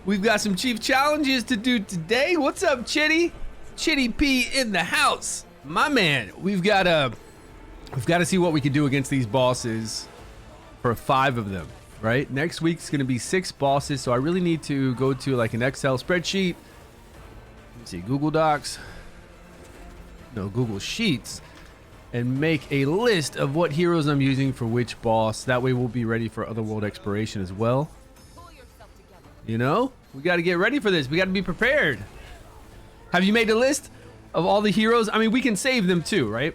We've got some chief challenges to do today. What's up, Chitty? Chitty P in the house. My man, we've got to see what we can do against these bosses for 5 of them, right? Next week's going to be 6 bosses, so I really need to go to like an Excel spreadsheet. Let's see, Google Docs. No, Google Sheets. And make a list of what heroes I'm using for which boss. That way we'll be ready for Otherworld exploration as well. You know, we got to get ready for this. We got to be prepared. Have you made a list of all the heroes? I mean, we can save them too, right?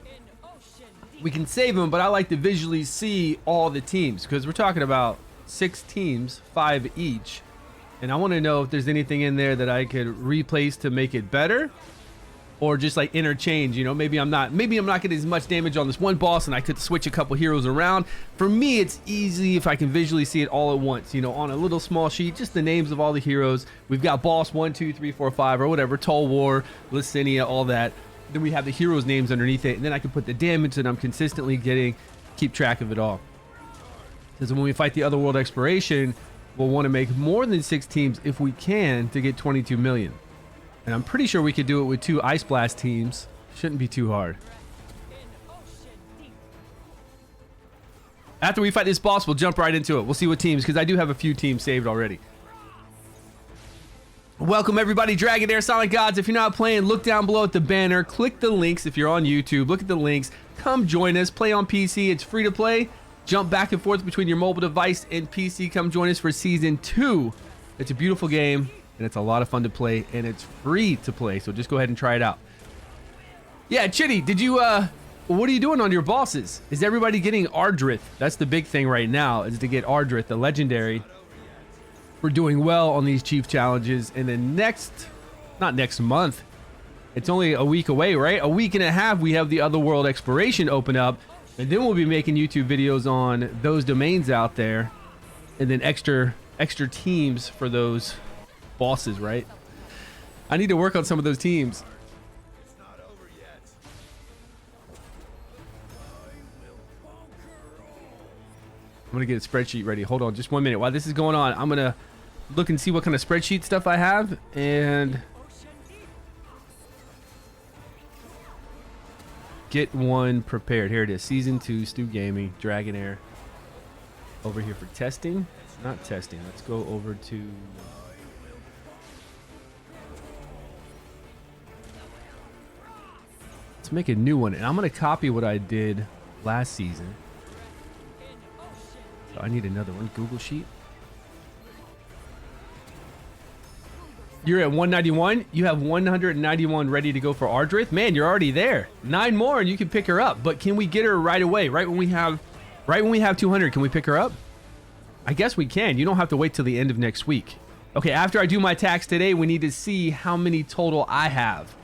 We can save them, but I like to visually see all the teams because we're talking about 6 teams, 5 each. And I want to know if there's anything in there that I could replace to make it better. Or just like interchange, you know, maybe I'm not getting as much damage on this one boss and I could switch a couple heroes around. For me, it's easy if I can visually see it all at once, you know, on a little small sheet, just the names of all the heroes. We've got boss 1, 2, 3, 4, 5, or whatever, Toll War, Licinia, all that. Then we have the heroes' names underneath it, and then I can put the damage that I'm consistently getting, keep track of it all. Because when we fight the Otherworld exploration, we'll want to make more than 6 teams if we can to get 22 million. And I'm pretty sure we could do it with 2 Ice Blast teams. Shouldn't be too hard. After we fight this boss, we'll jump right into it. We'll see what teams, because I do have a few teams saved already. Welcome everybody, Dragonheir Silent Gods. If you're not playing, look down below at the banner. Click the links if you're on YouTube. Look at the links. Come join us. Play on PC. It's free to play. Jump back and forth between your mobile device and PC. Come join us for Season 2. It's a beautiful game. And it's a lot of fun to play, and it's free to play, so just go ahead and try it out. Yeah, Chitty, did you what are you doing on your bosses? Is everybody getting Ardrith? That's the big thing right now, is to get Ardrith, the legendary. We're doing well on these chief challenges, and then not next month, it's only a week away, right? A week and a half, we have the Otherworld exploration open up, and then we'll be making YouTube videos on those domains out there, and then extra teams for those bosses, right? I need to work on some of those teams. It's not over yet. I'm gonna get a spreadsheet ready. Hold on just 1 minute. While this is going on, I'm gonna look and see what kind of spreadsheet stuff I have and get one prepared. Here it is, Season 2, StewGaming, Dragonheir. Over here for testing. Not testing. Let's go over to make a new one, and I'm going to copy what I did last season. So I need another one. Google Sheet. You're at 191. You have 191 ready to go for Ardrith. Man, you're already there. 9 more and you can pick her up. But can we get her right away? Right when we have 200, can we pick her up? I guess we can. You don't have to wait till the end of next week. Okay, after I do my tax today, we need to see how many total I have.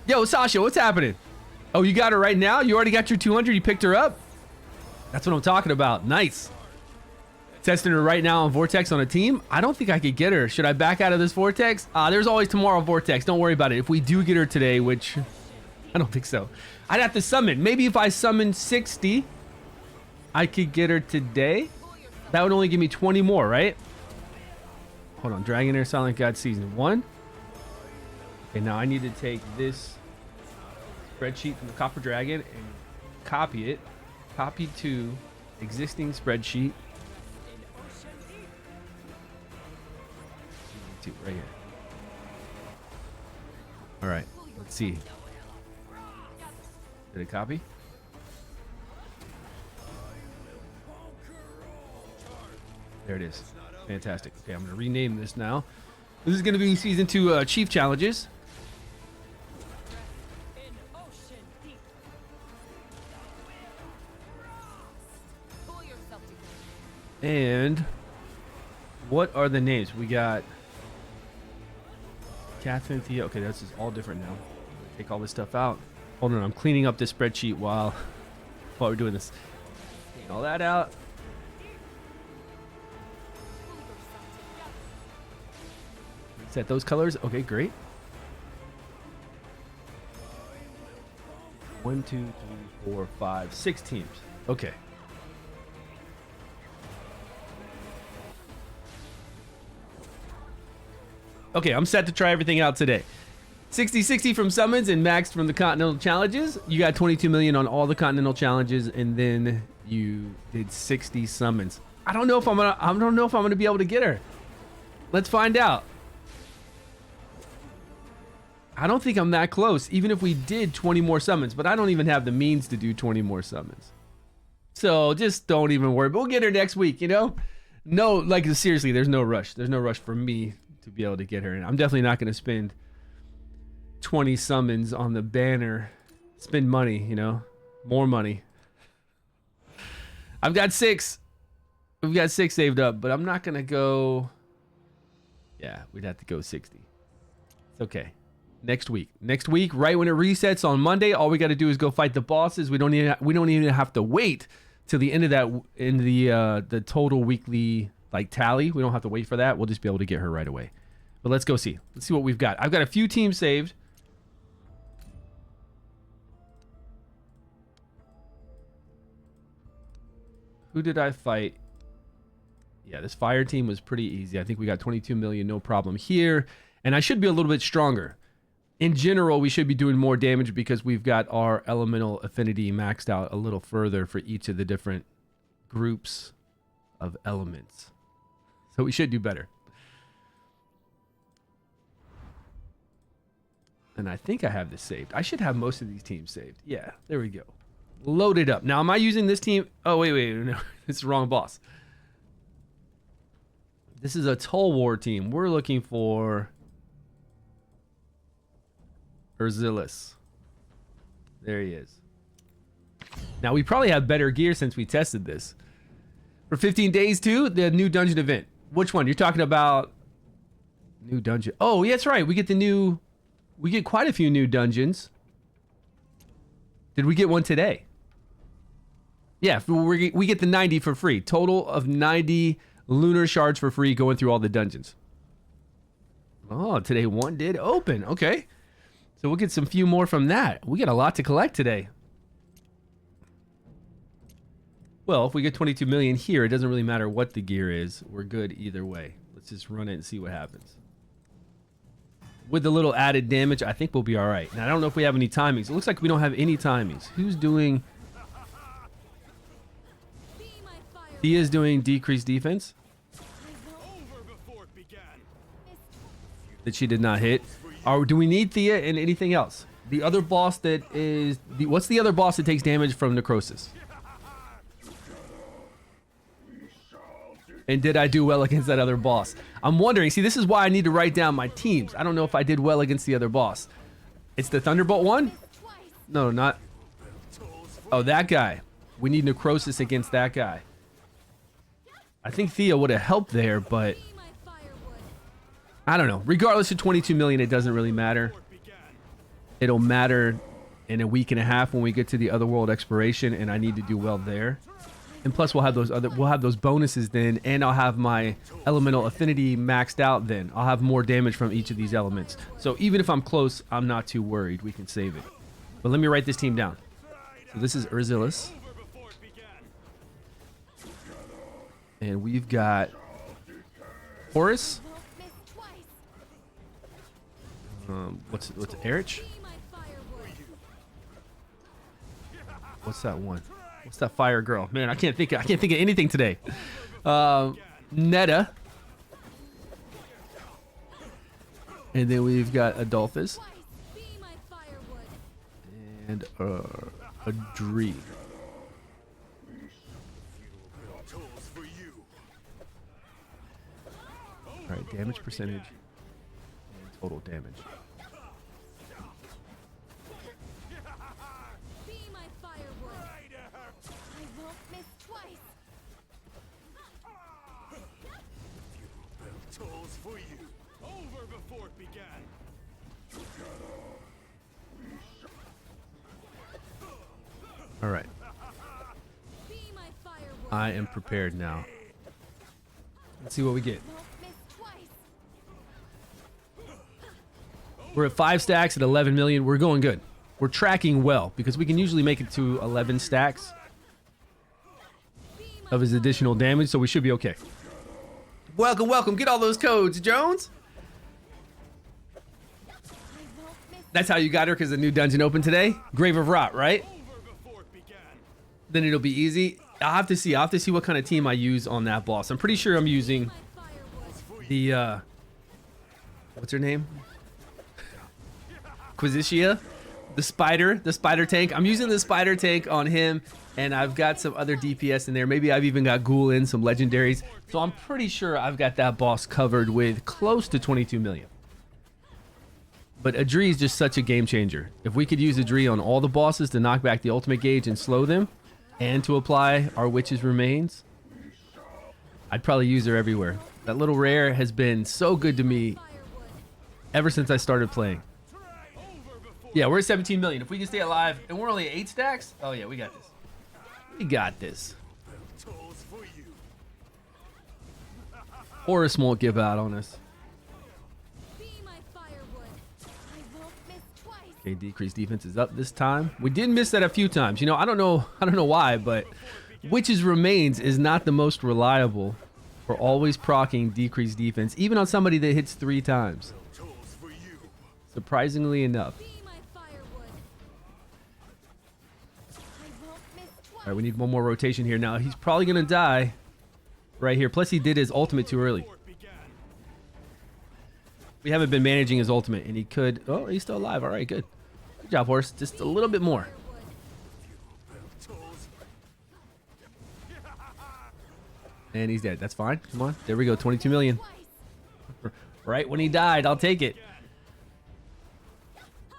Yo, Sasha, what's happening? Oh, you got her right now? You already got your 200? You picked her up? That's what I'm talking about. Nice. Testing her right now on Vortex on a team. I don't think I could get her. Should I back out of this Vortex? There's always tomorrow Vortex. Don't worry about it. If we do get her today, which I don't think so, I'd have to summon. Maybe if I summon 60, I could get her today. That would only give me 20 more, right? Hold on. Dragonheir Silent Gods Season 1. Okay, now I need to take this spreadsheet from the Copper Dragon and copy it. Copy to existing spreadsheet. Right here. All right, let's see. Did it copy? There it is. Fantastic. Okay, I'm going to rename this now. This is going to be Season 2 Chief Challenges. And what are the names? We got Catherine, Thea. Okay, this is all different now. Take all this stuff out. Hold on, I'm cleaning up this spreadsheet while we're doing this. Clean all that out. Set those colors. Okay, great. 1, 2, 3, 4, 5, 6 teams. Okay. Okay, I'm set to try everything out today. 60-60 from summons and maxed from the continental challenges. You got 22 million on all the continental challenges, and then you did 60 summons. I don't know if I'm gonna be able to get her. Let's find out. I don't think I'm that close, even if we did 20 more summons, but I don't even have the means to do 20 more summons. So just don't even worry. But we'll get her next week, you know? No, like seriously, there's no rush. There's no rush for me to be able to get her. And I'm definitely not going to spend 20 summons on the banner. Spend money, you know? More money. I've got 6. We've got 6 saved up, but I'm not going to go... Yeah, we'd have to go 60. It's okay. Next week, right when it resets on Monday, all we got to do is go fight the bosses. We don't even have to wait till the end of that, in the total weekly like tally. We don't have to wait for that. We'll just be able to get her right away. But let's go see. Let's see what we've got. I've got a few teams saved. Who did I fight? Yeah, this fire team was pretty easy. I think we got 22 million, no problem here. And I should be a little bit stronger. In general, we should be doing more damage because we've got our elemental affinity maxed out a little further for each of the different groups of elements. So we should do better. And I think I have this saved. I should have most of these teams saved. Yeah, there we go. Load it up. Now, am I using this team? Oh, wait. No, it's the wrong boss. This is a Toll War team. We're looking for... Urzilis. There he is. Now we probably have better gear since we tested this. For 15 days too, the new dungeon event. Which one? You're talking about new dungeon. Oh, yeah, that's right. We get quite a few new dungeons. Did we get one today? Yeah, we get the 90 for free. Total of 90 lunar shards for free going through all the dungeons. Oh, today one did open. Okay. So we'll get some few more from that. We got a lot to collect today. Well, if we get 22 million here, it doesn't really matter what the gear is. We're good either way. Let's just run it and see what happens. With the little added damage, I think we'll be all right. Now, I don't know if we have any timings. It looks like we don't have any timings. Who's doing... He is doing decreased defense. That she did not hit. Or do we need Thea and anything else? The other boss that is... What's the other boss that takes damage from necrosis? And did I do well against that other boss? I'm wondering. See, this is why I need to write down my teams. I don't know if I did well against the other boss. It's the Thunderbolt one? No, not... Oh, that guy. We need necrosis against that guy. I think Thea would have helped there, but... I don't know. Regardless of 22 million, it doesn't really matter. It'll matter in a week and a half when we get to the Otherworld exploration, and I need to do well there. And plus, we'll have those bonuses then, and I'll have my elemental affinity maxed out then. I'll have more damage from each of these elements. So even if I'm close, I'm not too worried. We can save it. But let me write this team down. So this is Urzilis. And we've got Horus. What's Erich? What's that one? What's that fire girl? Man, I can't think of anything today. Netta. And then we've got Adolphus. And Adri. Alright, damage percentage and total damage. All right. I am prepared now. Let's see what we get. We're at 5 stacks at 11 million. We're going good. We're tracking well because we can usually make it to 11 stacks of his additional damage, so we should be okay. Welcome, welcome. Get all those codes, Jones. That's how you got her, because the new dungeon opened today. Grave of Rot, right? Then it'll be easy. I'll have to see. I'll have to see what kind of team I use on that boss. I'm pretty sure I'm using the what's her name? Quisitia, the spider tank. I'm using the spider tank on him, and I've got some other DPS in there. Maybe I've even got Ghoul in, some legendaries. So I'm pretty sure I've got that boss covered with close to 22 million. But Adri is just such a game changer. If we could use Adri on all the bosses to knock back the ultimate gauge and slow them, and to apply our Witch's Remains, I'd probably use her everywhere. That little rare has been so good to me ever since I started playing. Yeah, we're at 17 million. If we can stay alive, and we're only at 8 stacks, oh yeah, we got this. We got this. Horus won't give out on us. Okay, decreased defense is up this time. We did miss that a few times. You know, I don't know why, but Witch's Remains is not the most reliable for always proccing decreased defense, even on somebody that hits 3 times. Surprisingly enough. All right, we need one more rotation here. Now, he's probably going to die right here. Plus, he did his ultimate too early. We haven't been managing his ultimate, and he could... Oh, he's still alive. All right, good. Good job, Horse. Just a little bit more. And he's dead. That's fine. Come on. There we go. 22 million. Right when he died. I'll take it.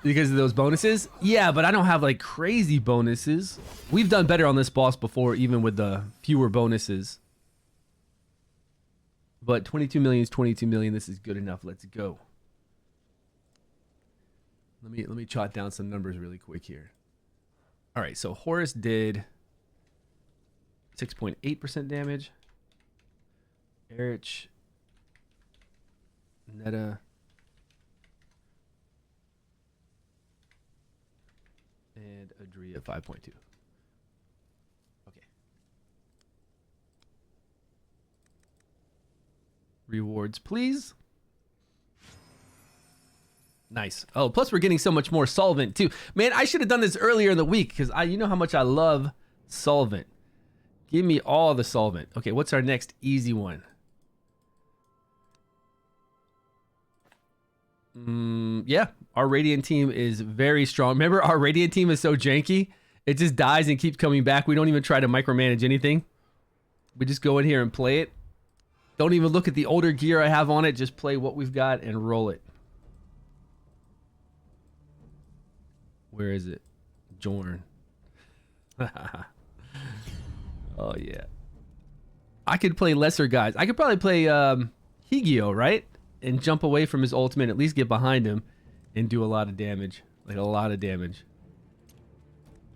Because of those bonuses? Yeah, but I don't have like crazy bonuses. We've done better on this boss before, even with the fewer bonuses. But 22 million is 22 million. This is good enough. Let's go. Let me jot down some numbers really quick here. All right, so Horus did 6.8% damage. Erich, Netta, and Adri at 5.2. Okay. Rewards, please. Nice. Oh, plus we're getting so much more solvent too. Man, I should have done this earlier in the week because you know how much I love solvent. Give me all the solvent. Okay, what's our next easy one? Yeah, our Radiant team is very strong. Remember, our Radiant team is so janky. It just dies and keeps coming back. We don't even try to micromanage anything. We just go in here and play it. Don't even look at the older gear I have on it. Just play what we've got and roll it. Where is it? Jorn. Oh, yeah. I could play lesser guys. I could probably play Higio, right? And jump away from his ultimate, at least get behind him and do a lot of damage. Like a lot of damage.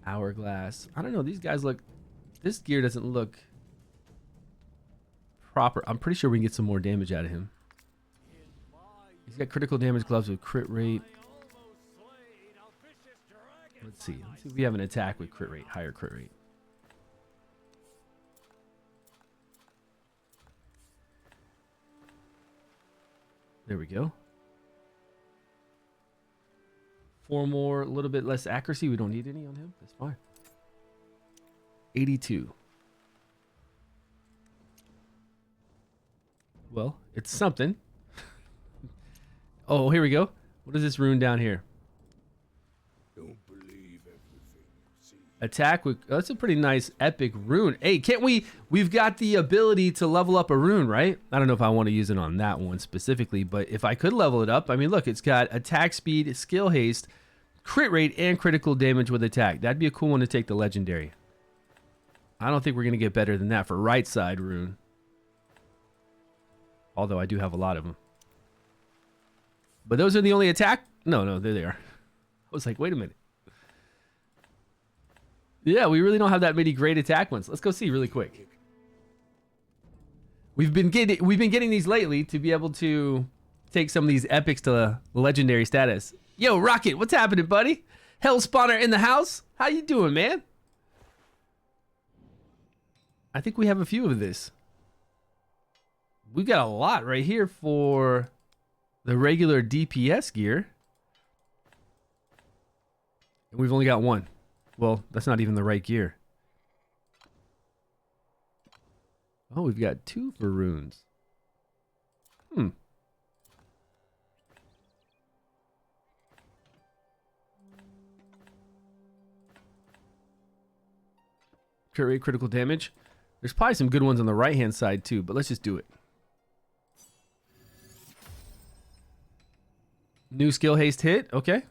Hourglass. I don't know. These guys look... This gear doesn't look proper. I'm pretty sure we can get some more damage out of him. He's got critical damage gloves with crit rate. Let's see. Let's see if we have an attack with crit rate. Higher crit rate. There we go. 4 more, a little bit less accuracy. We don't need any on him. That's fine. 82. Well, it's something. Oh, here we go. What is this rune down here? Don't believe everything you see. Attack with... Oh, that's a pretty nice epic rune. Hey, can't we... We've got the ability to level up a rune, right? I don't know if I want to use it on that one specifically, but if I could level it up... I mean, look, it's got attack speed, skill haste, crit rate, and critical damage with attack. That'd be a cool one to take the legendary. I don't think we're going to get better than that for right side rune. Although I do have a lot of them. But those are the only attack... No, there they are. I was like, wait a minute. Yeah, we really don't have that many great attack ones. Let's go see really quick. We've been getting these lately to be able to take some of these epics to legendary status. Yo, Rocket, what's happening, buddy? Hellspawner in the house. How you doing, man? I think we have a few of this. We've got a lot right here for the regular DPS gear. And we've only got one. Well, that's not even the right gear. Oh, we've got 2 for runes. Crit rate, critical damage. There's probably some good ones on the right-hand side too, but let's just do it. New skill haste hit. Okay.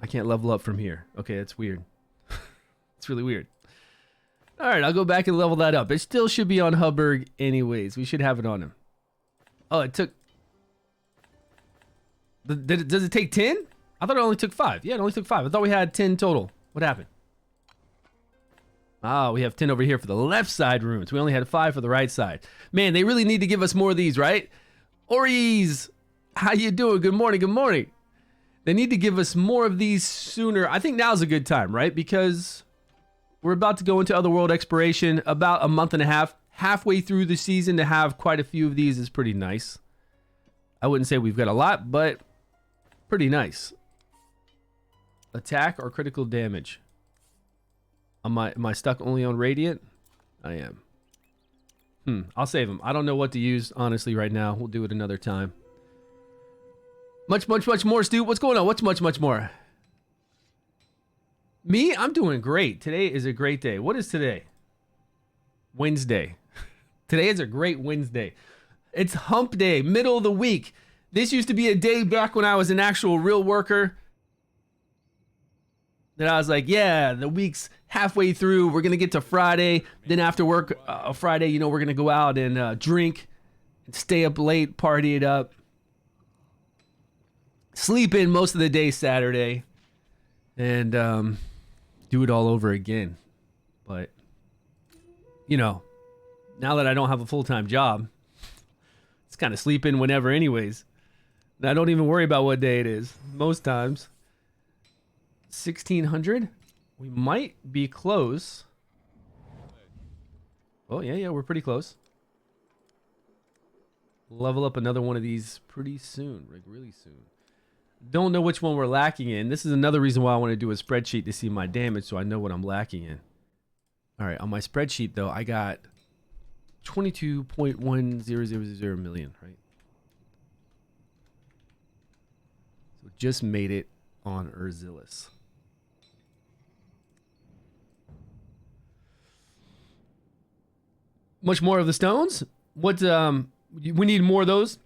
I can't level up from here. Okay, that's weird. It's really weird. All right, I'll go back and level that up. It still should be on Hubbard anyways. We should have it on him. Oh, it took... Does it take 10? I thought it only took 5. Yeah, it only took 5. I thought we had 10 total. What happened? Ah, we have 10 over here for the left side runes. We only had 5 for the right side. Man, they really need to give us more of these, right? Ories, how you doing? Good morning, good morning. They need to give us more of these sooner. I think now's a good time, right? Because we're about to go into Otherworld Exploration about a month and a half. Halfway through the season to have quite a few of these is pretty nice. I wouldn't say we've got a lot, but pretty nice. Attack or critical damage? Am I stuck only on Radiant? I am. I'll save them. I don't know what to use, honestly, right now. We'll do it another time. Much more, Stu. What's going on? What's much more? Me? I'm doing great. Today is a great day. What is today? Wednesday. Today is a great Wednesday. It's hump day, middle of the week. This used to be a day back when I was an actual real worker. Then I was like, yeah, the week's halfway through. We're going to get to Friday. Then after work, Friday, you know, we're going to go out and drink and stay up late, party it up. Sleep in most of the day Saturday. And do it all over again. But, you know, now that I don't have a full-time job, it's kind of sleep in whenever anyways. And I don't even worry about what day it is most times. 1600. We might be close. Oh yeah, we're pretty close. Level up another one of these pretty soon, like really soon. Don't know which one we're lacking in. This is another reason why I want to do a spreadsheet to see my damage so I know what I'm lacking in. All right, on my spreadsheet though, I got 22.1000 million, right? So just made it on Urzilis. Much more of the stones? What, we need more of those?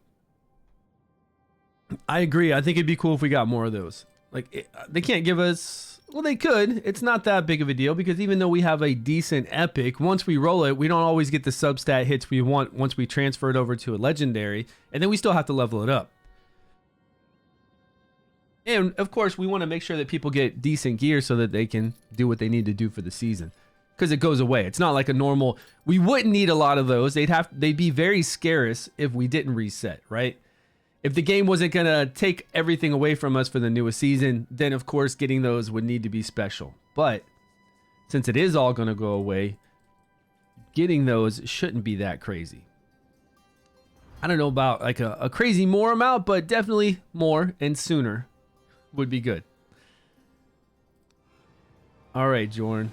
I agree. I think it'd be cool if we got more of those. Like, they can't give us... Well, they could. It's not that big of a deal because even though we have a decent epic, once we roll it, we don't always get the substat hits we want once we transfer it over to a legendary, and then we still have to level it up. And, of course, we want to make sure that people get decent gear so that they can do what they need to do for the season. Because it goes away. It's not like a normal... We wouldn't need a lot of those. They'd be very scarce if we didn't reset, right? If the game wasn't going to take everything away from us for the newest season, then of course getting those would need to be special. But since it is all going to go away, getting those shouldn't be that crazy. I don't know about like a crazy more amount, but definitely more and sooner would be good. All right, Jorn.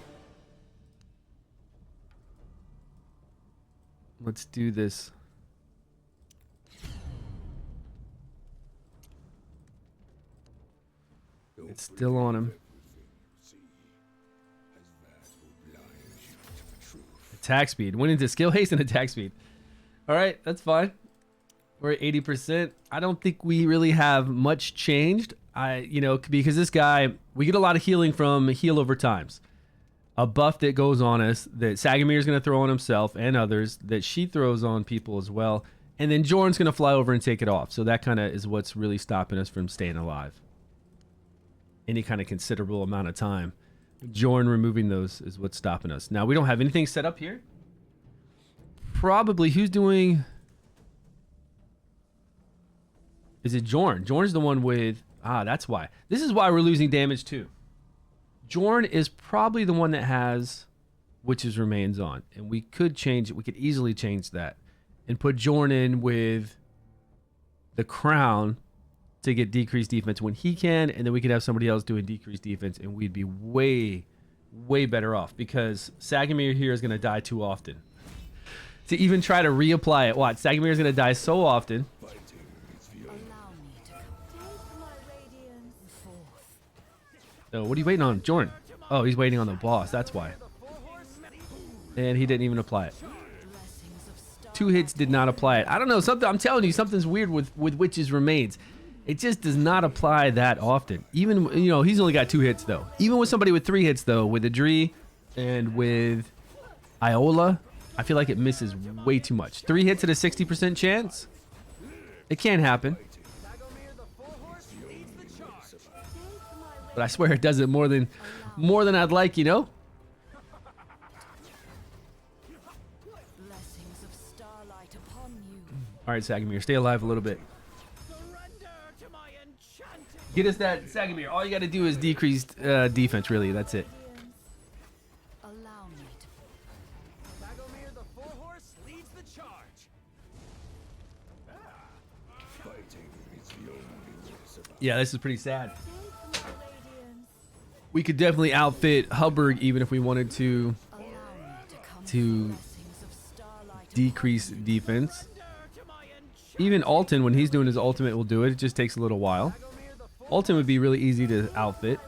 Let's do this. It's still on him. Attack speed. Went into skill haste and attack speed. All right, that's fine. We're at 80%. I don't think we really have much changed. Because this guy, we get a lot of healing from heal over times. A buff that goes on us that Sagamir is going to throw on himself and others that she throws on people as well. And then Jorn's going to fly over and take it off. So that kind of is what's really stopping us from staying alive. Any kind of considerable amount of time. Jorn removing those is what's stopping us. Now, we don't have anything set up here. Probably who's doing... Is it Jorn? Jorn's the one with... that's why. This is why we're losing damage too. Jorn is probably the one that has Witch's Remains on. And we could change it. We could easily change that. And put Jorn in with the crown to get decreased defense when he can, and then we could have somebody else doing decreased defense, and we'd be way, way better off because Sagamir here is going to die too often. To even try to reapply it, watch, Sagamir is going to die so often. So what are you waiting on, Jordan? Oh, he's waiting on the boss. That's why. And he didn't even apply it. 2 hits did not apply it. I don't know. Something. I'm telling you, something's weird with Witch's Remains. It just does not apply that often. Even, you know, he's only got 2 hits though. Even with somebody with 3 hits though, with Adri and with Iola, I feel like it misses way too much. 3 hits at a 60% chance. It can't happen. But I swear it does it more than I'd like, you know? All right, Sagamir, stay alive a little bit. Get us that, Sagamir. All you got to do is decreased defense, really. That's it. Yeah, this is pretty sad. We could definitely outfit Hubbard even if we wanted to decrease defense. Even Alton, when he's doing his ultimate, will do it. It just takes a little while. Alton would be really easy to outfit.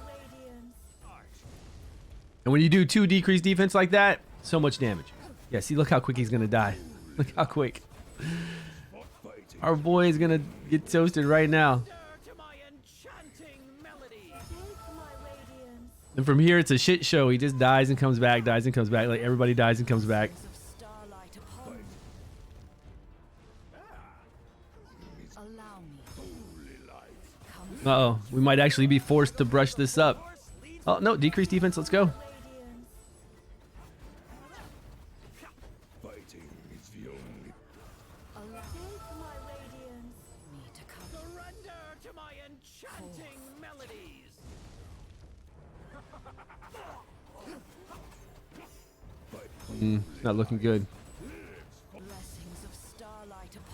And when you do 2 decreased defense like that, so much damage. Yeah, see, look how quick he's going to die. Look how quick. Our boy is going to get toasted right now. And from here, it's a shit show. He just dies and comes back, dies and comes back. Like, everybody dies and comes back. Uh-oh. We might actually be forced to brush this up. Oh, no. Decreased defense. Let's go. Not looking good.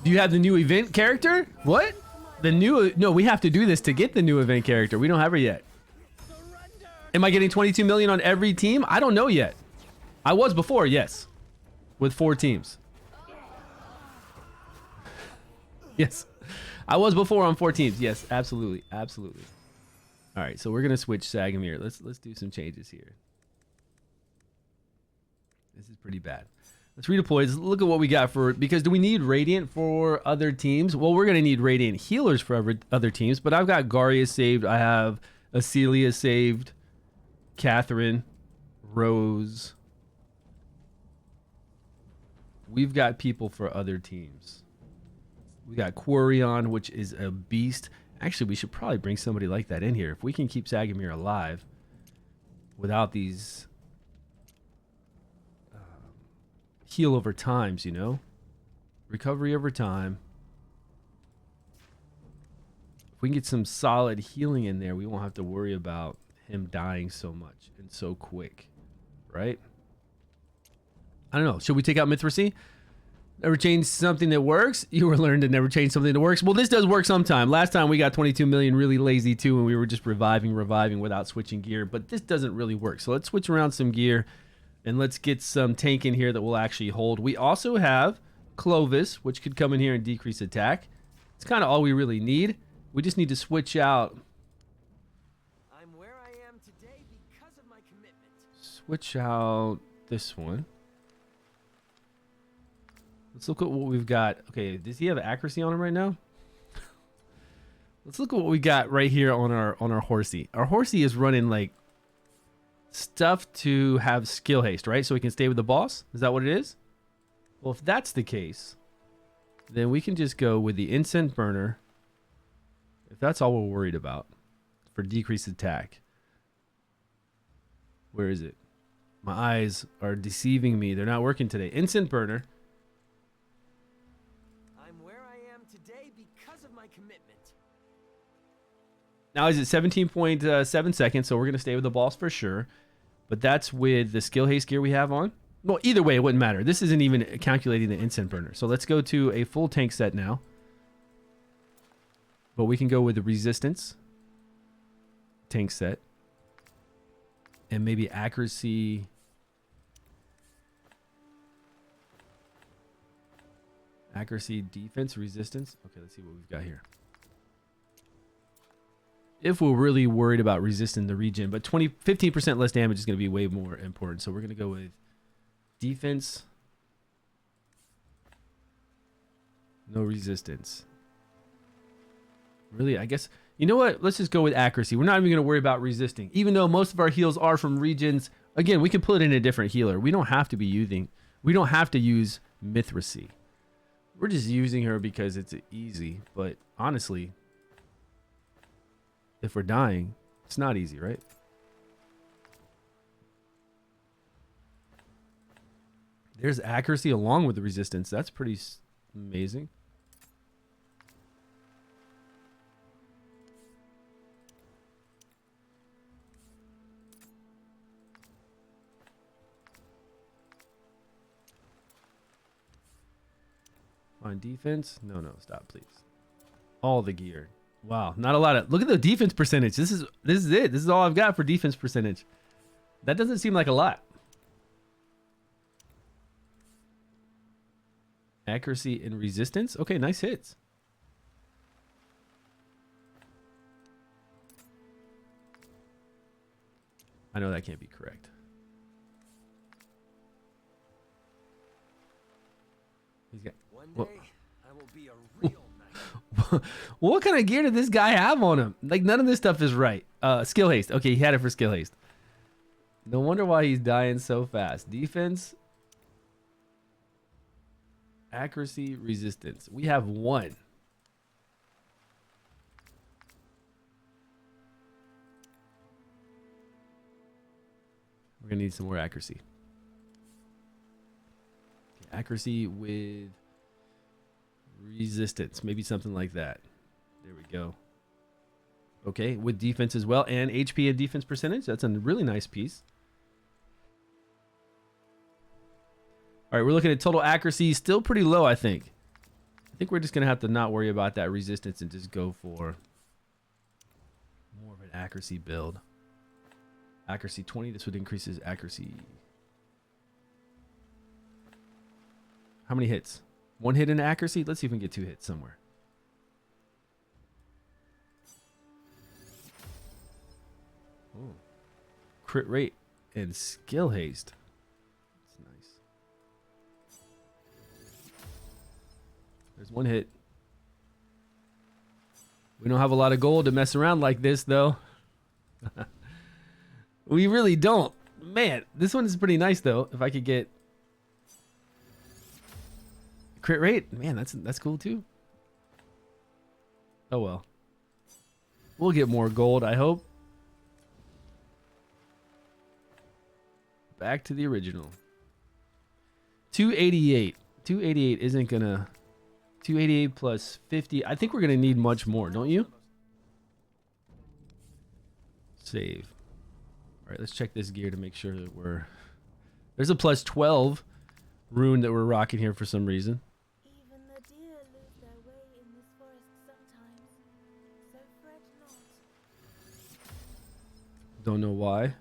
Do you have the new event character? What? The new... No, we have to do this to get the new event character. We don't have her yet. Am I getting 22 million on every team? I don't know yet. I was before, yes. With 4 teams. Yes. I was before on 4 teams. Yes, absolutely. Absolutely. All right, so we're going to switch Sagamir. Let's do some changes here. This is pretty bad. Let's redeploy. Let's look at what we got for... Because do we need Radiant for other teams? Well, we're going to need Radiant healers for other teams. But I've got Garia saved. I have Acelia saved. Catherine. Rose. We've got people for other teams. We got Quarion, which is a beast. Actually, we should probably bring somebody like that in here. If we can keep Sagamir alive without these... heal over times, you know, recovery over time. If we can get some solid healing in there, we won't have to worry about him dying so much and so quick, right? I don't know. Should we take out Mithracy? Never change something that works. You were learned to never change something that works. Well, this does work sometime. Last time we got 22 million really lazy too, and we were just reviving without switching gear. But this doesn't really work. So let's switch around some gear. And let's get some tank in here that will actually hold. We also have Clovis, which could come in here and decrease attack. It's kind of all we really need. We just need to switch out. I'm where I am today because of my commitment. Switch out this one. Let's look at what we've got. Okay, does he have accuracy on him right now? Let's look at what we got right here on our horsey. Our horsey is running like stuff to have skill haste, right? So we can stay with the boss. Is that what it is? Well, if that's the case, then we can just go with the incense burner. If that's all we're worried about for decreased attack. Where is it? My eyes are deceiving me. They're not working today. Incense burner. I'm where I am today because of my commitment. Now is it 17.7 seconds, so we're going to stay with the boss for sure. But that's with the skill haste gear we have on. Well, either way, it wouldn't matter. This isn't even calculating the incense burner. So let's go to a full tank set now. but we can go with the resistance tank set and maybe accuracy. Accuracy, defense, resistance. Okay, let's see what we've got here. If we're really worried about resisting the regen, but 15% less damage is going to be way more important. So we're going to go with defense. No resistance. Really, I guess, you know what? Let's just go with accuracy. We're not even going to worry about resisting. Even though most of our heals are from regens, again, we can put in a different healer. We don't have to be using, we don't have to use Mithracy. We're just using her because it's easy. But honestly, if we're dying, it's not easy, right? There's accuracy along with the resistance. That's pretty amazing. On defense, no, stop, please. All the gear. Wow, not a lot of. Look at the defense percentage. This is it. This is all I've got for defense percentage. That doesn't seem like a lot. Accuracy and resistance. Okay, nice hits. I know that can't be correct. He's got. One day, I will be a real knight. What kind of gear did this guy have on him? Like, none of this stuff is right. Skill haste. Okay, he had it for skill haste. No wonder why he's dying so fast. Defense, accuracy, resistance. We have one. We're gonna need some more accuracy. Okay, accuracy with resistance, maybe something like that. There we go. Okay, with defense as well, and HP and defense percentage. That's a really nice piece. All right, we're looking at total accuracy, still pretty low, I think. I think we're just gonna have to not worry about that resistance and just go for more of an accuracy build. Accuracy 20, this would increase his accuracy. How many hits? One hit in accuracy? Let's see if we can get 2 hits somewhere. Ooh. Crit rate and skill haste. That's nice. There's 1 hit. We don't have a lot of gold to mess around like this, though. We really don't. Man, this one is pretty nice, though. If I could get crit rate, man, that's cool too. Oh well. We'll get more gold, I hope. Back to the original. 288. 288 isn't gonna. 288 plus 50. I think we're gonna need much more, don't you? Save. All right, let's check this gear to make sure that we're. There's a plus 12 rune that we're rocking here for some reason. Even the deer lose their way in this forest sometimes, so fret not. Don't know why.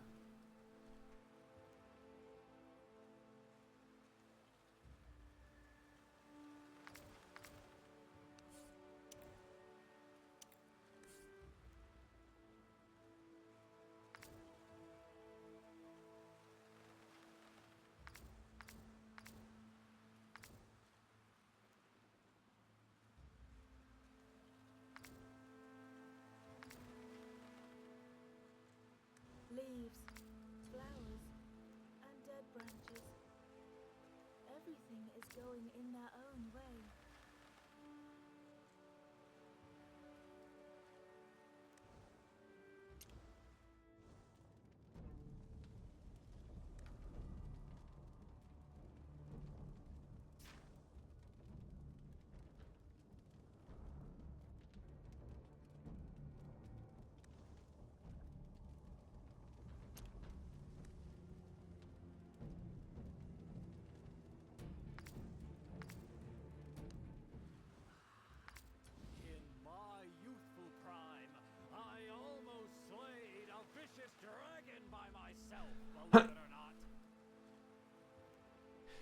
Leaves, flowers, and dead branches. Everything is going in their own way.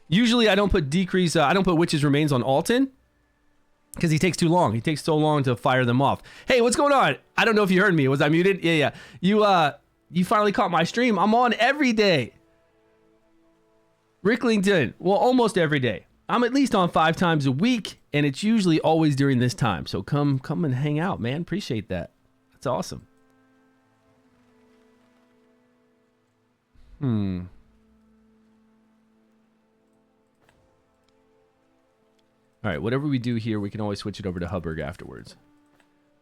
Usually I don't put decrease, I don't put Witch's Remains on Alton because he takes too long. He takes so long to fire them off. Hey, what's going on? I don't know if you heard me. Was I muted? Yeah. You finally caught my stream. I'm on every day. Ricklington, well, almost every day. I'm at least on 5 times a week, and it's usually always during this time. So come and hang out, man. Appreciate that. That's awesome. All right, whatever we do here, we can always switch it over to Hubbard afterwards.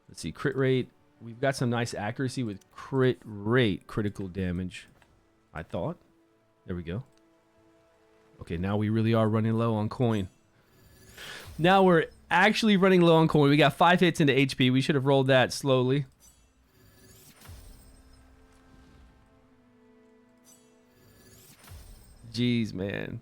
Let's see, crit rate. We've got some nice accuracy with crit rate, critical damage, I thought. There we go. Okay, now we really are running low on coin. Now we're actually running low on coin. We got 5 hits into HP. We should have rolled that slowly. Jeez, man.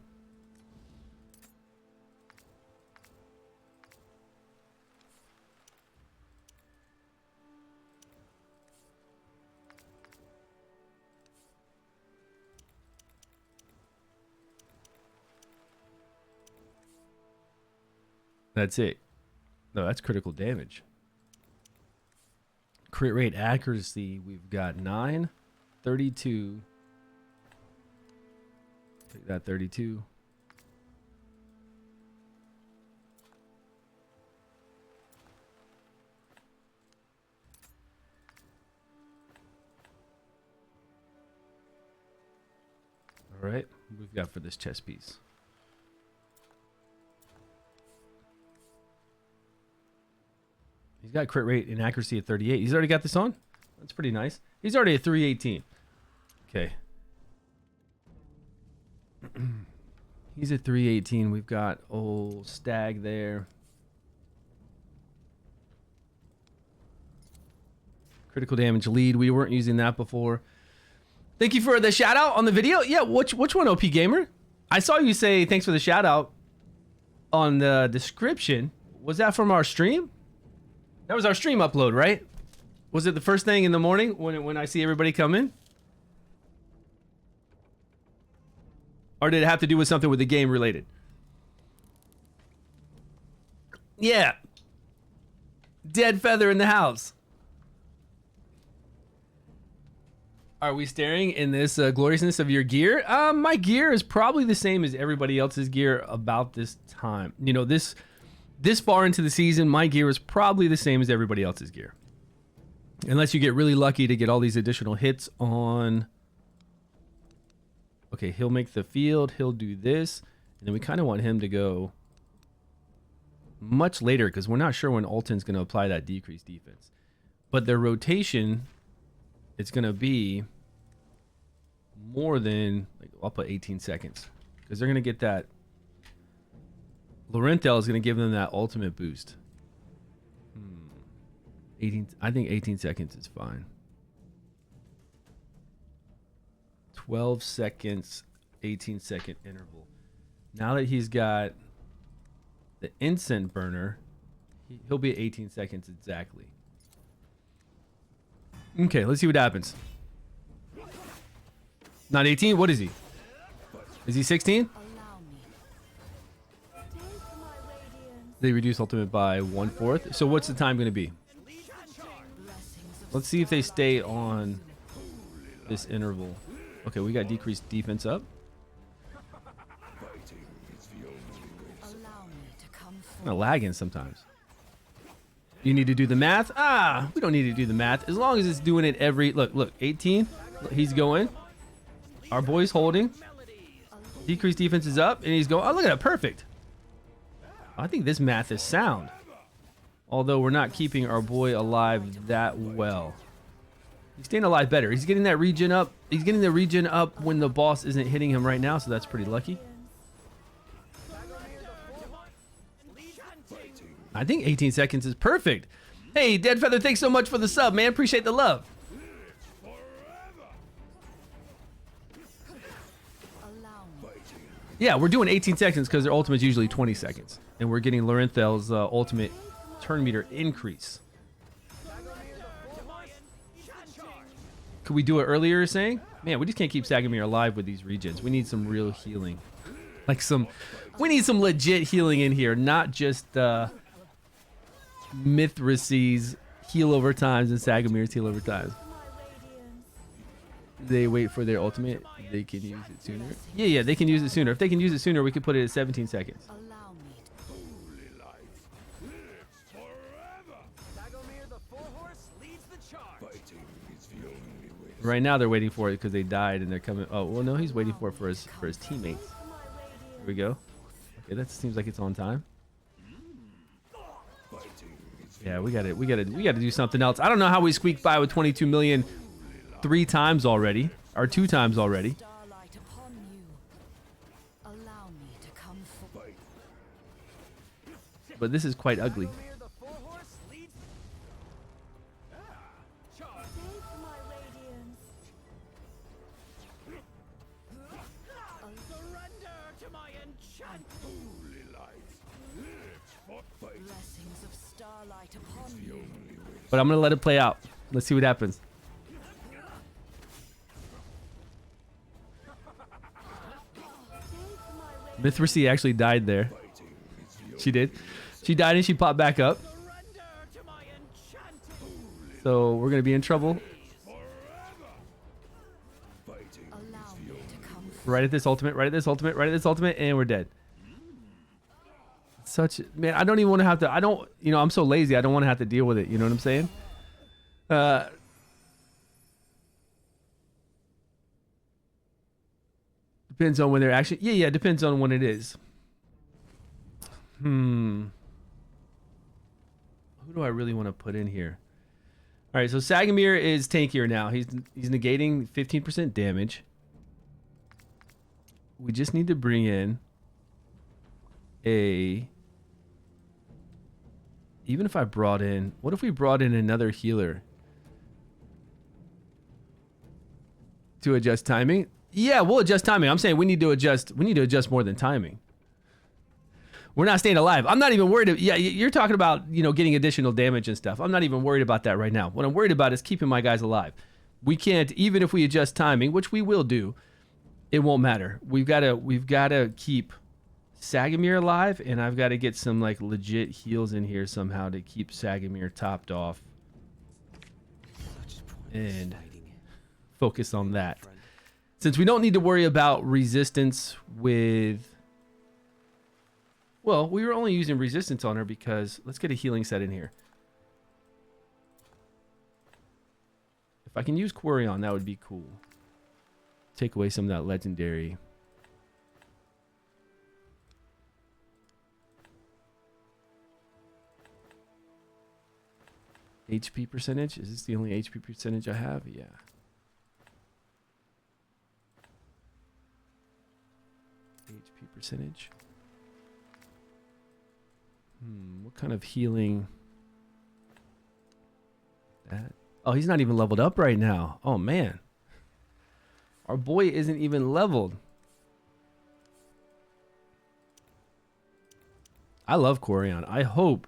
That's it. No, that's critical damage. Crit rate accuracy, we've got 9, 32. Take that 32. All right, we've got for this chess piece. He's got crit rate and accuracy at 38. He's already got this on? That's pretty nice. He's already at 318. Okay. He's at 318. We've got old Stag there. Critical damage lead. We weren't using that before. Thank you for the shout out on the video. Yeah, which one, OP Gamer? I saw you say thanks for the shout out on the description. Was that from our stream? That was our stream upload, right? Was it the first thing in the morning when I see everybody come in? Or did it have to do with something with the game related? Yeah. Dead feather in the house. Are we staring in this gloriousness of your gear? My gear is probably the same as everybody else's gear about this time. You know, this far into the season, my gear is probably the same as everybody else's gear. Unless you get really lucky to get all these additional hits on... Okay, he'll make the field, he'll do this, and then we kind of want him to go much later because we're not sure when Alton's going to apply that decreased defense. But their rotation, it's going to be more than, like, I'll put 18 seconds because they're going to get that. Lorenthal is going to give them that ultimate boost. 18. I think 18 seconds is fine. 12 seconds, 18-second interval. Now that he's got the instant burner, he'll be at 18 seconds exactly. Okay, let's see what happens. Not 18? What is he? Is he 16? They reduce ultimate by 1/4. So what's the time going to be? Let's see if they stay on this interval. Okay, we got decreased defense up. Kind of lagging sometimes. You need to do the math? We don't need to do the math. As long as it's doing it every... Look, 18. He's going. Our boy's holding. Decreased defense is up, and he's going... Oh, look at that. Perfect. I think this math is sound. Although we're not keeping our boy alive that well. He's staying alive better. He's getting that regen up. He's getting the regen up when the boss isn't hitting him right now, so that's pretty lucky. I think 18 seconds is perfect. Hey, Dead Feather, thanks so much for the sub, man. Appreciate the love. Yeah, we're doing 18 seconds because their ultimate is usually 20 seconds. And we're getting Lorenthal's ultimate turn meter increase. Could we do it earlier, you're saying? Man, we just can't keep Sagamir alive with these regions. We need some real healing. Like we need some legit healing in here, not just Mithrace's heal over times and Sagamir's heal over times. They wait for their ultimate. They can use it sooner. Yeah, they can use it sooner. If they can use it sooner, we could put it at 17 seconds. Allow me to Dragomir the Four-Horse leads the charge. Fighting is the only way. Right now they're waiting for it because they died and they're coming. Oh well, no, he's waiting for it for his teammates. Here we go. Okay, that seems like it's on time. Yeah, we gotta do something else. I don't know how we squeaked by with 22 million 3 times already, or 2 times already. Starlight upon you. Allow me to come forward. But this is quite ugly. Dragomir the Four-Horse leads. Charge. Take my radiance. Surrender to my enchantment. Blessings of starlight upon you. But I'm gonna let it play out. Let's see what happens. Mithrace actually died there. She did. She died and she popped back up. Surrender to my enchanting. So we're gonna be in trouble. Allow me to come forward. Right at this ultimate, right at this ultimate, right at this ultimate, and we're dead. Such, man, I don't even want to have to, I don't, you know, I'm so lazy, I don't want to have to deal with it, you know what I'm saying? Depends on when they're actually, yeah, depends on when it is. Who do I really want to put in here? All right, so Sagamir is tankier now. He's negating 15% damage. We just need to bring in even if I brought in, what if we brought in another healer to adjust timing? Yeah, we'll adjust timing. I'm saying we need to adjust more than timing. We're not staying alive. I'm not even worried. Yeah, you're talking about, you know, getting additional damage and stuff. I'm not even worried about that right now. What I'm worried about is keeping my guys alive. We can't, even if we adjust timing, which we will do, it won't matter. We've got to keep Sagamir alive, and I've got to get some like legit heals in here somehow to keep Sagamir topped off and focus on that. Since we don't need to worry about resistance with, well, we were only using resistance on her because let's get a healing set in here. If I can use Quarion, that would be cool. Take away some of that legendary. HP percentage? Is this the only HP percentage I have? Yeah. HP percentage. What kind of healing? That. Oh, he's not even leveled up right now. Oh, man. Our boy isn't even leveled. I love Quarion. I hope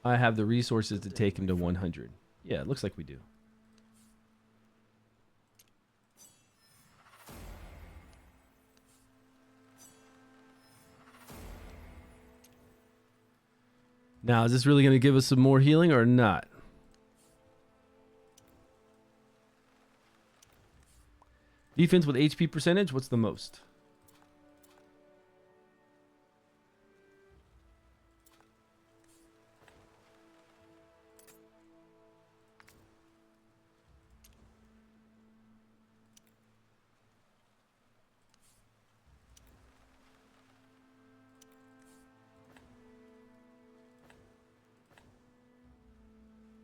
I have the resources to take him to 100. Yeah, it looks like we do. Now, is this really going to give us some more healing or not? Defense with HP percentage, what's the most?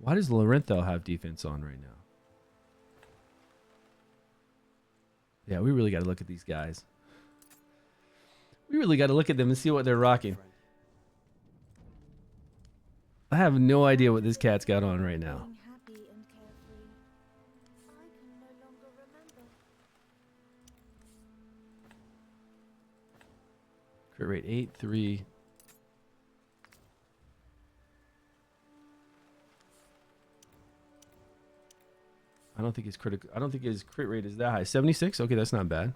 Why does Lorenzo have defense on right now? Yeah, we really got to look at these guys. We really got to look at them and see what they're rocking. I have no idea what this cat's got on right now. Being happy and carefree. I can no longer remember. Crit rate 8-3. I don't think his crit rate is that high. 76. Okay, that's not bad.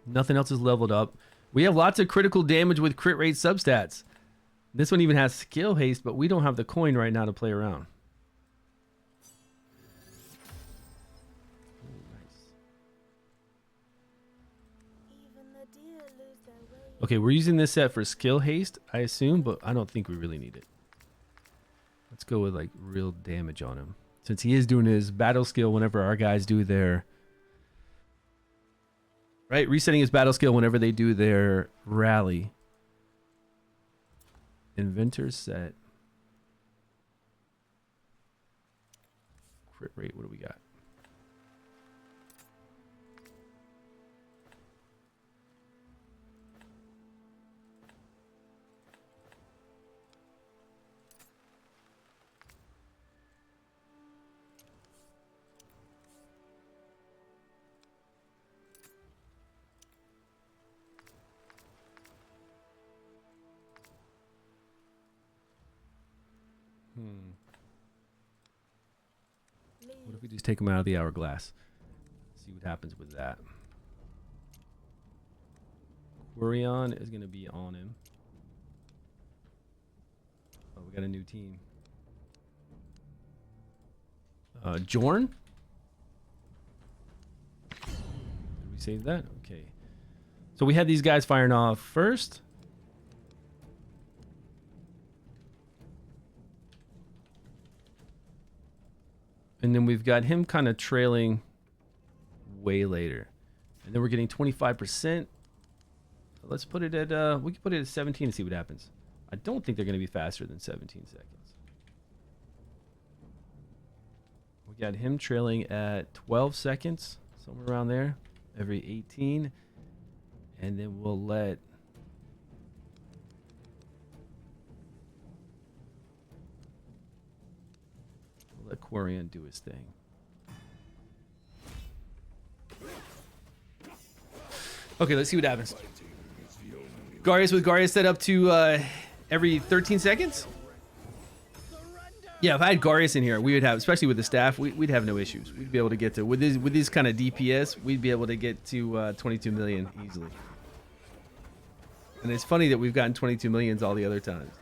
Nothing else is leveled up. We have lots of critical damage with crit rate substats. This one even has skill haste, but we don't have the coin right now to play around. Even the deer lose their way. Okay, we're using this set for skill haste, I assume, but I don't think we really need it. Let's go with like real damage on him. Since he is doing his battle skill whenever our guys do their... Right, resetting his battle skill whenever they do their rally. Inventor set. Crit rate, what do we got? What if we just take him out of the hourglass? See what happens with that. Quirion is going to be on him. Oh, we got a new team. Jorn? Did we save that? Okay. So we had these guys firing off first. And then we've got him kind of trailing way later. And then we're getting 25%. Let's put it at, we can put it at 17 and see what happens. I don't think they're going to be faster than 17 seconds. We got him trailing at 12 seconds, somewhere around there, every 18. And then we'll let... Let Quirion do his thing. Okay, let's see what happens. Garius with Garius set up to every 13 seconds? Yeah, if I had Garius in here, we would have, especially with the staff, we'd have no issues. We'd be able to get to, with these kind of DPS, we'd be able to get to 22 million easily. And it's funny that we've gotten 22 millions all the other times.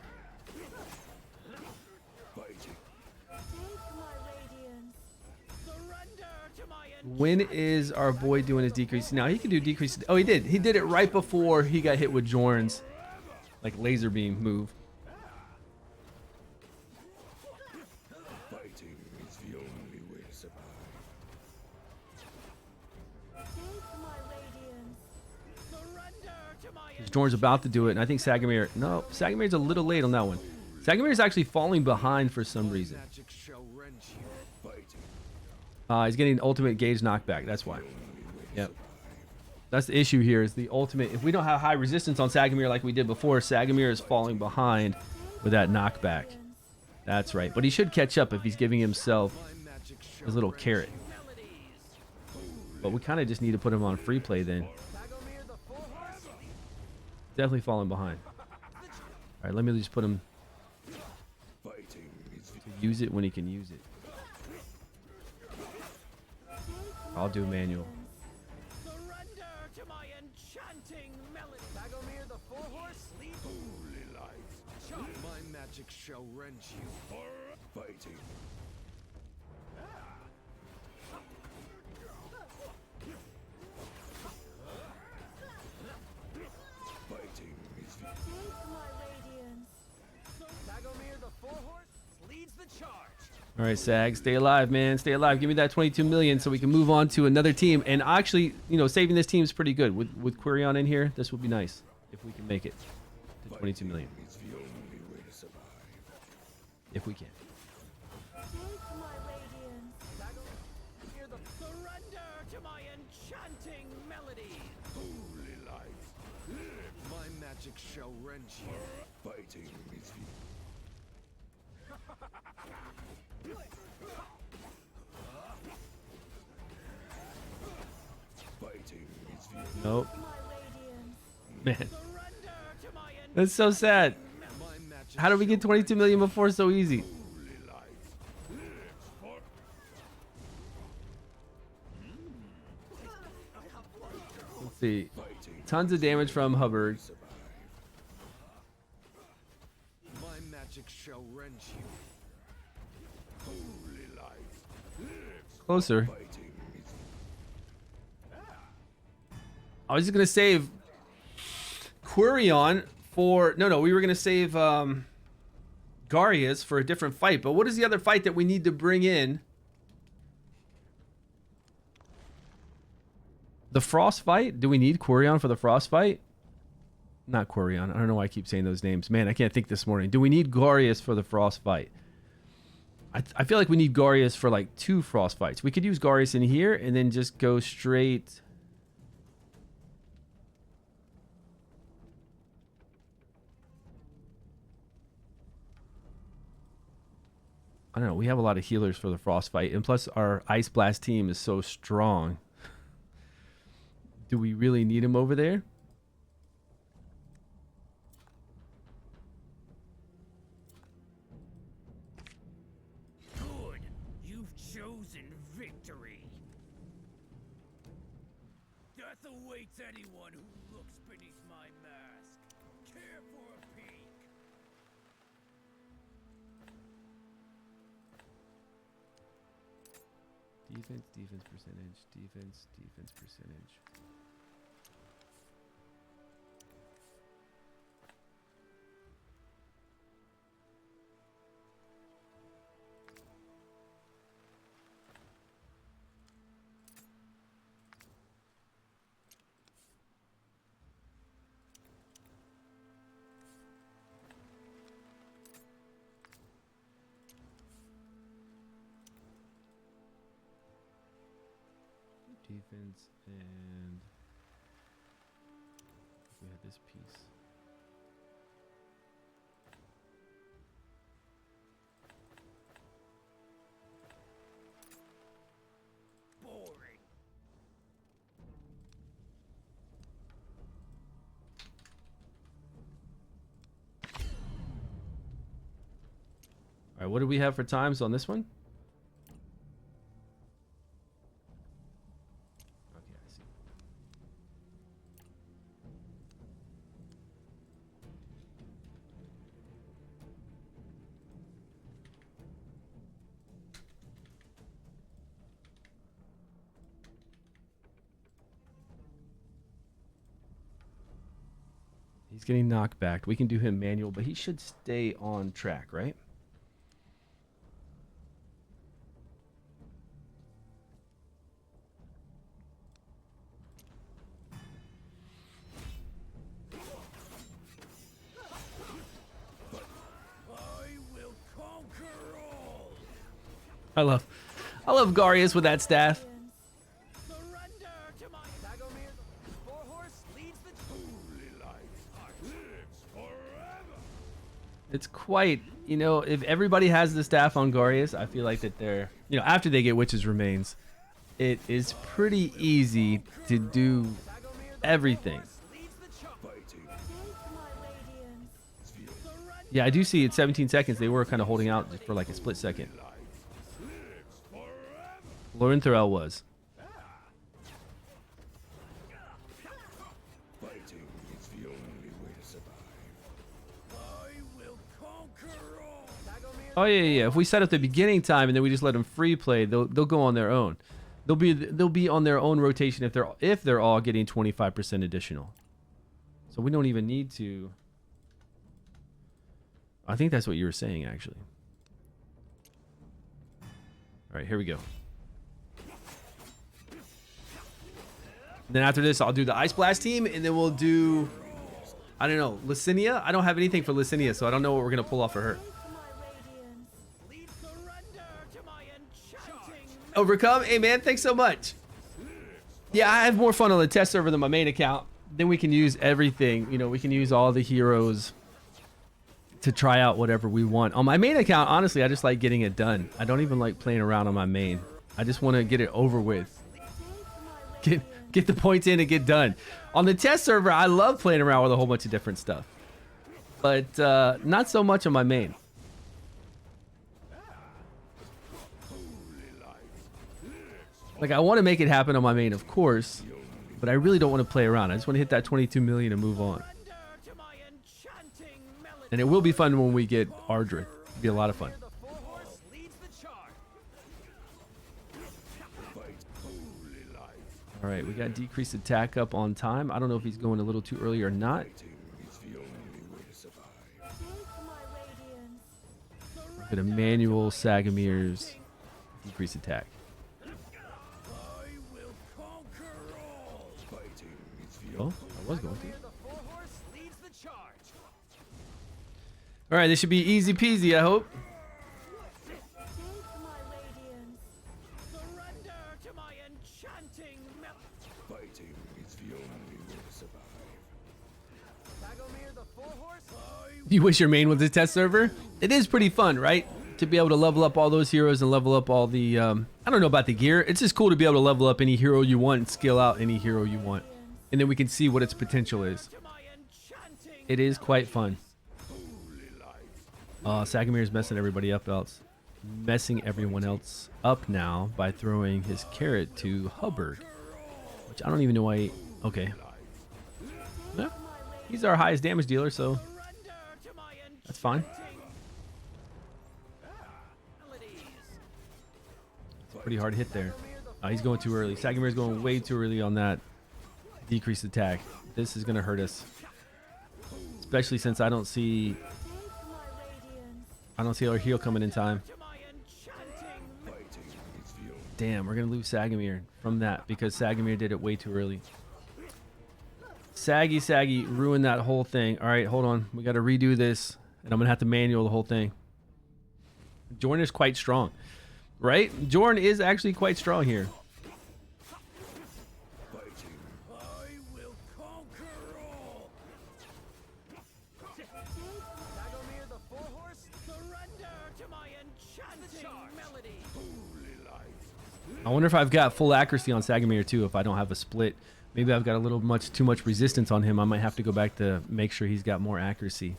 When is our boy doing his decrease? Now he can do decrease. Oh, he did. He did it right before he got hit with Jorn's like laser beam move. Fighting is the only way to survive. Jorn's about to do it, and I think Sagamir. No, Sagamir's a little late on that one. Sagamir's actually falling behind for some reason. He's getting ultimate gauge knockback. That's why. Yep. That's the issue here is the ultimate. If we don't have high resistance on Sagamir like we did before, Sagamir is falling behind with that knockback. That's right. But he should catch up if he's giving himself his little carrot. But we kind of just need to put him on free play then. Definitely falling behind. All right, let me just put him to use it when he can use it. I'll do manual. Surrender to my enchanting melody. Dagomir the four-horse leads holy life. My magic shall rend you. Fighting. Fighting is the Dagomir the four-horse leads the charge. All right, Sag, stay alive, man. Stay alive. Give me that 22 million so we can move on to another team. And actually, you know, saving this team is pretty good. With Quirion in here, this would be nice if we can make it to 22 million. is the only way to survive. If we can. Surrender to my enchanting melody. Holy life. My magic shall rend you. Fighting is the fighting is the Nope. Man. That's so sad. How did we get 22 million before so easy? Let's see. Tons of damage from Hubbard. My magic shall wrench you. Holy life lives. Closer. Fighting is I was just gonna save Quirion for no, we were gonna save Garius for a different fight. But what is the other fight that we need to bring in? The Frost fight? Do we need Quirion for the Frost fight? Not Quirion. I don't know why I keep saying those names. Man, I can't think this morning. Do we need Garius for the Frost fight? I feel like we need Garius for like 2 Frost fights. We could use Garius in here and then just go straight. I don't know. We have a lot of healers for the Frost fight. And plus our Ice Blast team is so strong. Do we really need him over there? Good. You've chosen victory. Death awaits anyone who looks beneath my mask. Care for a peek. Defense percentage, defense percentage. Defense, and we had this piece. Boring. All right, what do we have for times on this one? Okay, I see. He's getting knocked back. We can do him manual, but he should stay on track, right? I will conquer all. I love Garius with that staff. Surrender to my Dragonheir. The Warhorse leads the holy life lives forever. It's quite, you know, if everybody has the staff on Garius, I feel like that they're, you know, after they get Witch's Remains, it is pretty easy to do everything. leads the chop. Fighting My radiance. Yeah, I do see at 17 seconds they were kind of holding out just for like a split second. life lives forever. Lauren Thorell was. Fighting is the only way to survive. I will conquer all. Oh yeah. If we set up the beginning time and then we just let them free play, they'll go on their own. They'll be on their own rotation if they're all getting 25% additional. So we don't even need to. I think that's what you were saying actually. All right, here we go. Then after this, I'll do the Ice Blast team, and then we'll do, I don't know, Licinia. I don't have anything for Licinia, so I don't know what we're gonna pull off for her. My radiance. Lead surrender to my enchanting. Overcome, hey man, thanks so much. Yeah, I have more fun on the test server than my main account. Then we can use everything. You know, we can use all the heroes to try out whatever we want. On my main account, honestly, I just like getting it done. I don't even like playing around on my main. I just want to get it over with. Get the points in and get done. On the test server, I love playing around with a whole bunch of different stuff. But not so much on my main. Like, I want to make it happen on my main, of course. but I really don't want to play around. I just want to hit that 22 million and move on. Surrender to my enchanting melody. And it will be fun when we get Ardra. It'll be a lot of fun. The four-horse leads the charge. All right, we got decreased attack up on time. I don't know if he's going a little too early or not. It's the only way to survive. Take my radiance. Look at Emmanuel Sagamir's decreased attack. I will conquer all. Fighting is the Well, I was going to. The four-horse leads the charge. All right, this should be easy peasy, I hope. Take my radiance. Surrender to my enchanting melody. fighting is the only way to survive. Dragomir the four-horse. You wish your main was a test server? It is pretty fun, right? To be able to level up all those heroes and level up all the, I don't know about the gear. It's just cool to be able to level up any hero you want and skill out any hero you want. And then we can see what its potential is. To my enchanting. It is quite fun. Sagamir's messing everybody up else. Messing everyone else up now by throwing his carrot to Hubbard. Which I don't even know why he... Okay. Yeah. He's our highest damage dealer, so Surrender to my that's fine. melodies. Pretty hard hit there. He's going too early. Sagamir's going way too early on that decreased attack. This is going to hurt us. Especially since I don't see... Take my radiance. I don't see our heal coming in time. To my enchanting melody. Fighting is the only Damn, we're going to lose Sagamir from that because Sagamir did it way too early. Saggy ruined that whole thing. All right, hold on. We got to redo this, and I'm going to have to manual the whole thing. Jorn is quite strong, right? Jorn is actually quite strong here. I will conquer all. Dragomir the four-horse. Surrender to my enchanting melody. I wonder if I've got full accuracy on Sagamir too, if I don't have a split. Maybe I've got a little too much resistance on him. I might have to go back to make sure he's got more accuracy.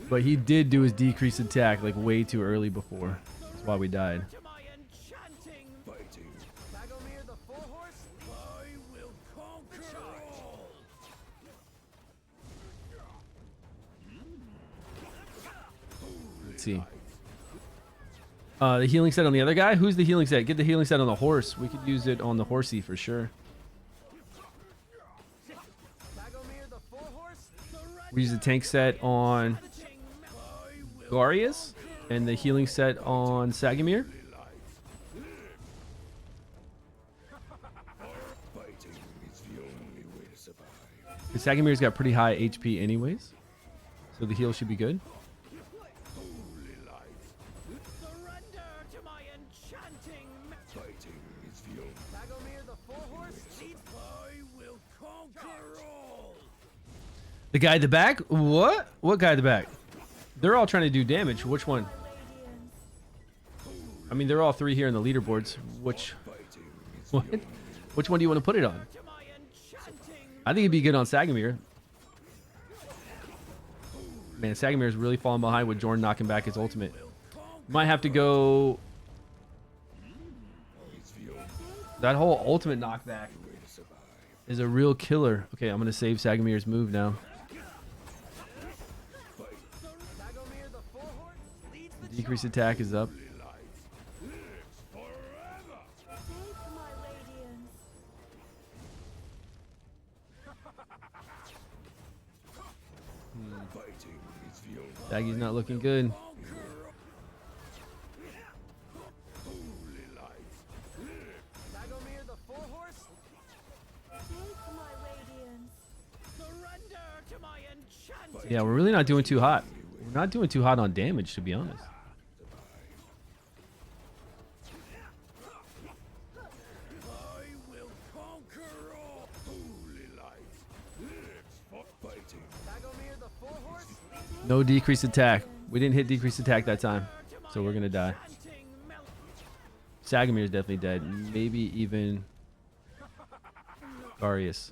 But he did do his decreased attack like way too early before. That's why we died. To my enchanting. fighting. Dragomir the four-horse. I will conquer all. Let's see. The healing set on the other guy? Who's the healing set? Get the healing set on the horse. We could use it on the horsey for sure. Dragomir the four-horse. Surrender We use the tank set on to melody. Garius and the healing set on Sagamir. Fighting is the only way to survive. Because Sagamir's got pretty high HP anyways. So the heal should be good. Surrender to my enchanting melody. Fighting is the only Dragomir the four-horse leads. I will conquer all. The guy at the back? What? What guy at the back? They're all trying to do damage. Which one? Radiance. I mean, they're all three here in the leaderboards. Which? fighting is What? Which one do you want to put it on? To my enchanting. I think it'd be good on Sagamir. Man, Sagamir's really falling behind with Jorn knocking back his ultimate. Might have to go... That whole ultimate knockback way to survive. is a real killer. Okay, I'm going to save Sagamir's move now. Dragomir the four-horse leads the Decrease attack is up. Take my radiance. Fighting is the only Saggy's not looking good. Dragomir the four-horse. Take my radiance. Surrender to my enchanting. Yeah, we're really not doing too hot. We're not doing too hot on damage, to be honest. I will conquer all. holy life. Lives for fighting. Dragomir the four-horse leads No decreased attack. We didn't hit decreased attack that time. So we're going to die. enchanting melody. Sagamir's definitely dead. Maybe even Garius.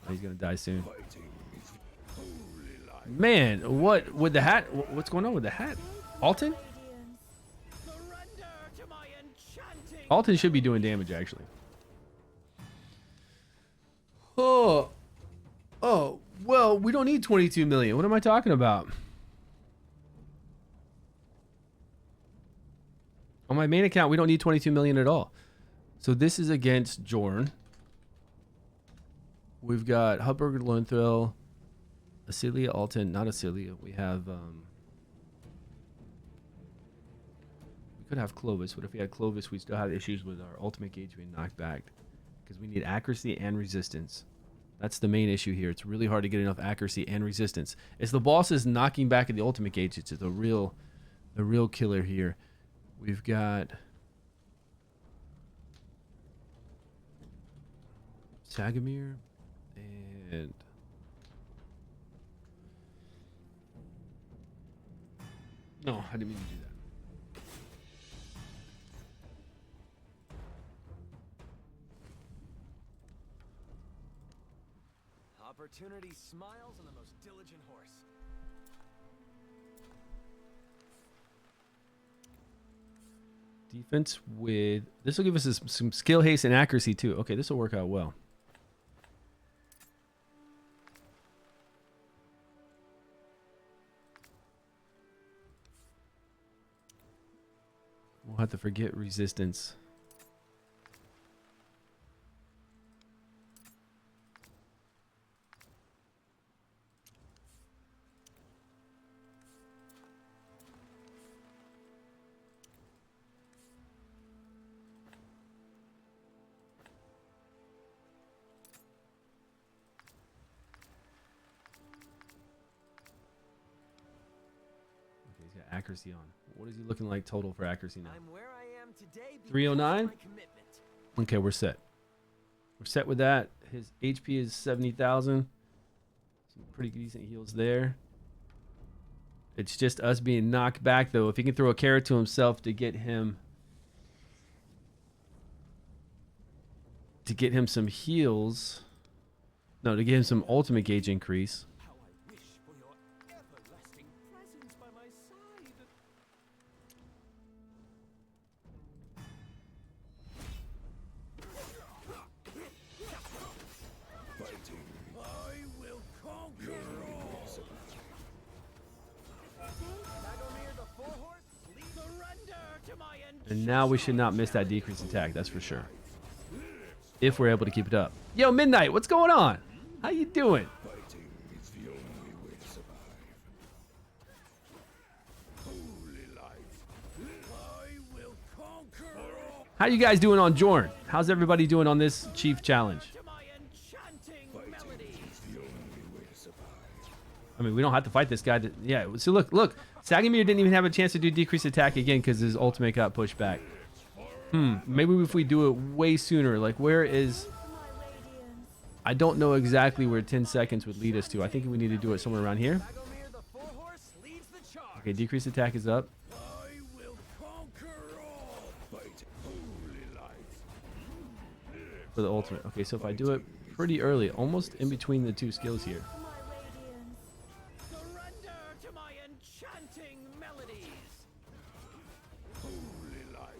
Oh, he's going to die soon. Fighting is holy life. Man, what with the hat? What's going on with the hat? Alton? Radiance. Surrender to my enchanting. Alton should be doing damage, actually. Oh, oh, well, we don't need 22 million. What am I talking about? On my main account, we don't need 22 million at all. So this is against Jorn. We've got Hubberg, Lowenthal, Acelia, Alton, not Acelia. We have, we could have Clovis, but if we had Clovis, we still have issues with our ultimate gauge being knocked back. Because we need accuracy and resistance. That's the main issue here. It's really hard to get enough accuracy and resistance. It's the bosses knocking back at the ultimate gauge. It's the real killer here. We've got Sagamir and no, I didn't mean to do that. Opportunity smiles on the most diligent horse. Defense with this will give us some skill, haste, and accuracy too. Okay, this will work out well. We'll have to forget resistance. Okay, he's got accuracy on. What is he looking like total for accuracy now? I'm where I am today because 309? of my commitment. Okay, we're set. We're set with that. His HP is 70,000. Some pretty decent heals there. It's just us being knocked back, though. If he can throw a carrot to himself to get him some heals. No, to get him some ultimate gauge increase. How I wish for your everlasting presence by my side. I will conquer all. Dragonheir the four-horse, surrender to my And now we should not miss that decrease attack, that's for sure. If we're able to keep it up. Yo, Midnight, what's going on? How you doing? Fighting is the only way to survive. Holy life. I will conquer all. How you guys doing on Jorn? How's everybody doing on this Chief Challenge? To my enchanting Fighting melodies. is the only way to survive. I mean, we don't have to fight this guy. Yeah, so look. Sagamir didn't even have a chance to do decreased attack again because his ultimate got pushed back. Maybe if we do it way sooner. Like, where is... I don't know exactly where 10 seconds would lead us to. I think we need to do it somewhere around here. Dragonheir the four-horse leads the charge. Okay, decreased attack is up. I will conquer all. Fighting. Holy life. For the ultimate. Okay, so if I do it pretty early, almost in between the two skills here. Surrender to my enchanting melodies. Holy life.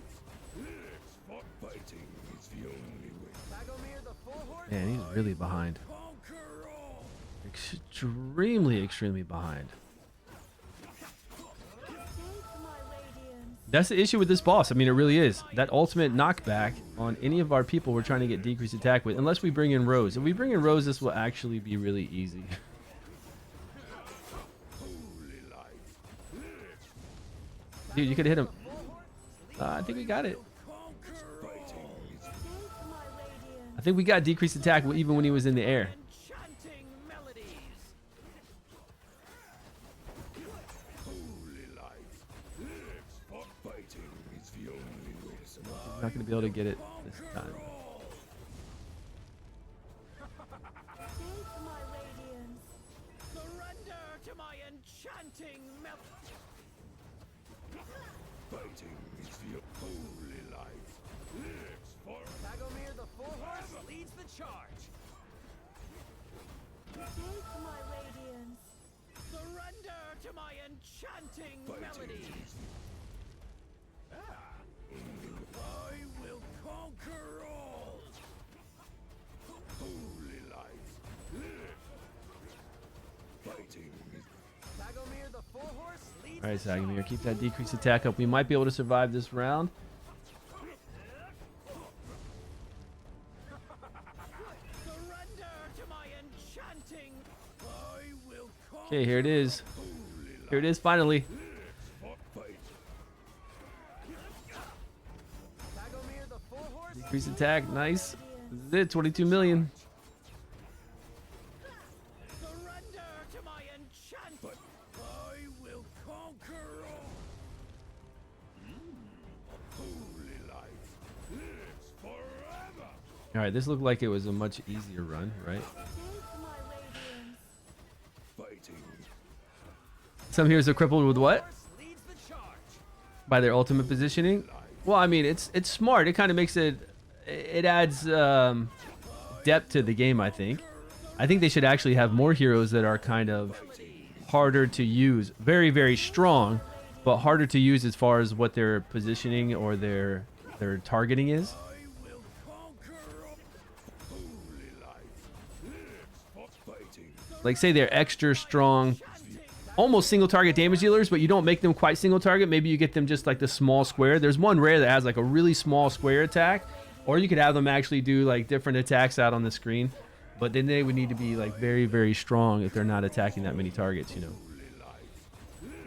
Fighting is the only way. Dragonheir the four-horse. Man, he's really behind. Conquer all. Extremely behind. That's the issue with this boss. I mean, it really is. That ultimate knockback on any of our people we're trying to get decreased attack with, unless we bring in Rose. If we bring in Rose, this will actually be really easy. Holy life. Dude, you could hit him. I think we got it. Fighting is I think we got decreased attack even when he was in the air. Enchanting melodies. holy life. Fighting is the only way to survive. I'm not going to be able to get it this time. Surrender to my enchanting melodies. Fighting is the holy life. Dragonheir the four-horse leads the charge. Surrender to my enchanting melodies. I will conquer all. Holy life. All right, Sagamir, keep that decreased attack up. We might be able to survive this round. Surrender to my enchanting. I will Okay, here it is. Here it is, finally. Dragomir the four horse. Decreased attack, nice. This is it, 22 million. Surrender to my enchantment. I will conquer all. Holy life lives forever. All right, this looked like it was a much easier run, right? Take my radiance. Fighting. Some heroes are crippled with what? Horse leads the charge. By their ultimate positioning. Well, I mean, it's smart. It kind of makes it adds depth to the game, I think. I think they should actually have more heroes that are kind of harder to use. Very, very strong, but harder to use as far as what their positioning or their targeting is. I will conquer all. Holy life lives for fighting. Like, say they're extra strong, almost single target damage dealers, but you don't make them quite single target. Maybe you get them just like the small square. There's one rare that has like a really small square attack, or you could have them actually do like different attacks out on the screen. But then they would need to be like very, very strong if they're not attacking that many targets, you know.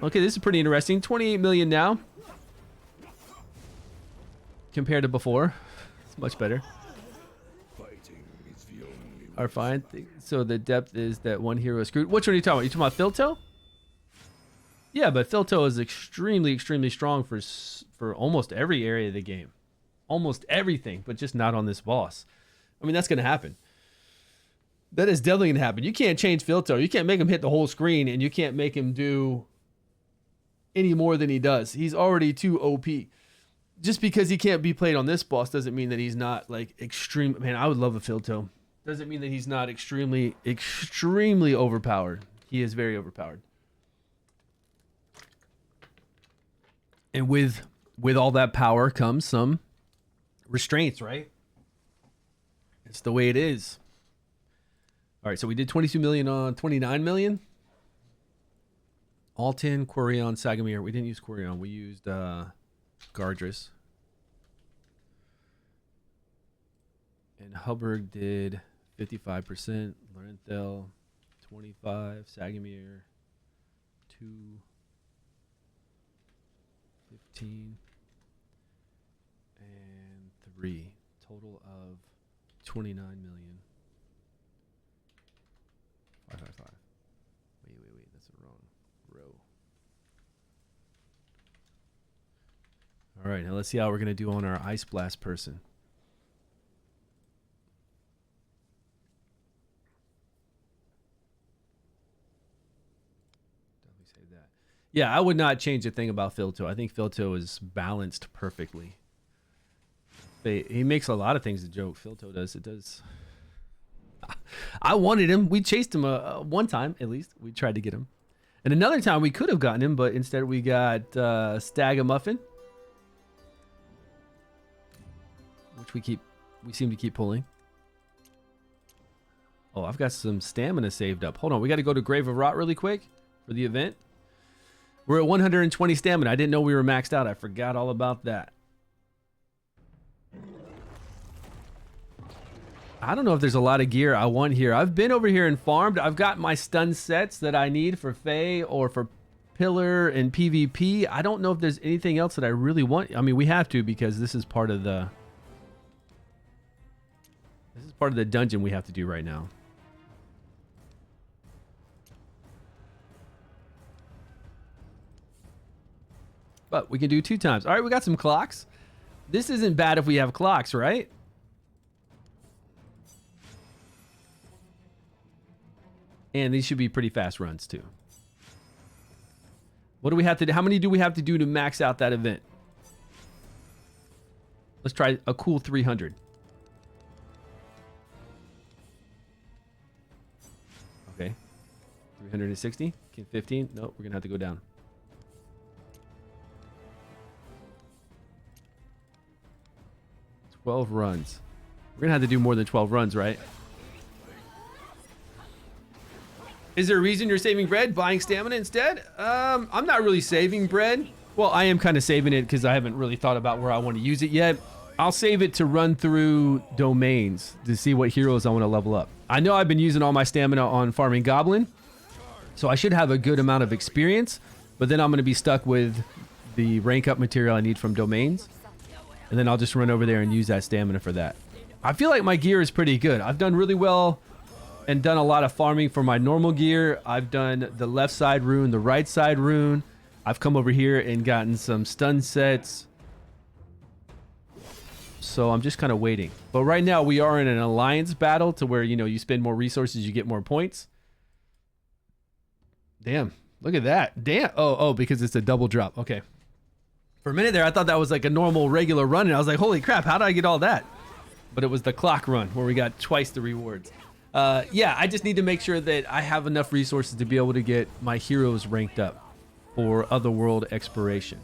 Okay, this is pretty interesting. 28 million now compared to before. It's much better. Fighting is the only Are fine. So the depth is that one hero is screwed. Which one are you talking about? You talking about Filto? Yeah, but Filto is extremely, extremely strong for almost every area of the game. Almost everything, but just not on this boss. I mean, that's going to happen. That is definitely going to happen. You can't change Filto. You can't make him hit the whole screen, and you can't make him do any more than he does. He's already too OP. Just because he can't be played on this boss doesn't mean that he's not like extreme. Man, I would love a Filto. Doesn't mean that he's not extremely, extremely overpowered. He is very overpowered. And with all that power comes some restraints, right? It's the way it is. All right, so we did 22 million on 29 million. Alton, Quirion, Sagamir. We didn't use Quirion. We used Gardris. And Hubbard did 55%. Lorenthal, 25. Sagamir, 2. 15. And 3. Total of 29 million. 555. Wait. That's the wrong row. All right, now let's see how we're going to do on our Ice Blast person. Definitely say that. Yeah, I would not change a thing about Filto. I think Filto is balanced perfectly. He makes a lot of things a joke. Filto does. It does. I wanted him. We chased him one time, at least. We tried to get him. And another time we could have gotten him, but instead we got Stagamuffin. Which we seem to keep pulling. Oh, I've got some stamina saved up. Hold on, we got to go to Grave of Rot really quick for the event. We're at 120 stamina. I didn't know we were maxed out. I forgot all about that. I don't know if there's a lot of gear I want here. I've been over here and farmed. I've got my stun sets that I need for Fae or for Pillar and PvP. I don't know if there's anything else that I really want. I mean, we have to because this is part of the dungeon we have to do right now. But we can do 2 times. All right, we got some clocks. This isn't bad if we have clocks, right? And these should be pretty fast runs too. What do we have to do? How many do we have to do to max out that event? Let's try a cool 300. Okay. 360. Okay, 15. No, we're going to have to go down. $12 runs. We're going to have to do more than 12 runs, right? Is there a reason you're saving bread, buying stamina instead? I'm not really saving bread. Well, I am kind of saving it because I haven't really thought about where I want to use it yet. I'll save it to run through domains to see what heroes I want to level up. I know I've been using all my stamina on farming goblin, so I should have a good amount of experience, but then I'm going to be stuck with the rank up material I need from domains, and then I'll just run over there and use that stamina for that. I feel like my gear is pretty good. I've done really well and done a lot of farming for my normal gear. I've done the left side rune, the right side rune. I've come over here and gotten some stun sets. So I'm just kind of waiting. But right now we are in an alliance battle to where, you know, you spend more resources, you get more points. Damn, look at that. Damn. Oh, because it's a double drop. Okay. For a minute there, I thought that was like a normal regular run, and I was like, holy crap, how did I get all that? But it was the clock run where we got twice the rewards. Yeah, I just need to make sure that I have enough resources to be able to get my heroes ranked up for Otherworld exploration.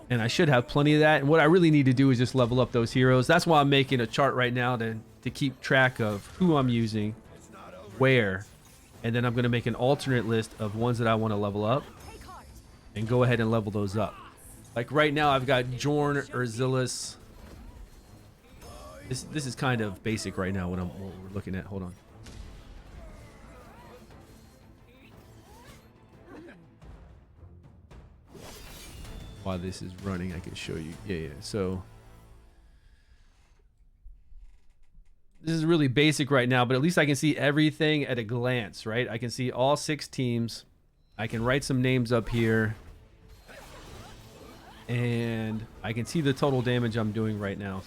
And I should have plenty of that. And what I really need to do is just level up those heroes. That's why I'm making a chart right now to keep track of who I'm using, where, and then I'm going to make an alternate list of ones that I want to level up and go ahead and level those up. Like right now, I've got Jorn, Urzilis. This is kind of basic right now what we're looking at. Hold on. While this is running, I can show you. Yeah. So this is really basic right now, but at least I can see everything at a glance, right? I can see all 6 teams. I can write some names up here. And I can see the total damage I'm doing right now.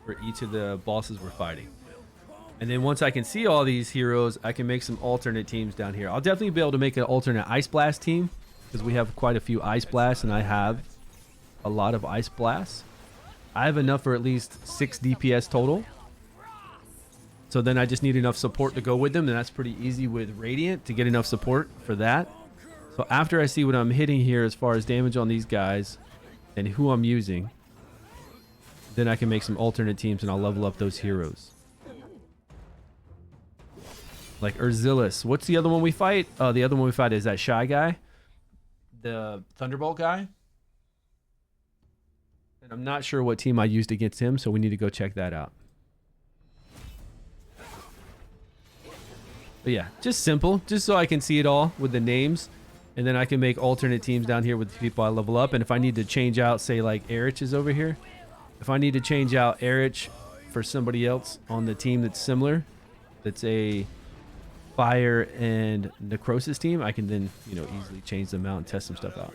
For each of the bosses we're fighting. And then once I can see all these heroes, I can make some alternate teams down here. I'll definitely be able to make an alternate Ice Blast team because we have quite a few Ice Blasts, and I have a lot of Ice Blasts. I have enough for at least 6 DPS total. So then I just need enough support to go with them, and that's pretty easy with Radiant to get enough support for that. So after I see what I'm hitting here as far as damage on these guys and who I'm using, then I can make some alternate teams and I'll level up those heroes. Like Urzilis. What's the other one we fight? Oh, the other one we fight is that Shy guy. The Thunderbolt guy. And I'm not sure what team I used against him, so we need to go check that out. But yeah, just simple. Just so I can see it all with the names. And then I can make alternate teams down here with the people I level up. And if I need to change out, say like Erich is over here. If I need to change out Erich for somebody else on the team that's similar, that's a Fire and Necrosis team, I can then, you know, easily change them out and test some stuff out.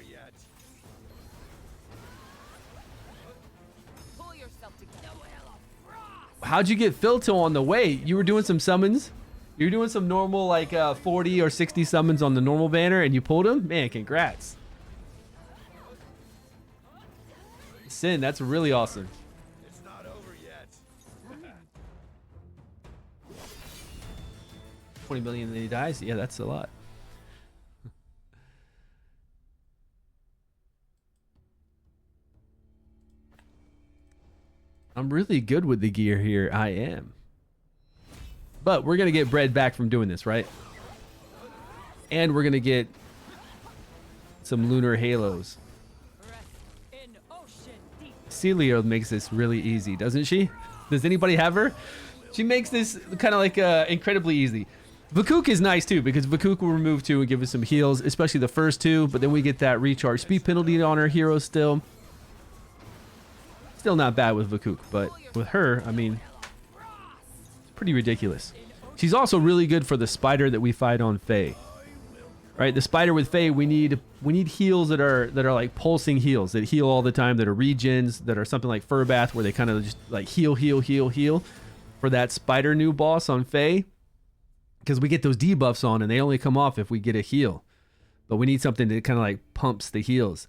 How'd you get Philto on the way? You were doing some summons? You were doing some normal like 40 or 60 summons on the normal banner and you pulled them? Man, congrats. Sin, that's really awesome. 20 million and then he dies? Yeah, that's a lot. I'm really good with the gear here. I am. But we're going to get bread back from doing this, right? And we're going to get some lunar halos. Celia makes this really easy, doesn't she? Does anybody have her? She makes this kind of like incredibly easy. Vakuk is nice too because Vakuk will remove 2 and give us some heals, especially the first 2, but then we get that recharge speed penalty on our hero still. Still not bad with Vakuk, but with her, I mean, it's pretty ridiculous. She's also really good for the spider that we fight on Fae. Right? The spider with Fae, we need heals that are like pulsing heals that heal all the time, that are regens, that are something like Furbath where they kind of just like heal for that spider new boss on Fae. Because we get those debuffs on and they only come off if we get a heal. But we need something that kind of like pumps the heals.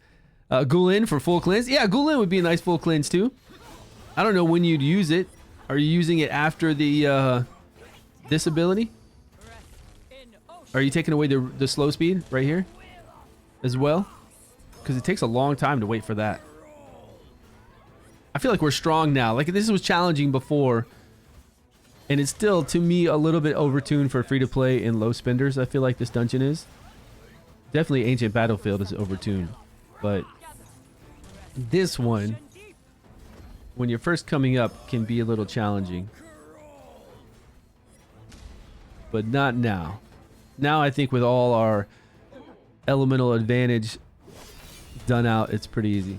Gulin for full cleanse. Yeah, Gulin would be a nice full cleanse too. I don't know when you'd use it. Are you using it after the this ability? Are you taking away the slow speed right here as well? Because it takes a long time to wait for that. I feel like we're strong now. Like this was challenging before And it's still, to me, a little bit overtuned for free-to-play and low spenders. I feel like this dungeon is. Definitely Ancient Battlefield is overtuned. But this one, when you're first coming up, can be a little challenging. But not now. Now I think with all our elemental advantage done out, it's pretty easy.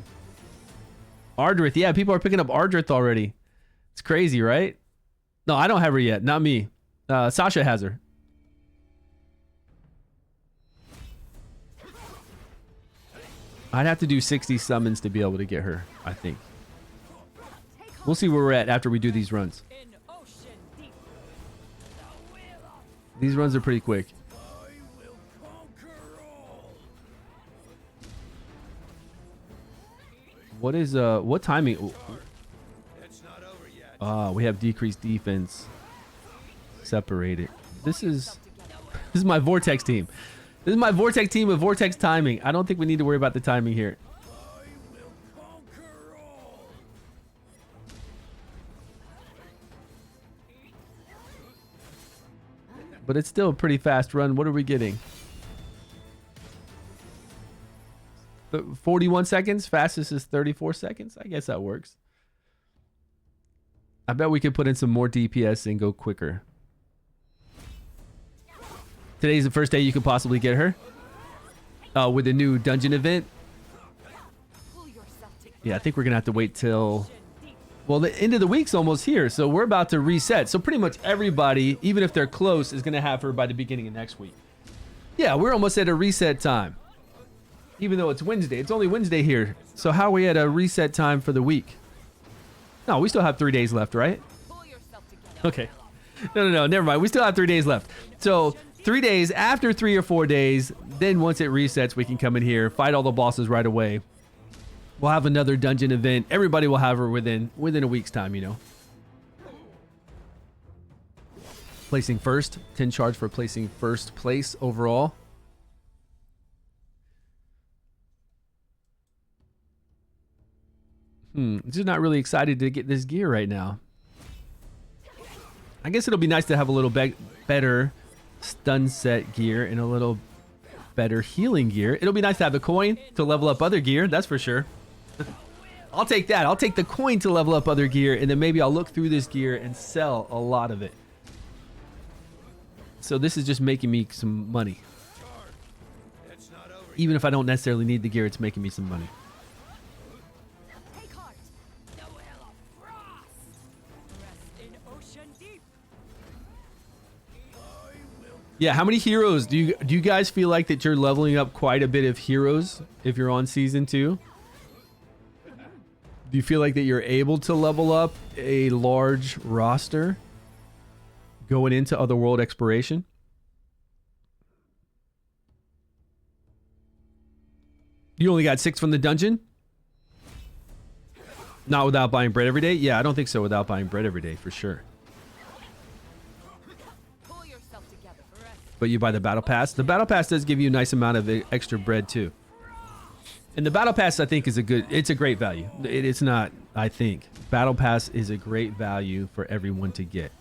Ardrith, yeah, people are picking up Ardrith already. It's crazy, right? No, I don't have her yet. Not me. Sasha has her. I'd have to do 60 summons to be able to get her, I think. We'll see where we're at after we do these runs. These runs are pretty quick. What is what timing? We have decreased defense. Separated. This is my Vortex team. This is my Vortex team with Vortex timing. I don't think we need to worry about the timing here. But it's still a pretty fast run. What are we getting? 41 seconds. Fastest is 34 seconds. I guess that works. I bet we could put in some more DPS and go quicker. Today's the first day you could possibly get her. With the new dungeon event. Yeah, I think we're going to have to wait till... Well, the end of the week's almost here, so we're about to reset. So pretty much everybody, even if they're close, is going to have her by the beginning of next week. Yeah, we're almost at a reset time. Even though it's Wednesday. It's only Wednesday here. So how are we at a reset time for the week? No, we still have 3 days left, right? Okay. No, never mind. We still have 3 days left. So 3 days, after 3 or 4 days, then once it resets, we can come in here, fight all the bosses right away. We'll have another dungeon event. Everybody will have her within a week's time, you know. Placing first. 10 charge for placing first place overall. Just not really excited to get this gear right now. I guess it'll be nice to have a little better stun set gear and a little better healing gear. It'll be nice to have the coin to level up other gear, that's for sure. I'll take that. I'll take the coin to level up other gear, and then maybe I'll look through this gear and sell a lot of it. So this is just making me some money. Even if I don't necessarily need the gear, it's making me some money. Yeah, how many heroes do you guys feel like that you're leveling up quite a bit of heroes if you're on season 2? Do you feel like that you're able to level up a large roster going into Otherworld exploration? You only got 6 from the dungeon? Not without buying bread every day? Yeah, I don't think so without buying bread every day, for sure. But you buy the battle pass. The battle pass does give you a nice amount of extra bread too. And the battle pass, I think, it's a great value. It's not, I think. Battle pass is a great value for everyone to get.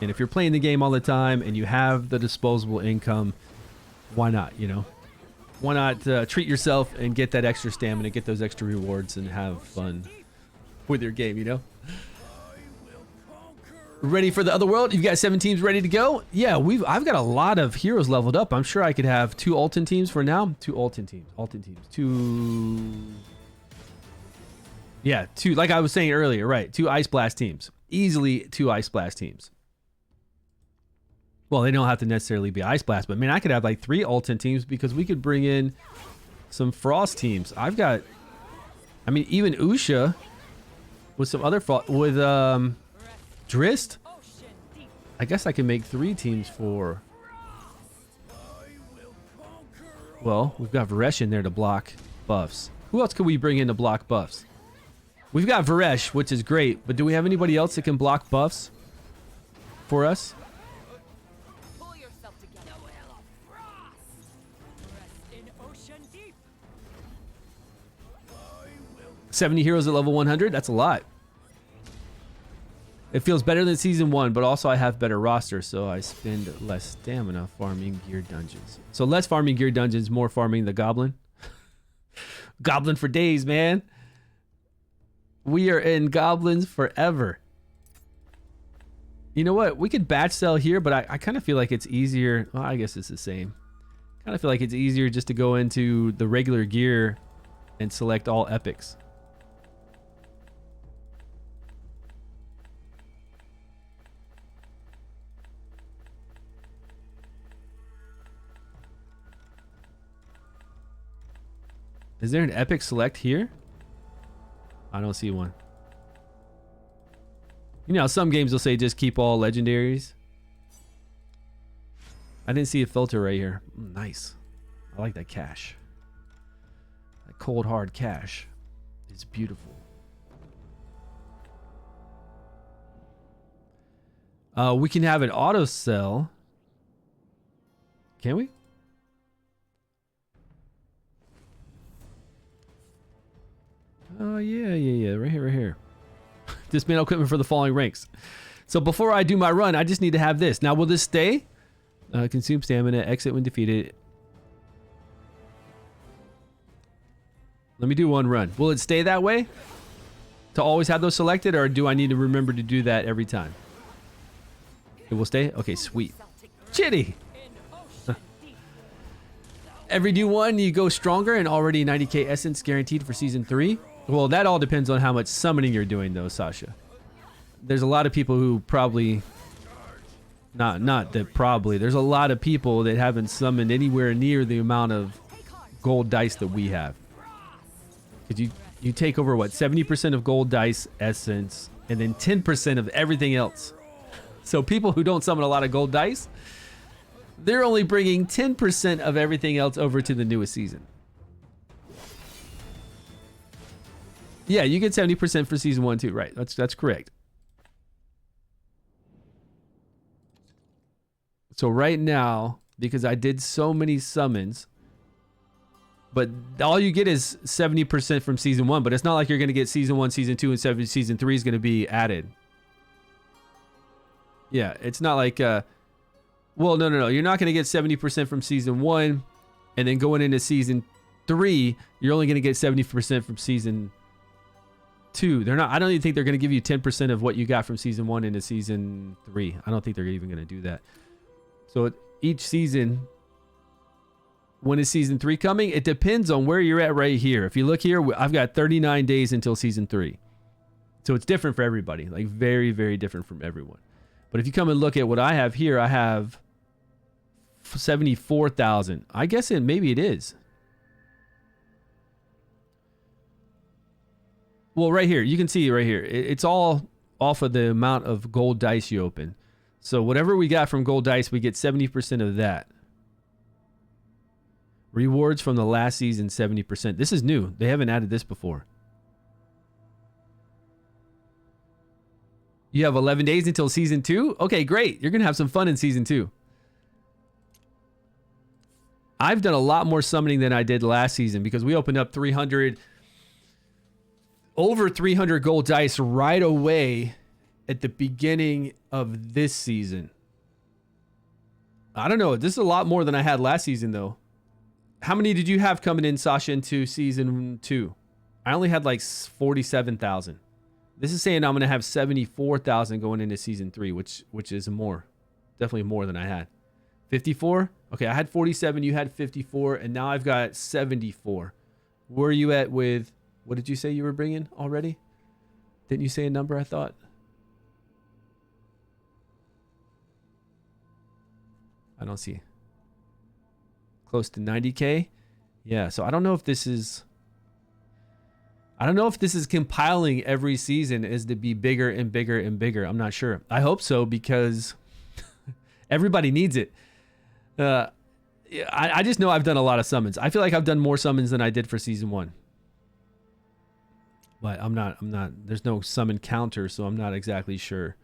And if you're playing the game all the time and you have the disposable income, why not, you know? Why not treat yourself and get that extra stamina, get those extra rewards, and have fun with your game, you know? Ready for the other world? You've got 7 teams ready to go? Yeah, I've got a lot of heroes leveled up. I'm sure I could have 2 Alton teams for now. 2 Alton teams. 2... Yeah, 2, like I was saying earlier, right. 2 Ice Blast teams. Easily 2 Ice Blast teams. Well, they don't have to necessarily be Ice Blast, but man, I could have like 3 Alton teams because we could bring in some Frost teams. I've got, I mean, even Usha with some other Frost, with Drist. I guess I can make 3 teams for, well, we've got Varesh in there to block buffs. Who else could we bring in to block buffs? We've got Varesh, which is great, but do we have anybody else that can block buffs for us? 70 heroes at level 100? That's a lot. It feels better than season 1, but also I have better roster, so I spend less stamina farming gear dungeons. So less farming gear dungeons, more farming the goblin. Goblin for days, man. We are in goblins forever. You know what? We could batch sell here, but I kind of feel like it's easier. Well, I guess it's the same. Kind of feel like it's easier just to go into the regular gear and select all epics. Is there an epic select here? I don't see one. You know, some games will say just keep all legendaries. I didn't see a filter right here. Nice. I like that cash. That cold hard cash. It's beautiful. We can have an auto sell. Can we? Oh, yeah. Right here. Dismantle equipment for the following ranks. So before I do my run, I just need to have this. Now, will this stay? Consume stamina. Exit when defeated. Let me do one run. Will it stay that way? To always have those selected? Or do I need to remember to do that every time? It will stay? Okay, sweet. Chitty! Every new one, you go stronger and already 90k essence guaranteed for season 3. Well, that all depends on how much summoning you're doing, though, Sasha. There's a lot of people who probably... Not that probably. There's a lot of people that haven't summoned anywhere near the amount of gold dice that we have. Because you take over, what, 70% of gold dice essence, and then 10% of everything else. So people who don't summon a lot of gold dice, they're only bringing 10% of everything else over to the newest season. Yeah, you get 70% for season 1 too, right? That's correct. So right now, because I did so many summons, but all you get is 70% from season 1, but it's not like you're going to get season 1, season 2, and season 3 is going to be added. Yeah, it's not like well, no. You're not going to get 70% from season 1, and then going into season 3, you're only going to get 70% from season 2. They're not. I don't even think they're going to give you 10% of what you got from season 1 into season 3. I don't think they're even going to do that. So each season, when is season 3 coming? It depends on where you're at right here. If you look here, I've got 39 days until season 3. So it's different for everybody, like very, very different from everyone. But if you come and look at what I have here, I have 74,000. I guess maybe it is. Well, right here, you can see right here. It's all off of the amount of gold dice you open. So whatever we got from gold dice, we get 70% of that. Rewards from the last season, 70%. This is new. They haven't added this before. You have 11 days until season 2? Okay, great. You're going to have some fun in season 2. I've done a lot more summoning than I did last season because we opened up over 300 gold dice right away at the beginning of this season. I don't know. This is a lot more than I had last season, though. How many did you have coming in, Sasha, into season 2? I only had like 47,000. This is saying I'm going to have 74,000 going into season 3, which is more. Definitely more than I had. 54? Okay, I had 47, you had 54, and now I've got 74. Where are you at with... What did you say you were bringing already? Didn't you say a number, I thought? I don't see. Close to 90K? Yeah, so I don't know if this is... I don't know if this is compiling every season as to be bigger and bigger and bigger. I'm not sure. I hope so because everybody needs it. I just know I've done a lot of summons. I feel like I've done more summons than I did for season 1. But I'm not, there's no summon counter, so I'm not exactly sure.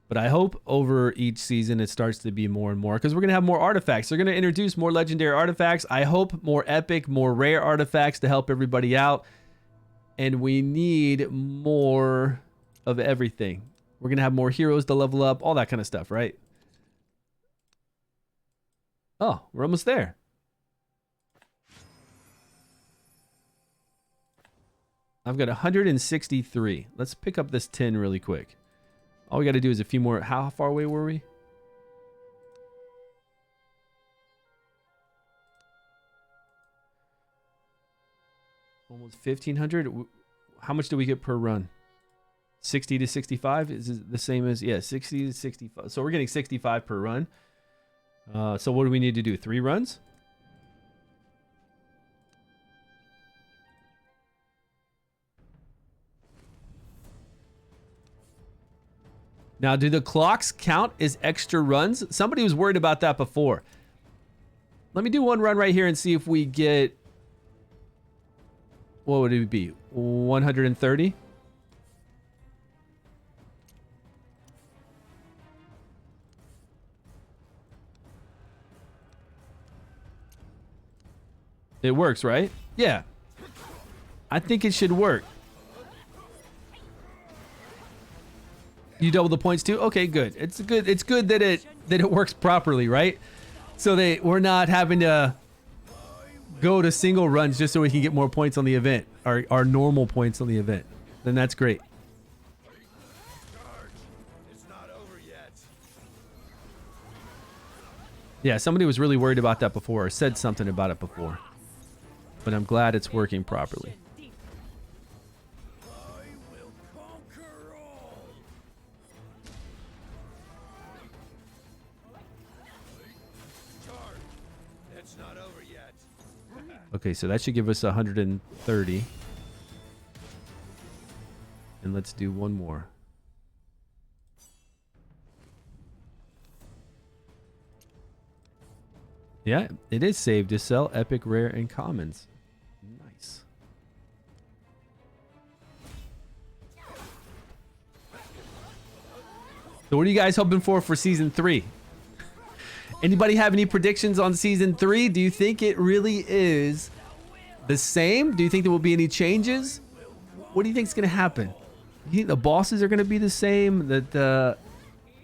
But I hope over each season it starts to be more and more because we're going to have more artifacts. They're going to introduce more legendary artifacts. I hope more epic, more rare artifacts to help everybody out. And we need more of everything. We're going to have more heroes to level up, all that kind of stuff, right? Oh, we're almost there. I've got 163. Let's pick up this 10 really quick. All we got to do is a few more. How far away were we? Almost 1,500. How much do we get per run? 60 to 65 is the same as, yeah, 60 to 65. So we're getting 65 per run. So what do we need to do? 3 runs? Now, do the clocks count as extra runs? Somebody was worried about that before. Let me do one run right here and see if we get... What would it be? 130? It works, right? Yeah. I think it should work. You double the points too? Okay, good. It's good that it works properly, right? So we're not having to go to single runs just so we can get more points on the event, our normal points on the event. Then that's great. It's not over yet. Yeah, somebody was really worried about that before, or said something about it before. But I'm glad it's working properly. I will conquer all. Charge. It's not over yet. Okay, so that should give us 130. And let's do one more. Yeah, it is saved to sell epic, rare, and commons. Nice. So what are you guys hoping for season 3? Anybody have any predictions on season 3? Do you think it really is the same? Do you think there will be any changes? What do you think is going to happen? Do you think the bosses are going to be the same? That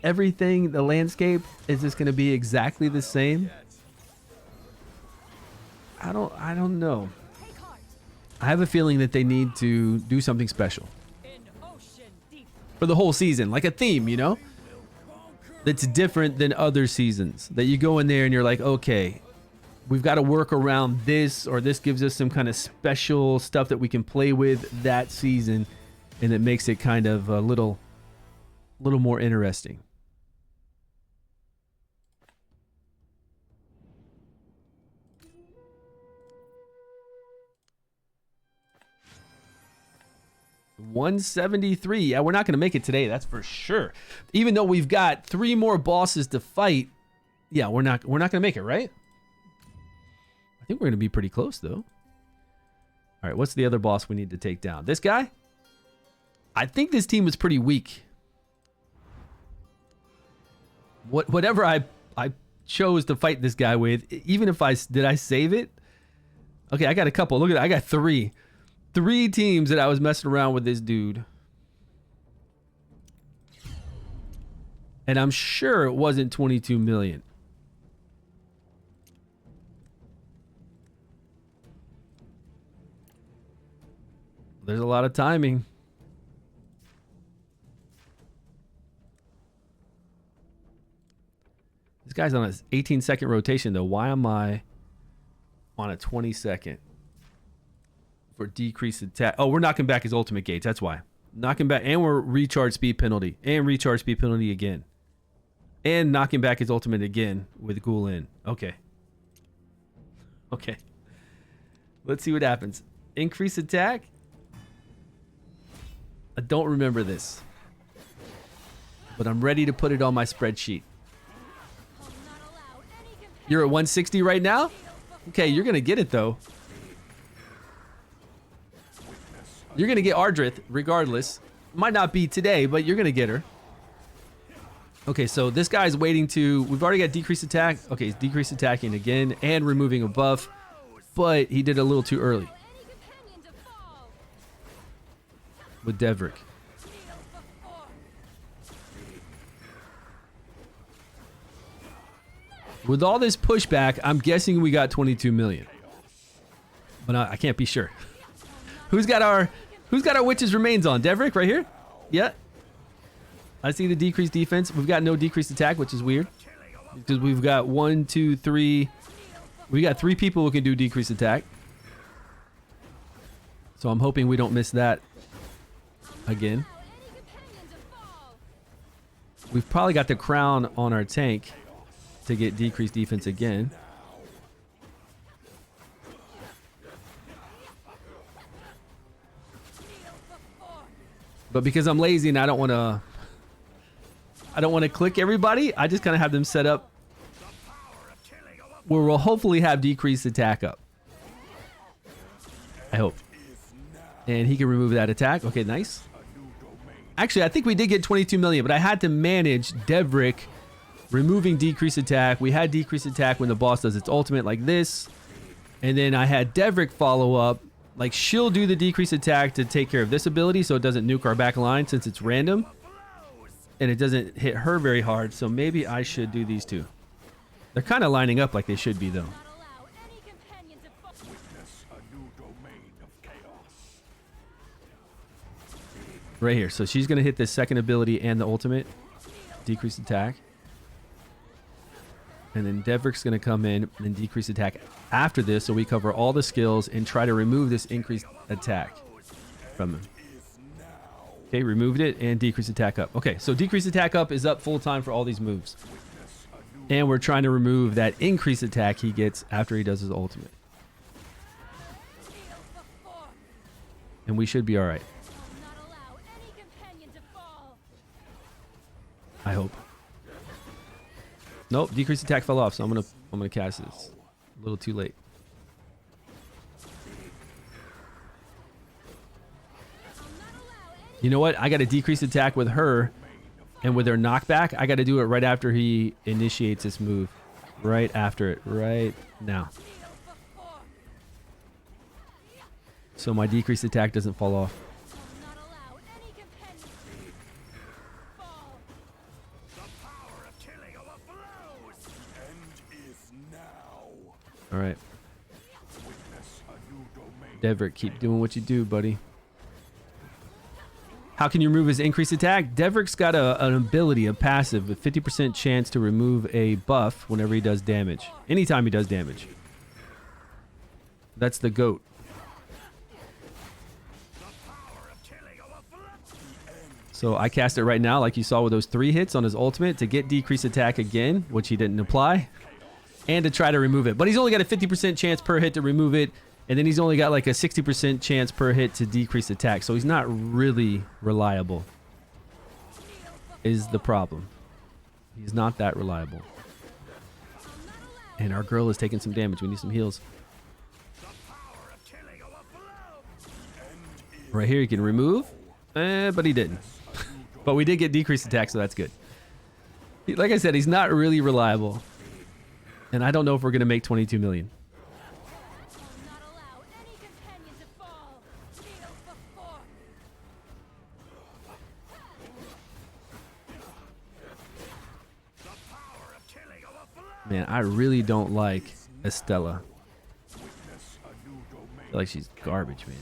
everything, the landscape, is just going to be exactly the same? I don't know. I have a feeling that they need to do something special for the whole season, like a theme, you know, that's different than other seasons, that you go in there and you're like, okay, we've got to work around this, or this gives us some kind of special stuff that we can play with that season, and it makes it kind of a little more interesting. $173. Yeah, we're not going to make it today, that's for sure. Even though we've got 3 more bosses to fight, yeah, we're not going to make it, right? I think we're going to be pretty close though. All right, what's the other boss we need to take down? This guy? I think this team was pretty weak. Whatever I chose to fight this guy with, even if did I save it? Okay, I got a couple. Look at that. I got 3 teams that I was messing around with this dude. And I'm sure it wasn't 22 million. There's a lot of timing. This guy's on a 18-second rotation though. Why am I on a 20-second? For decreased attack. Oh, we're knocking back his ultimate gates. That's why. Knocking back. And we're recharge speed penalty. And recharge speed penalty again. And knocking back his ultimate again with Ghoul in. Okay. Okay. Let's see what happens. Increase attack. I don't remember this. But I'm ready to put it on my spreadsheet. You're at 160 right now? Okay, you're going to get it though. You're going to get Ardrith regardless. Might not be today, but you're going to get her. Okay, so this guy's waiting to... We've already got decreased attack. Okay, he's decreased attacking again and removing a buff. But he did it a little too early. With Devrick. With all this pushback, I'm guessing we got 22 million. But I can't be sure. Who's got our witch's remains on? Devrick right here? Yeah. I see the decreased defense. We've got no decreased attack, which is weird. Because we've got 1, 2, 3. We got 3 people who can do decreased attack. So I'm hoping we don't miss that again. We've probably got the crown on our tank to get decreased defense again. But because I'm lazy and I don't want to click everybody, I just kind of have them set up where we'll hopefully have decreased attack up. I hope. And he can remove that attack. Okay, nice. Actually, I think we did get 22 million, but I had to manage Devrick removing decreased attack. We had decreased attack when the boss does its ultimate like this. And then I had Devrick follow up. Like, she'll do the decreased attack to take care of this ability so it doesn't nuke our back line since it's random. And it doesn't hit her very hard, so maybe I should do these two. They're kind of lining up like they should be, though. Right here. So she's going to hit this second ability and the ultimate. Decreased attack. And then Devrick's going to come in and decrease attack after this, so we cover all the skills and try to remove this increased attack from him. Okay, removed it and decreased attack up. Okay, so decreased attack up is up full time for all these moves. And we're trying to remove that increased attack he gets after he does his ultimate. And we should be all right. I hope. Nope, decreased attack fell off, so I'm gonna cast this. A little too late. You know what? I got to decrease attack with her, and with her knockback, I got to do it right after he initiates this move. Right after it, right now. So my decreased attack doesn't fall off. All right. Devrick, keep doing what you do, buddy. How can you remove his increased attack? Devrick's got an ability, a passive, with 50% chance to remove a buff whenever he does damage. Anytime he does damage. That's the GOAT. So I cast it right now, like you saw with those 3 hits on his ultimate, to get decreased attack again, which he didn't apply. And to try to remove it. But he's only got a 50% chance per hit to remove it. And then he's only got like a 60% chance per hit to decrease attack. So he's not really reliable. Is the problem. He's not that reliable. And our girl is taking some damage. We need some heals. Right here, you can remove. But he didn't. But we did get decreased attack, so that's good. Like I said, he's not really reliable. And I don't know if we're going to make 22 million. Man, I really don't like Estella. I feel like she's garbage, man.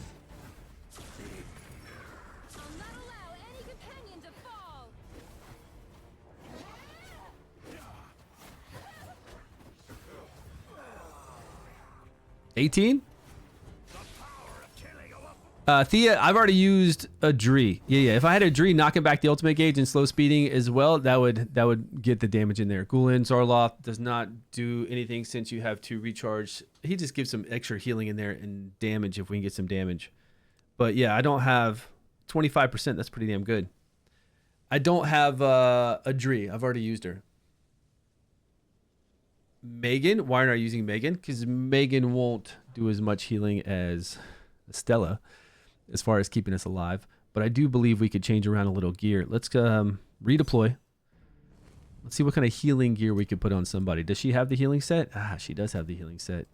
$18? Thea, I've already used a Dree. Yeah. If I had a Dree knocking back the ultimate gauge and slow speeding as well, that would get the damage in there. Gulen Zarloth does not do anything since you have 2 recharge. He just gives some extra healing in there and damage if we can get some damage. But yeah, I don't have 25%. That's pretty damn good. I don't have a Dree. I've already used her. Megan, why aren't I using Megan? Because Megan won't do as much healing as Stella as far as keeping us alive. But I do believe we could change around a little gear. Let's redeploy. Let's see what kind of healing gear we could put on somebody. Does she have the healing set? Ah, she does have the healing set.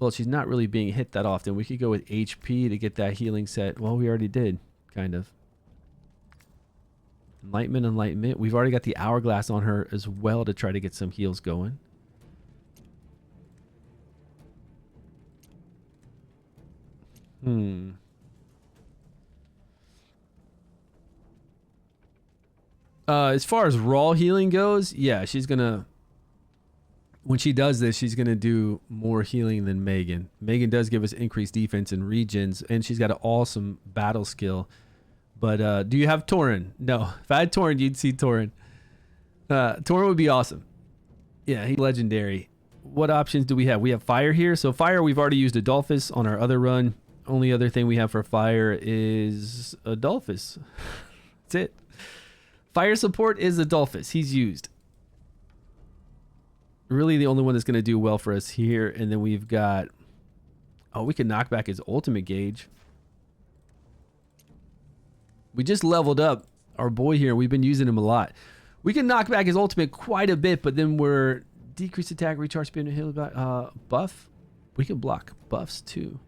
Well, she's not really being hit that often. We could go with HP to get that healing set. Well, we already did, kind of. Enlightenment, enlightenment. We've already got the hourglass on her as well to try to get some heals going. As far as raw healing goes, yeah, she's gonna, when she does this, she's gonna do more healing than Megan. Megan does give us increased defense and regens, and she's got an awesome battle skill. But do you have Tauren? No. If I had Tauren, you'd see Tauren. Tauren would be awesome. Yeah, he's legendary. What options do we have? We have fire here. So fire, we've already used Adolphus on our other run. Only other thing we have for fire is Adolphus. That's it. Fire support is Adolphus. He's used. Really the only one that's going to do well for us here. And then we've got... Oh, we can knock back his ultimate gauge. We just leveled up our boy here. We've been using him a lot. We can knock back his ultimate quite a bit, but then we're... Decrease attack, recharge speed, and heal back. Buff. We can block buffs too.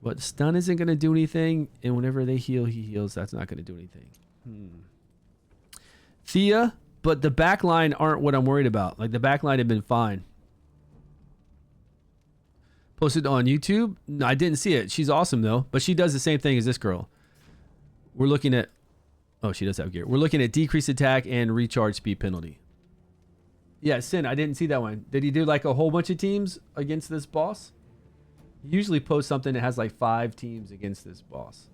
But stun isn't going to do anything. And whenever they heal, he heals. That's not going to do anything. Thea, but the backline aren't what I'm worried about. Like the backline had been fine. Posted on YouTube. No, I didn't see it. She's awesome though. But she does the same thing as this girl. We're looking at... Oh, she does have gear. We're looking at decreased attack and recharge speed penalty. Yeah, Sin, I didn't see that one. Did he do like a whole bunch of teams against this boss? He usually posts something that has like 5 teams against this boss.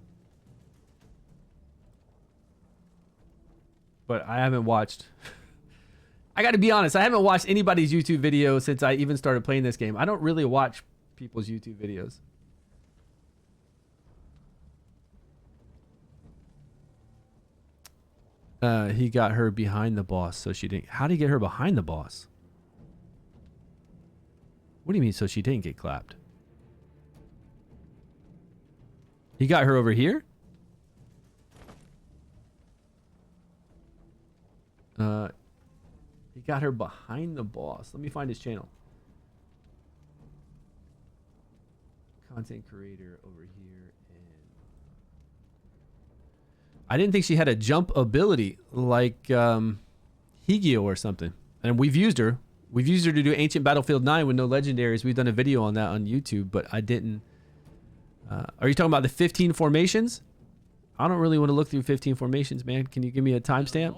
But I haven't watched... I got to be honest, I haven't watched anybody's YouTube video since I even started playing this game. I don't really watch people's YouTube videos. He got her behind the boss, so she didn't... How did he get her behind the boss? What do you mean, so she didn't get clapped? He got her over here? He got her behind the boss. Let me find his channel. Content creator over here. I didn't think she had a jump ability like Higio or something. And we've used her. We've used her to do Ancient Battlefield 9 with no legendaries. We've done a video on that on YouTube, but I didn't. Are you talking about the 15 formations? I don't really want to look through 15 formations, man. Can you give me a timestamp?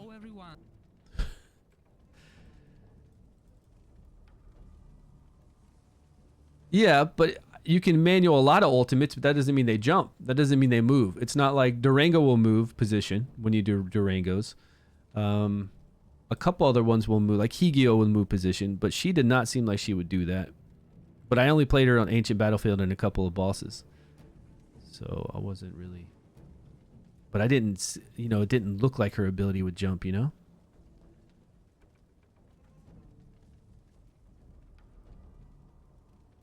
Yeah, but you can manual a lot of ultimates, but that doesn't mean they jump. That doesn't mean they move. It's not like Durango will move position when you do Durangos. A couple other ones will move, like Higio will move position, but she did not seem like she would do that. But I only played her on Ancient Battlefield and a couple of bosses. So I wasn't really... But I didn't, you know, it didn't look like her ability would jump, you know?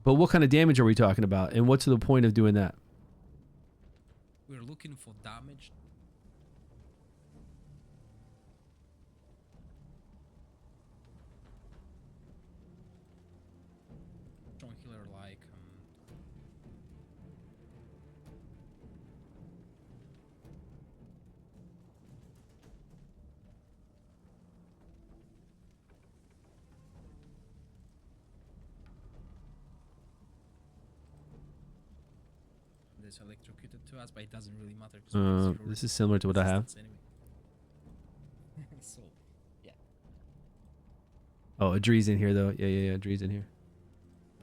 But what kind of damage are we talking about? And what's the point of doing that? We're looking for damage. Strong healer like is electrocuted to us, but it doesn't really matter. This is similar to what I have. Anyway. So, yeah. Oh, Adree's in here though. Yeah. Adree's in here.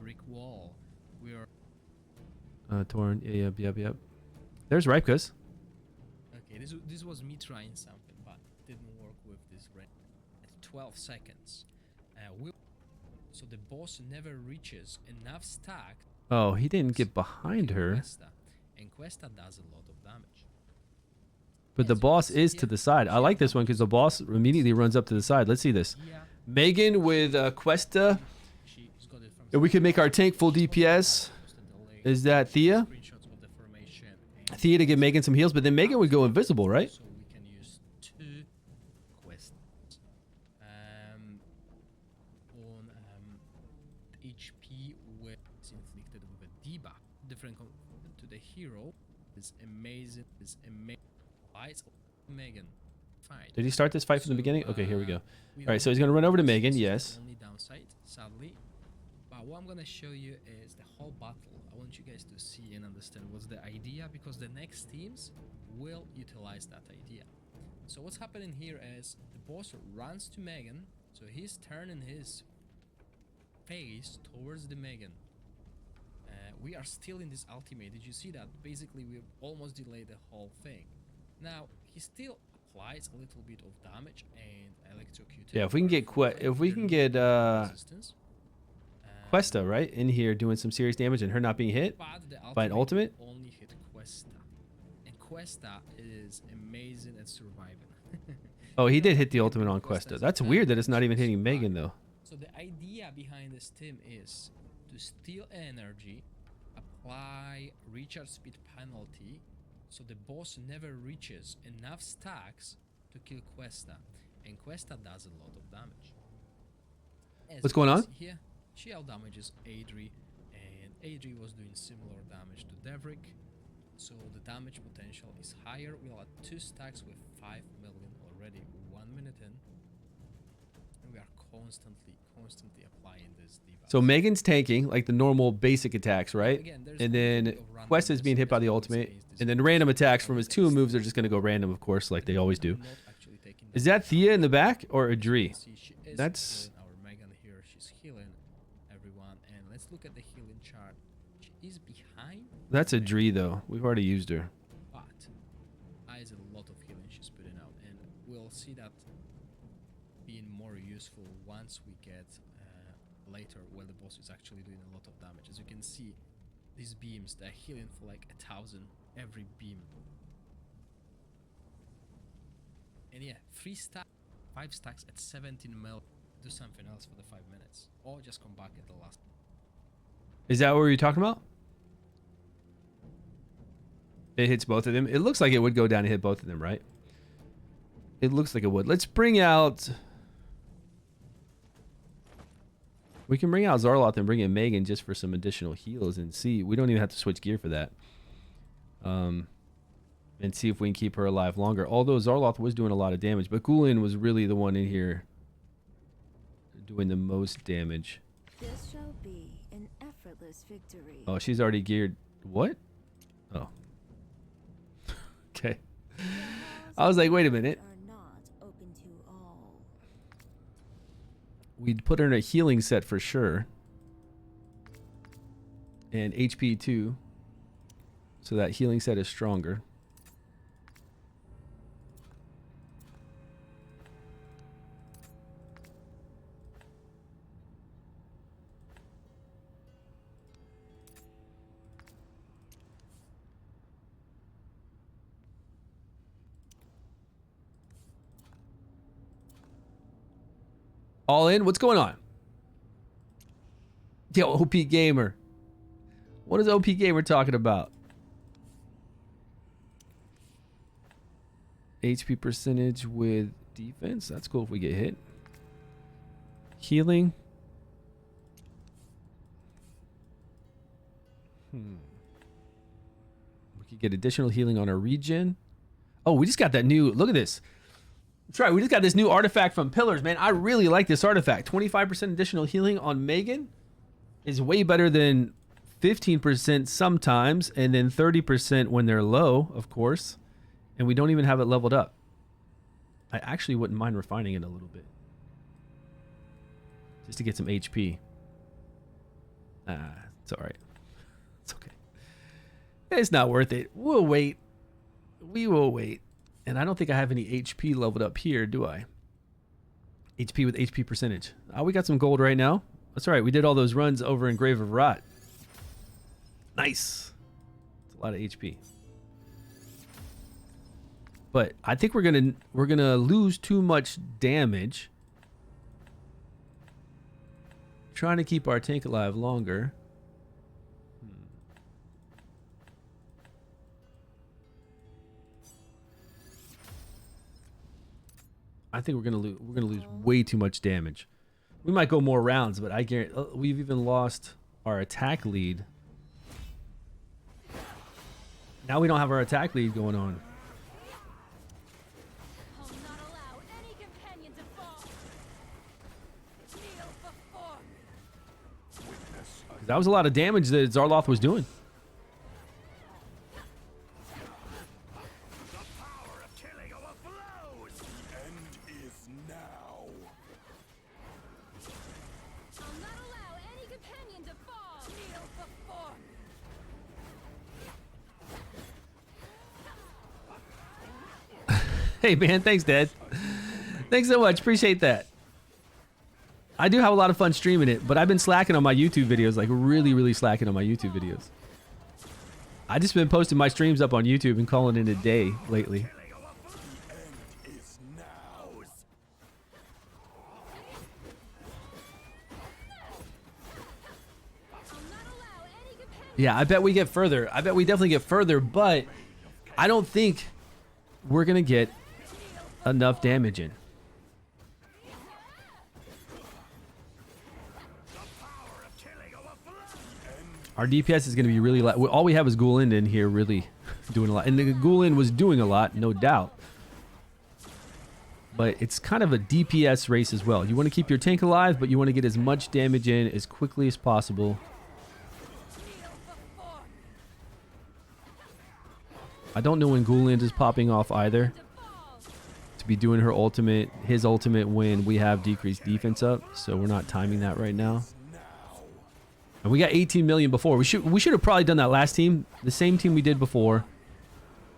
Brick wall. We are. Torn. Yep. There's Ripkus. Okay, this was me trying something, but didn't work with this range. At 12 seconds, so the boss never reaches enough stack. Oh, he didn't get behind her. And Questa does a lot of damage. But the boss is to the side. I like this one because the boss immediately runs up to the side. Let's see this. Yeah. Megan with Questa. And we can make our tank full DPS. Is that Thea? Thea to give Megan some heals, but then Megan would go invisible, right? So we can use 2 quests on HP where it's inflicted with a debuff. Different to the hero is amazing. Lights of Megan fight. Did he start this fight from the beginning? Okay, here we go. We All right, don't so he's gonna run over to this Megan. is the Yes. only downside, sadly. But what I'm gonna show you is the whole battle. I want you guys to see and understand what's the idea, because the next teams will utilize that idea. So what's happening here is the boss runs to Megan, so he's turning his face towards the Megan. We are still in this ultimate. Did you see that? Basically, we almost delayed the whole thing. Now he still applies a little bit of damage and electrocuted. Yeah, if we can get resistance. Questa right in here doing some serious damage and her not being hit But the by an ultimate. only hit Questa, and Questa is amazing at surviving. Oh, he did hit the ultimate on Questa. That's weird that it's not even hitting Megan though. So the idea behind this team is to steal energy, apply recharge speed penalty, so the boss never reaches enough stacks to kill Questa, and Questa does a lot of damage. As What's you going can on? see here, she outdamages Adri, and Adri was doing similar damage to Devrick, so the damage potential is higher. We'll add 2 stacks with 5 million already 1 minute in, and we are constantly applying this debuff. So Megan's tanking like the normal basic attacks, right? Again, there's And a little then bit of Quest is randomness being hit by as the you can ultimate, see, is and then this random one attacks from his 2 based. moves are just gonna go random, of course, like they always do. I'm not actually taking Is that Thea in the back or You Adri? can see she is That's- healing our Megan here. She's healing everyone, and let's look at the healing chart. She is behind, That's Adri though. We've already used her. but is a lot of healing she's putting out, and we'll see that being more useful once we get later, where the boss is actually doing a lot of damage. As you can see, these beams, they're healing for like 1,000 every beam. And yeah, 3 stacks, 5 stacks at 17 mil. Do something else for the 5 minutes, or just come back at the last. Is that what you're talking about? It hits both of them. It looks like it would go down and hit both of them, right? It looks like it would. Let's bring out... We can bring out Zarloth and bring in Megan just for some additional heals and see. We don't even have to switch gear for that. And see if we can keep her alive longer. Although Zarloth was doing a lot of damage, but Gulen was really the one in here doing the most damage. This shall be an effortless victory. Oh, she's already geared. What? Oh. Okay. I was like, wait a minute. Are not open to all. We'd put her in a healing set for sure. And HP too. So that healing set is stronger. All in? What's going on? Yo, OP Gamer. What is OP Gamer talking about? HP percentage with defense. That's cool if we get hit. Healing. We could get additional healing on our regen. Oh, we just got that new... Look at this. That's right. We just got this new artifact from Pillars, man. I really like this artifact. 25% additional healing on Megan is way better than 15% sometimes, and then 30% when they're low, of course. And we don't even have it leveled up. I actually wouldn't mind refining it a little bit. Just to get some HP. It's all right. It's okay. It's not worth it. We'll wait. We will wait. And I don't think I have any HP leveled up here, do I? HP with HP percentage. Oh, we got some gold right now. That's all right. We did all those runs over in Grave of Rot. Nice. It's a lot of HP. But I think we're gonna lose too much damage. Trying to keep our tank alive longer. I think we're gonna lose way too much damage. We might go more rounds, but I guarantee we've even lost our attack lead. Now we don't have our attack lead going on. I'll not That was a lot of damage that Zarloth was doing. The power of killing overflows. The end is now. I'll not allow any companion to fall. Kneel before Hey man, thanks Dad. Thanks so much, appreciate that. I do have a lot of fun streaming it, but I've been slacking on my YouTube videos, like really slacking on my YouTube videos. I just been posting my streams up on YouTube and calling it a day lately. The end is now. I'll not allow any companion. Yeah, I bet we get further. I bet we definitely get further, but I don't think we're gonna get enough damage in. Our DPS is going to be really light. All we have is Ghoul-End in here really doing a lot. And the Ghoul-End was doing a lot, no doubt. But it's kind of a DPS race as well. You want to keep your tank alive, but you want to get as much damage in as quickly as possible. I don't know when Ghoul-End is popping off either. To be doing her ultimate, his ultimate when we have decreased defense up. So we're not timing that right now. And we got 18 million before. We should have probably done that last team. The same team we did before.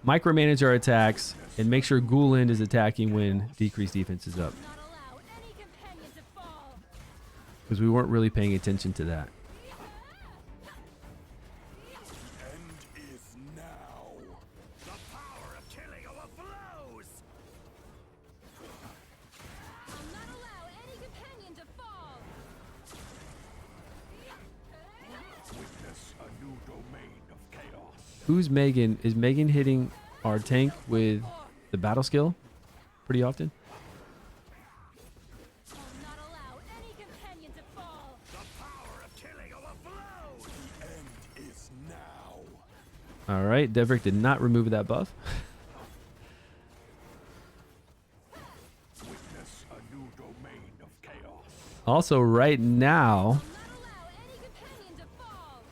Micromanage our attacks and make sure Ghoul-End is attacking when decreased defense is up. Not allow any companion to fall. Because we weren't really paying attention to that. The end is now. The power of killing overflows. I'll not allow any companion to fall. Witness a new domain of chaos. Who's Megan? Is Megan hitting our tank with the battle skill pretty often? I'll not allow any companion to fall. The power of killing overflows. The end is now. All right, Devrick did not remove that buff. Witness a new domain of chaos. Also, right now, I'll not allow any companion to fall.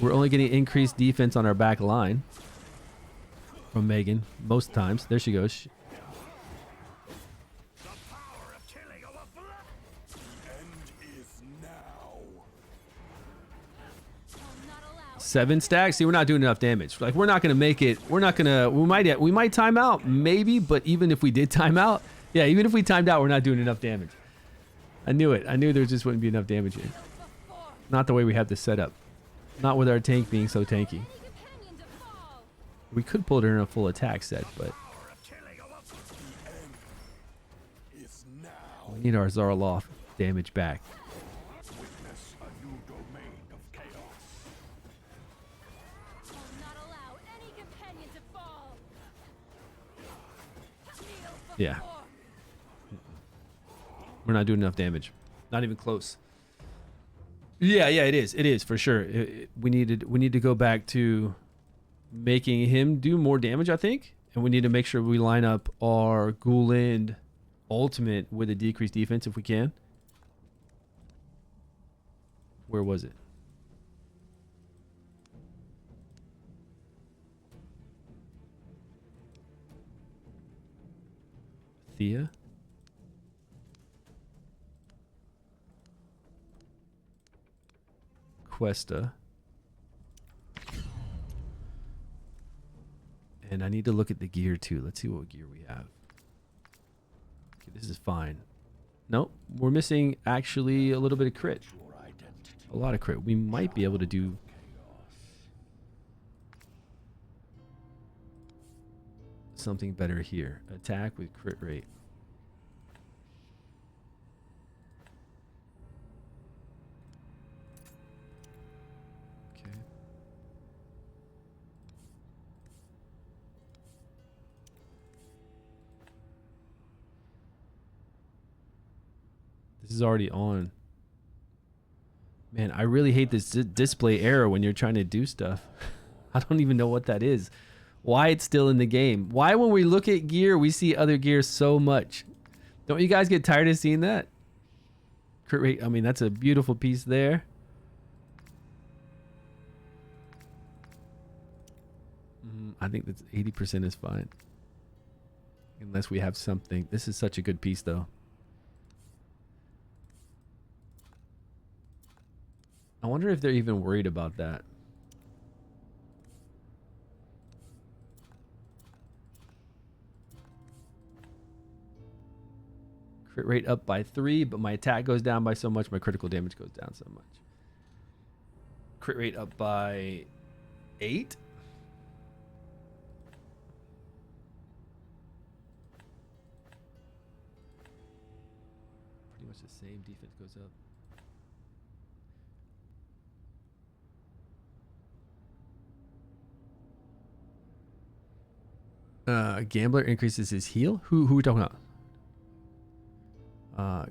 we're only getting increased defense on our back line from Megan most times. There she goes. The power of killing overflows. The end is now. I'll not allow 7 stacks. See, we're not doing enough damage. Like, we're not gonna make it. We're not gonna. We might time out, maybe. But even if we did time out, yeah, even if we timed out, we're not doing enough damage. I knew it. I knew there just wouldn't be enough damage here. Not the way we have this set up. Not with our tank being so tanky. any companion to fall. We could pull her in a full attack set, but Power of killing overflows. The end is now. we need our Zarloth damage back. Witness a new domain of chaos. I'll not allow any companion to fall. Kneel Yeah. before. We're not doing enough damage. Not even close. Yeah, it is. It is for sure. We need to go back to making him do more damage, I think, and we need to make sure we line up our Ghoul-End ultimate with a decreased defense if we can. Where was it? Thea? Questa. And I need to look at the gear too. Let's see what gear we have. Okay, this is fine. Nope, we're missing actually a little bit of crit. Your identity. A lot of crit. We might be able to do something better here. Attack with crit rate. Okay. This is already on. Man, I really hate this display error when you're trying to do stuff. I don't even know what that is. Why it's still in the game. Why when we look at gear, we see other gear so much. Don't you guys get tired of seeing that? Crit rate, I mean, that's a beautiful piece there. I think that's 80% is fine. Unless we have something. This is such a good piece, though. I wonder if they're even worried about that. Crit rate up by 3, but my attack goes down by so much, my critical damage goes down so much. Crit rate up by 8. Pretty much the same. Defense goes up. Gambler increases his heal. Who are we talking about?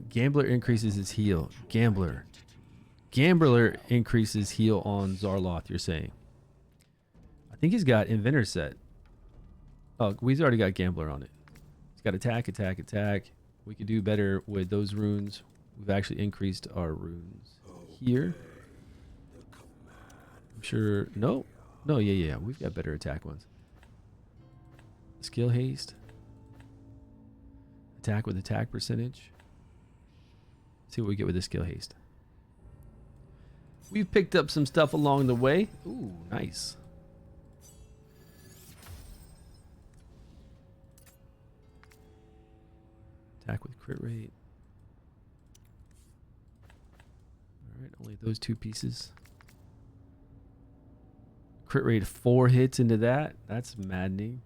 Gambler increases his heal. Gambler increases heal on Zarloth, you're saying. I think he's got Inventor set. Oh, we've already got Gambler on it. He's got attack, attack, attack. We could do better with those runes. We've actually increased our runes here. I'm sure. No, yeah. We've got better attack ones. Skill haste. Attack with attack percentage. See what we get with the skill haste. We've picked up some stuff along the way. Ooh, nice. Attack with crit rate. Alright, only those 2 pieces. Crit rate 4 hits into that. That's maddening.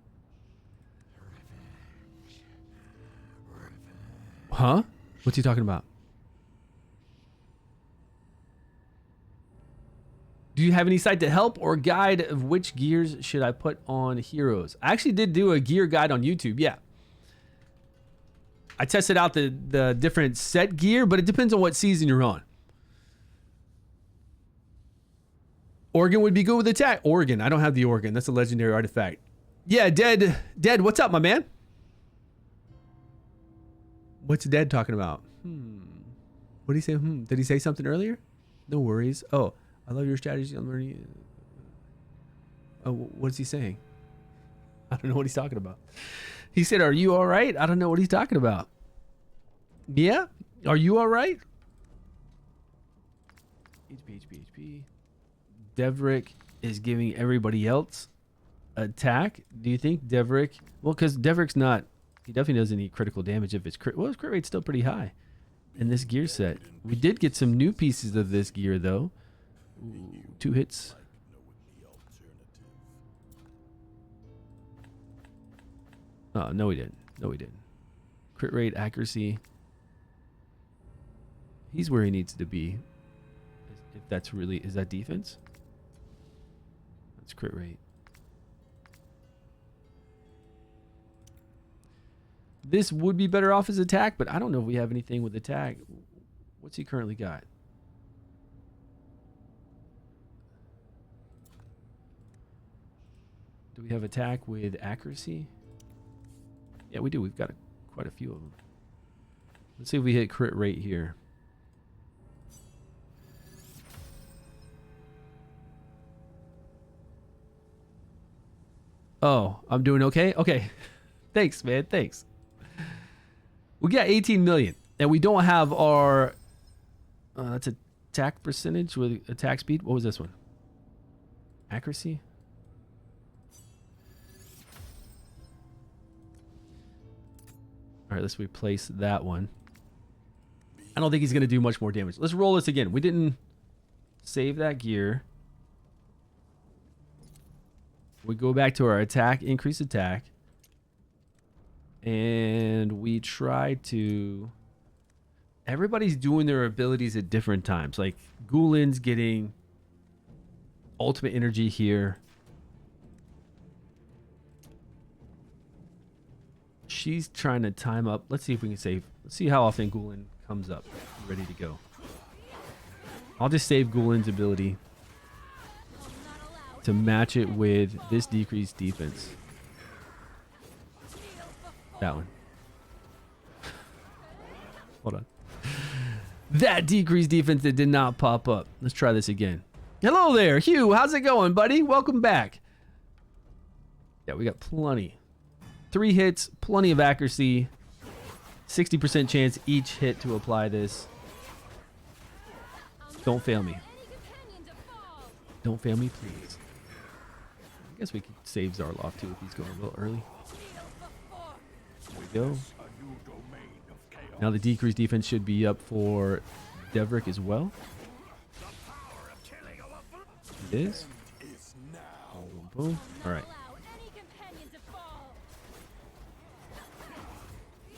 Huh? What's he talking about? Do you have any site to help or guide of which gears should I put on heroes? I actually did do a gear guide on YouTube, yeah. I tested out the different set gear, but it depends on what season you're on. Organ would be good with attack. Organ, I don't have the organ. That's a legendary artifact. Yeah, Dead, what's up, my man? What's Dead talking about? What did he say? Did he say something earlier? No worries. Oh, I love your strategy on learning. Oh, what's he saying? I don't know what he's talking about. He said, "Are you all right?" I don't know what he's talking about. Yeah? Are you all right? HP. Devrick is giving everybody else attack. Do you think Devrick? Well, because Devrick's not. He definitely doesn't need critical damage if it's crit. Well, his crit rate's still pretty high in this gear set. We did get some new pieces of this gear, though. Ooh, 2 hits. Oh, no, we didn't. Crit rate, accuracy. He's where he needs to be. If that's really... Is that defense? That's crit rate. This would be better off as attack, but I don't know if we have anything with attack. What's he currently got? Do we have attack with accuracy? Yeah, we do. We've got quite a few of them. Let's see if we hit crit rate here. Oh, I'm doing okay? Okay. Thanks, man. Thanks. We got 18 million, and we don't have our... that's attack percentage with attack speed. What was this one? Accuracy? All right, let's replace that one. I don't think he's going to do much more damage. Let's roll this again. We didn't save that gear. We go back to our attack, increase attack. And we try to... Everybody's doing their abilities at different times. Like, Gulin's getting ultimate energy here. She's trying to time up. Let's see if we can save. Let's see how often Gulin comes up ready to go. I'll just save Gulin's ability to match it with this decreased defense. That one. Hold on. That decreased defense that did not pop up. Let's try this again. Hello there, Hugh. How's it going, buddy? Welcome back. Yeah, we got plenty. 3 hits, plenty of accuracy. 60% chance each hit to apply this. Don't fail me. Don't fail me, please. I guess we could save Zarloff too if he's going a little early. There we go. Now the decreased defense should be up for Devrick as well. It is. Boom, boom. All right.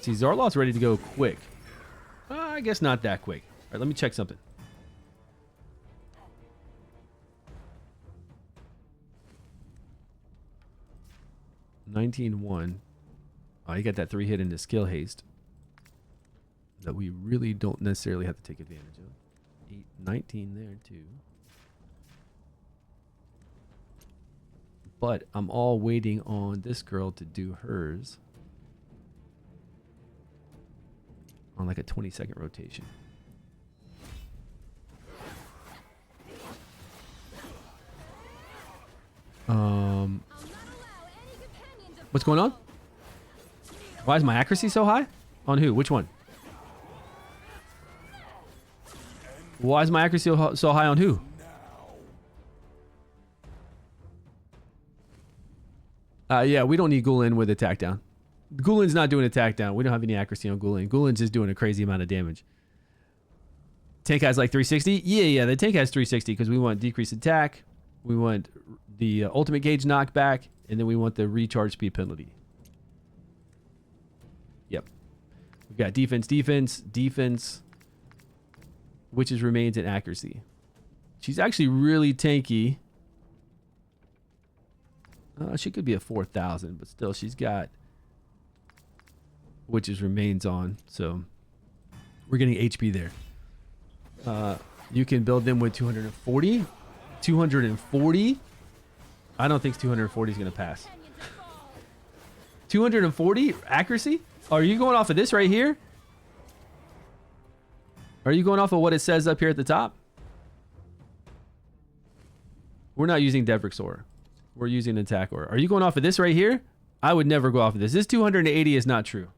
See, Zarloff's ready to go quick. I guess not that quick. All right, let me check something. $19-1. Oh, you got that 3 hit into skill haste that we really don't necessarily have to take advantage of. 19 there too. But I'm all waiting on this girl to do hers on like a 20-second rotation. What's going on? Why is my accuracy so high? On who? Which one? Why is my accuracy so high on who? Yeah, we don't need Gulen with attack down. Gulen's not doing attack down. We don't have any accuracy on Gulen. Gulen's just doing a crazy amount of damage. Tank has like 360? Yeah, the tank has 360 because we want decreased attack. We want the ultimate gauge knockback. And then we want the recharge speed penalty. Yep. We've got defense, witches remains, and accuracy. She's actually really tanky. She could be a 4,000, but still she's got witches remains on. So we're getting HP there. You can build them with 240. 240. I don't think 240 is going to pass. 240 accuracy? Are you going off of this right here? Are you going off of what it says up here at the top? We're not using Devrick's Aura. We're using attack Aura. Are you going off of this right here? I would never go off of this. This 280 is not true.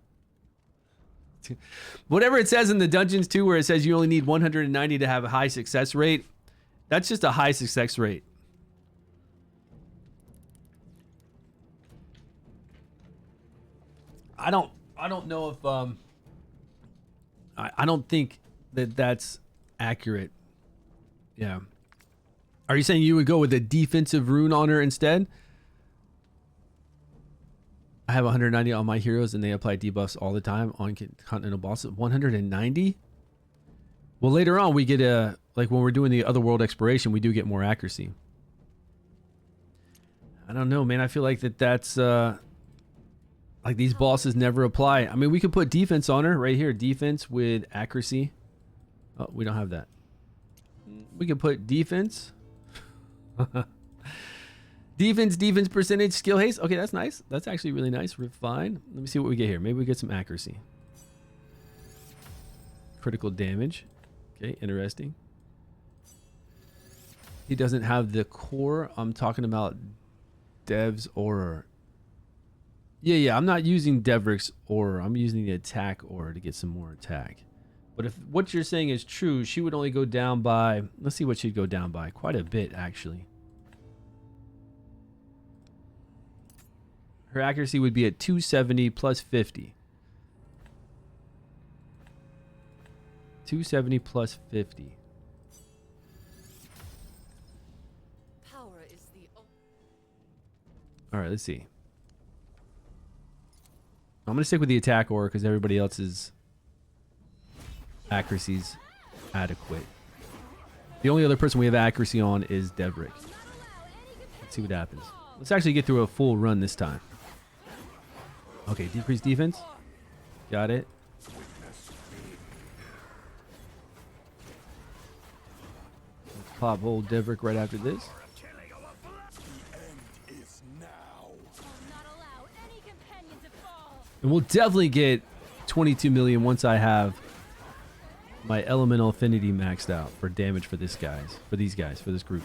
Whatever it says in the dungeons too, where it says you only need 190 to have a high success rate, that's just a high success rate. I don't know if I don't think that that's accurate. Yeah. Are you saying you would go with a defensive rune on her instead? I have 190 on my heroes and they apply debuffs all the time on continental bosses. 190? Well, later on we get a, like when we're doing the otherworld exploration, we do get more accuracy. I don't know, man. I feel like that's like these bosses never apply. I mean, we could put defense on her right here. Defense with accuracy. Oh, we don't have that. We could put defense. defense percentage, skill haste. Okay, that's nice. That's actually really nice. Refine. Let me see what we get here. Maybe we get some accuracy. Critical damage. Okay, interesting. He doesn't have the core. I'm talking about Dev's Aura. Yeah, I'm not using Devrick's Aura. I'm using the attack Aura to get some more attack. But if what you're saying is true, she would only go down by, let's see what she'd go down by. Quite a bit, actually. Her accuracy would be at 270 plus 50. 270 plus 50. Power is the All right, let's see. I'm going to stick with the attack Aura because everybody else's accuracy's adequate. The only other person we have accuracy on is Devrick. Let's see what happens. Let's actually get through a full run this time. Okay, decreased defense. Got it. Let's pop old Devrick right after this. And we'll definitely get 22 million once I have my elemental affinity maxed out for damage for this guys, for these guys, for this group.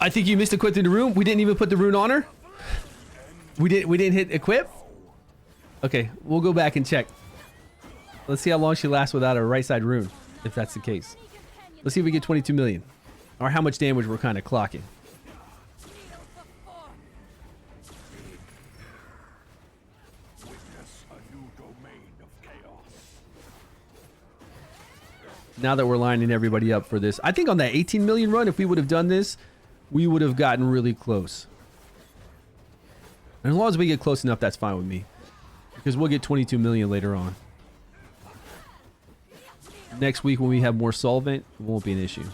I think you missed equip in the room. We didn't even put the rune on her. We didn't hit equip. Okay, we'll go back and check. Let's see how long she lasts without a right side rune, if that's the case. Let's see if we get 22 million, or how much damage we're kind of clocking. Now that we're lining everybody up for this, I think on that 18 million run, if we would have done this, we would have gotten really close. And as long as we get close enough, that's fine with me, because we'll get 22 million later on. Next week when we have more solvent, it won't be an issue.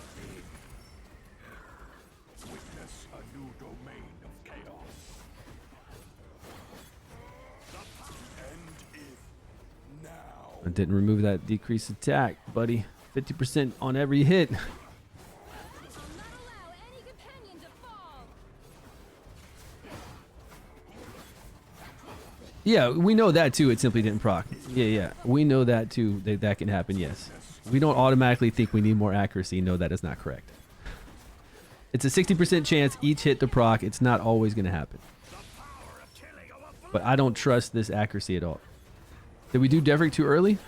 I didn't remove that decreased attack, buddy. 50% on every hit. Yeah, we know that too. It simply didn't proc. Yeah. We know that too. That can happen, yes. We don't automatically think we need more accuracy. No, that is not correct. It's a 60% chance each hit to proc. It's not always going to happen. But I don't trust this accuracy at all. Did we do Devrick too early?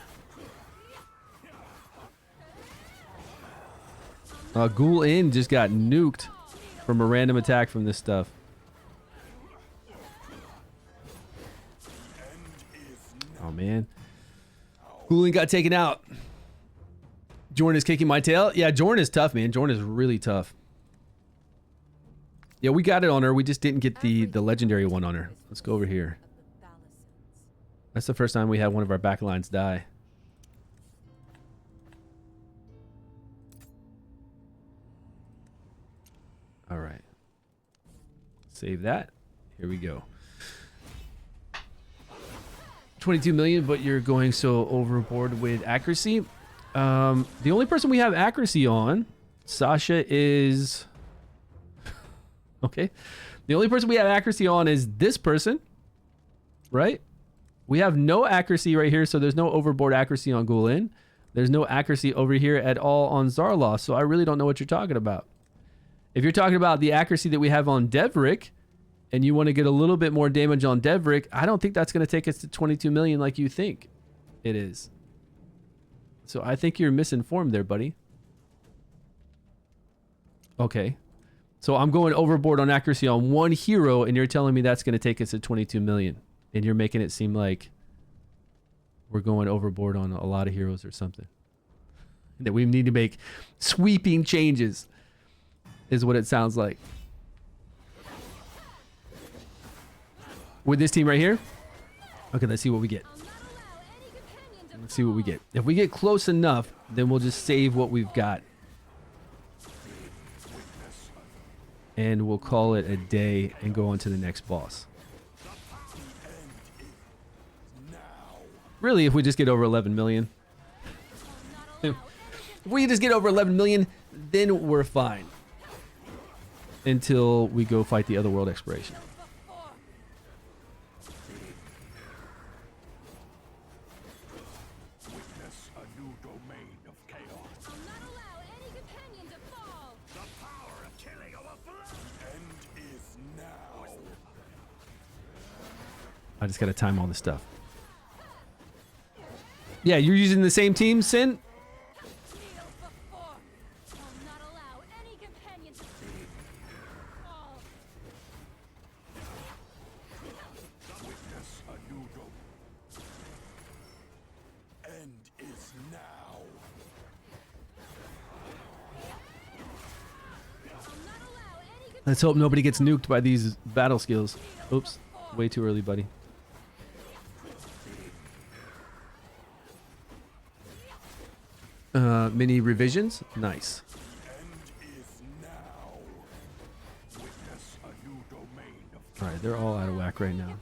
Ghoul Inn just got nuked from a random attack from this stuff. Oh, man. Ghoul Inn got taken out. Jordan is kicking my tail. Yeah, Jordan is tough, man. Jordan is really tough. Yeah, we got it on her. We just didn't get the legendary one on her. Let's go over here. That's the first time we had one of our backlines die. All right. Save that. Here we go. 22 million, but you're going so overboard with accuracy. The only person we have accuracy on, Sasha, is... Okay. The only person we have accuracy on is this person, right? We have no accuracy right here, so there's no overboard accuracy on Ghoul Inn. There's no accuracy over here at all on Zarloth, so I really don't know what you're talking about. If you're talking about the accuracy that we have on Devrick, and you want to get a little bit more damage on Devrick, I don't think that's going to take us to 22 million like you think it is. So I think you're misinformed there, buddy. Okay. So I'm going overboard on accuracy on one hero, and you're telling me that's going to take us to 22 million. And you're making it seem like we're going overboard on a lot of heroes or something. That we need to make sweeping changes is what it sounds like. With this team right here. Okay, let's see what we get. Let's see what we get. If we get close enough, then we'll just save what we've got. And we'll call it a day and go on to the next boss. Really, if we just get over 11 million. If we just get over 11 million, then we're fine. Until we go fight the other world exploration. I just gotta time all this stuff. Yeah, you're using the same team, Sin? Let's hope nobody gets nuked by these battle skills. Oops, way too early, buddy. Mini revisions, nice. All right, they're all out of whack right now.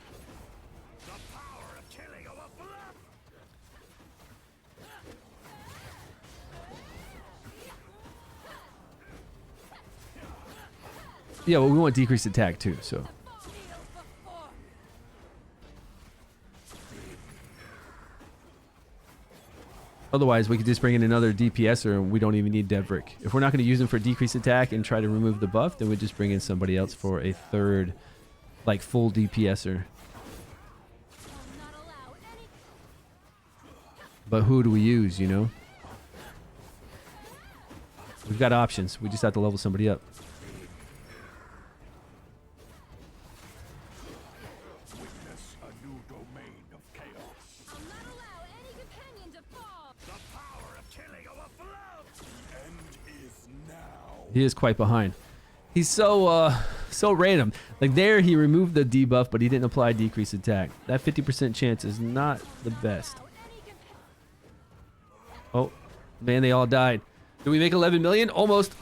Yeah, well, we want decreased attack too, so. Otherwise, we could just bring in another DPSer and we don't even need Devrick. If we're not going to use him for decreased attack and try to remove the buff, then we just bring in somebody else for a third, like, full DPSer. But who do we use, you know? We've got options. We just have to level somebody up. Witness a new domain of chaos. I'll not allow any companion to fall. The power of killing overflows. The end is now. He is quite behind. He's so random. Like there, he removed the debuff, but he didn't apply decreased attack. That 50% chance is not the best. Oh, man, they all died. Did we make 11 million? Almost.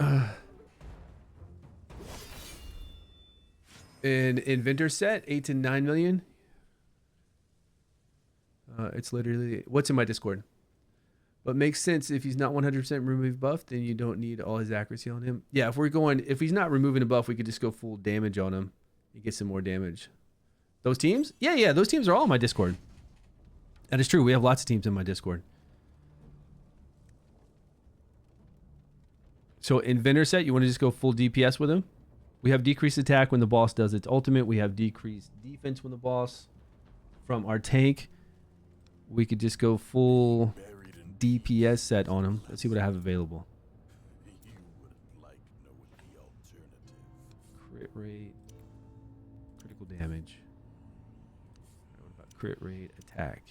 An inventor set, 8 to 9 million. It's literally what's in my Discord. But makes sense if he's not 100% remove buff, then you don't need all his accuracy on him. Yeah, if he's not removing a buff, we could just go full damage on him. He gets some more damage. Those teams? Yeah, those teams are all in my Discord. That is true. We have lots of teams in my Discord. So inventor set, you want to just go full DPS with him? We have decreased attack when the boss does its ultimate. We have decreased defense when the boss. From our tank, we could just go full DPS set on him. Let's see what I have available. You would like knowing the alternative. Crit rate, critical damage. What about crit rate, attack?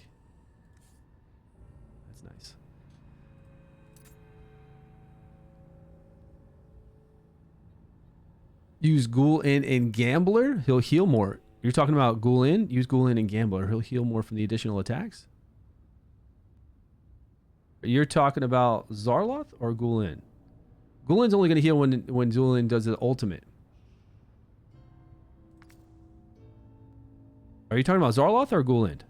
That's nice. Use Ghoul In and Gambler. He'll heal more. You're talking about Ghoul In? Use Ghoul In and Gambler. He'll heal more from the additional attacks. You're talking about Zarloth or Ghoul In? Ghoul In's only going to heal when Ghoul In does the ultimate. Are you talking about Zarloth or Ghoul In?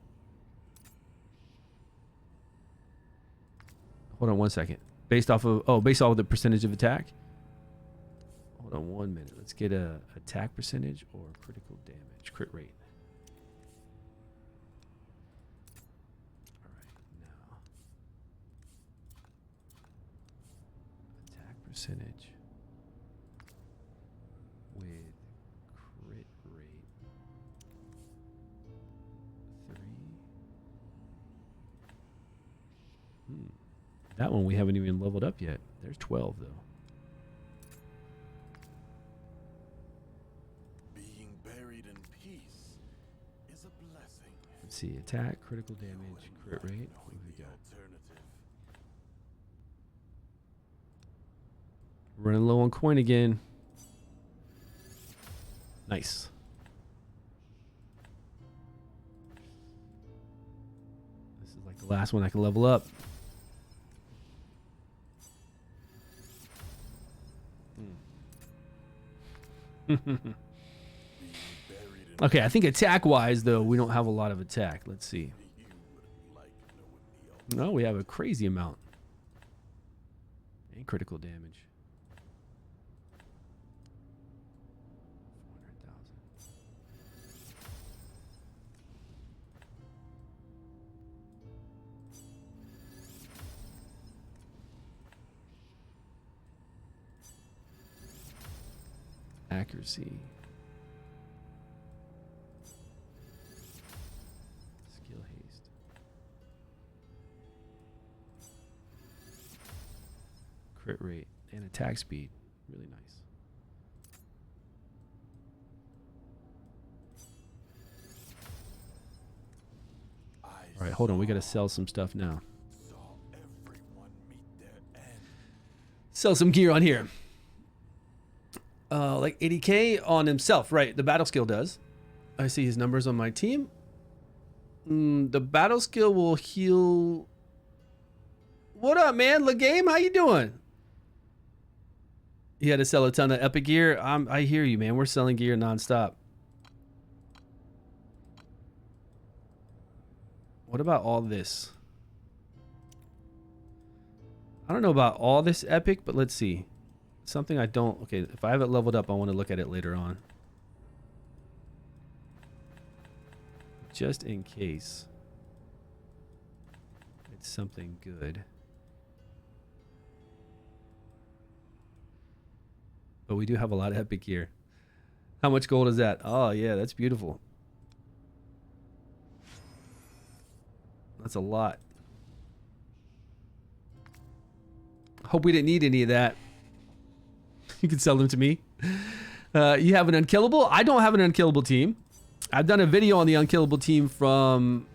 Hold on one second. Based off of the percentage of attack. Hold on 1 minute. Let's get a attack percentage or critical damage, crit rate. All right, now attack percentage with crit rate 3. That one we haven't even leveled up yet. There's 12 though. Let's see, attack, critical damage, crit rate. What do we got? Running low on coin again. Nice. This is like the last one I can level up. Okay, I think attack-wise, though, we don't have a lot of attack. Let's see. No, we have a crazy amount. And critical damage. 400,000. Accuracy. Skill haste. Crit rate and attack speed. Really nice. All right, hold on. We got to sell some stuff now. Sell some gear on here. Like 80k on himself, right? The battle skill does. I see his numbers on my team. The battle skill will heal. What up, man? Legame, how you doing? He had to sell a ton of epic gear. I hear you, man. We're selling gear nonstop. What about all this? I don't know about all this epic, but let's see. Something I don't... Okay, if I have it leveled up, I want to look at it later on. Just in case. something good. But we do have a lot of epic gear. How much gold is that? Oh, yeah, that's beautiful. That's a lot. Hope we didn't need any of that. You can sell them to me. You have an unkillable? I don't have an unkillable team. I've done a video on the unkillable team from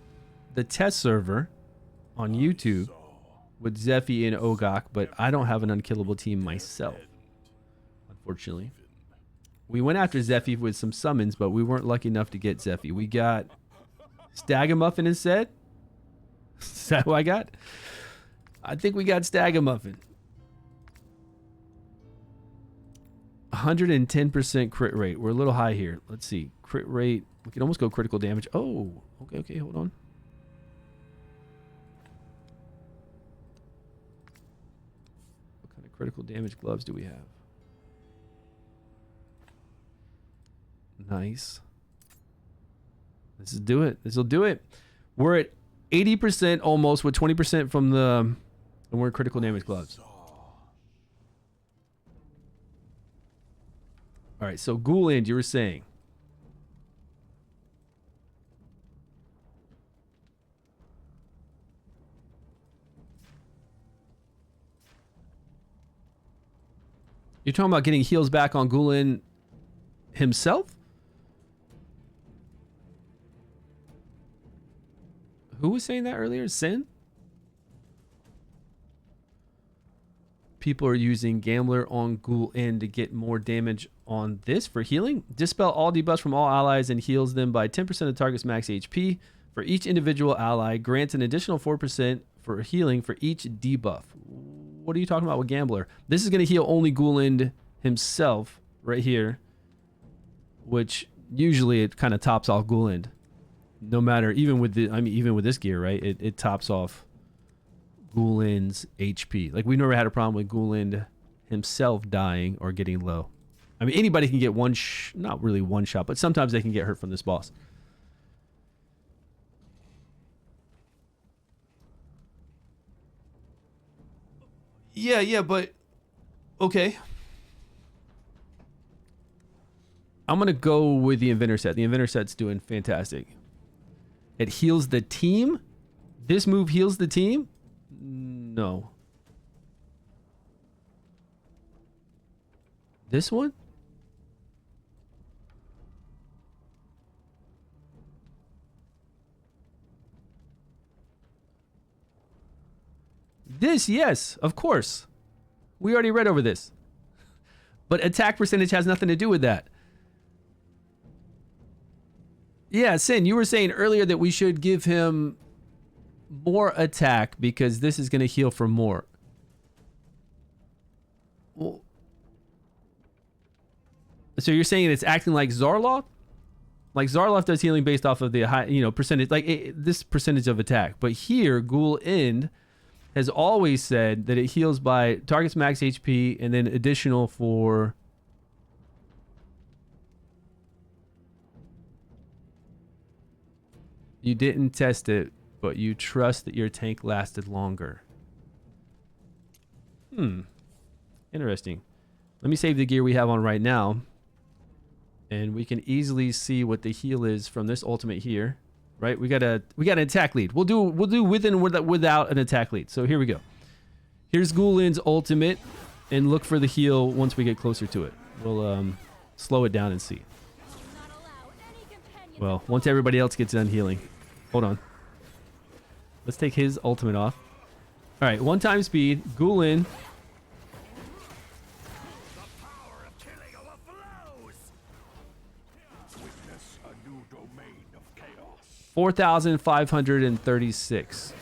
the test server on YouTube with Zephy and Ogok, but I don't have an unkillable team myself, unfortunately. We went after Zephy with some summons, but we weren't lucky enough to get Zephy. We got Stagamuffin instead. Is that who I got? I think we got Stagamuffin. 110% crit rate. We're a little high here. Let's see. Crit rate. We can almost go critical damage. Oh, okay, hold on. What kind of critical damage gloves do we have? Nice. This will do it. This will do it. We're at 80% almost with 20% from the... And we're critical damage gloves. All right, so Ghouland, you were saying. You're talking about getting heals back on Ghouland himself? Who was saying that earlier? Sin? People are using Gambler on Ghouland to get more damage on this for healing. Dispel all debuffs from all allies and heals them by 10% of target's max HP. For each individual ally, grants an additional 4% for healing for each debuff. What are you talking about with Gambler? This is going to heal only Ghouland himself right here, which usually it kind of tops off Ghouland. No matter, even with the, I mean, even with this gear, right? It tops off Ghouland's HP. Like, we never had a problem with Ghouland himself dying or getting low. I mean, anybody can get not really one shot, but sometimes they can get hurt from this boss. Yeah, but okay. I'm gonna go with the Inventor set. The Inventor set's doing fantastic. It heals the team. This move heals the team. No. This one? This, yes, of course. We already read over this. But attack percentage has nothing to do with that. Yeah, Sin, you were saying earlier that we should give him more attack because this is going to heal for more. Well, so you're saying it's acting like Zarloth? Like Zarloth does healing based off of the high, percentage, like this percentage of attack. But here, Ghoul End has always said that it heals by target's max HP and then additional for... You didn't test it, but you trust that your tank lasted longer. Interesting. Let me save the gear we have on right now. And we can easily see what the heal is from this ultimate here. Right? We got an attack lead. We'll do with and without an attack lead. So here we go. Here's Ghouland's ultimate. And look for the heal once we get closer to it. We'll slow it down and see. Well, once everybody else gets done healing. Hold on. Let's take his ultimate off. All right, 1 speed. Ghouland. The power of killing overflows. Witness a new domain of chaos. 4,536.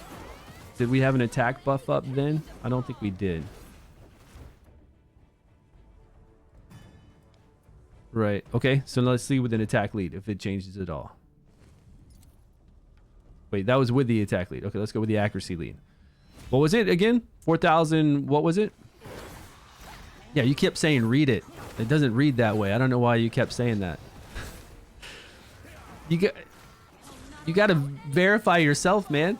Did we have an attack buff up then? I don't think we did. Right. Okay, so let's see with an attack lead if it changes at all. Wait, that was with the attack lead. Okay, let's go with the accuracy lead. What was it again? 4,000, what was it? Yeah, you kept saying read it. It doesn't read that way. I don't know why you kept saying that. You got to verify yourself, man.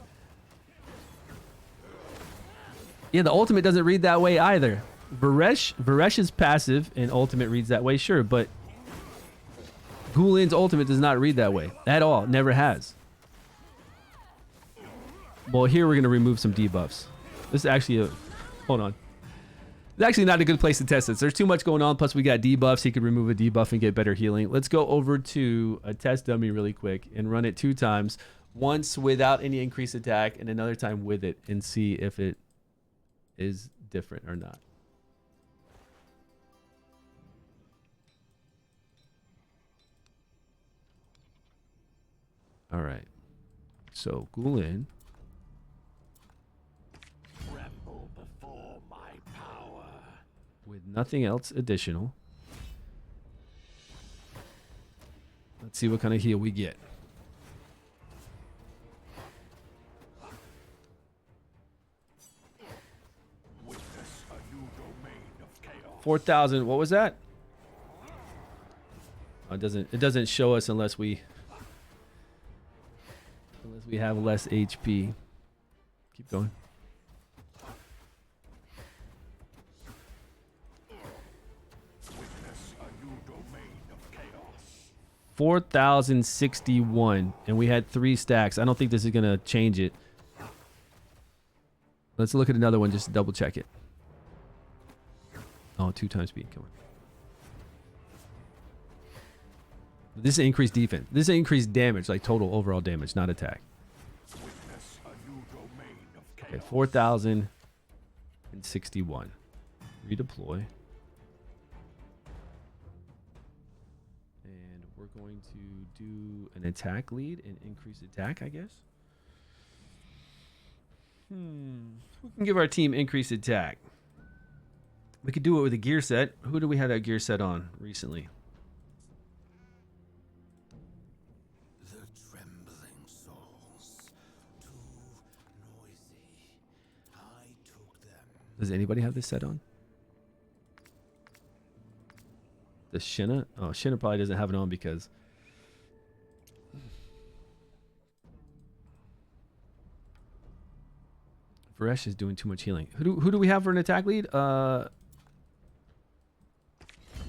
Yeah, the ultimate doesn't read that way either. Varesh is passive and ultimate reads that way, sure, but Gulin's ultimate does not read that way at all. Never has. Well, here we're going to remove some debuffs. This is actually a... Hold on. It's actually not a good place to test this. There's too much going on, plus we got debuffs. He could remove a debuff and get better healing. Let's go over to a test dummy really quick and run it 2 times. Once without any increased attack and another time with it, and see if it is different or not. All right. So, Gulin. Tremble before my power. With nothing else additional. Let's see what kind of heal we get. Witness a new domain of chaos. 4,000. What was that? Oh, it doesn't show us unless we have less HP. Keep going. Witness a new domain of chaos. 4,061, and we had 3 stacks. I don't think this is gonna change it. Let's look at another one just to double check it. Oh, 2 times speed. Come on. This is increased defense. This is increased damage, like total overall damage, not attack. Witness a new domain of chaos. Okay, 4,061. Redeploy. And we're going to do an attack lead and increase attack, I guess. Who can give our team increased attack? We could do it with a gear set. Who do we have that gear set on recently? The trembling souls, too noisy. I took them. Does anybody have this set on? The Shinna? Oh, Shinna probably doesn't have it on because... Varesh is doing too much healing. Who do we have for an attack lead? The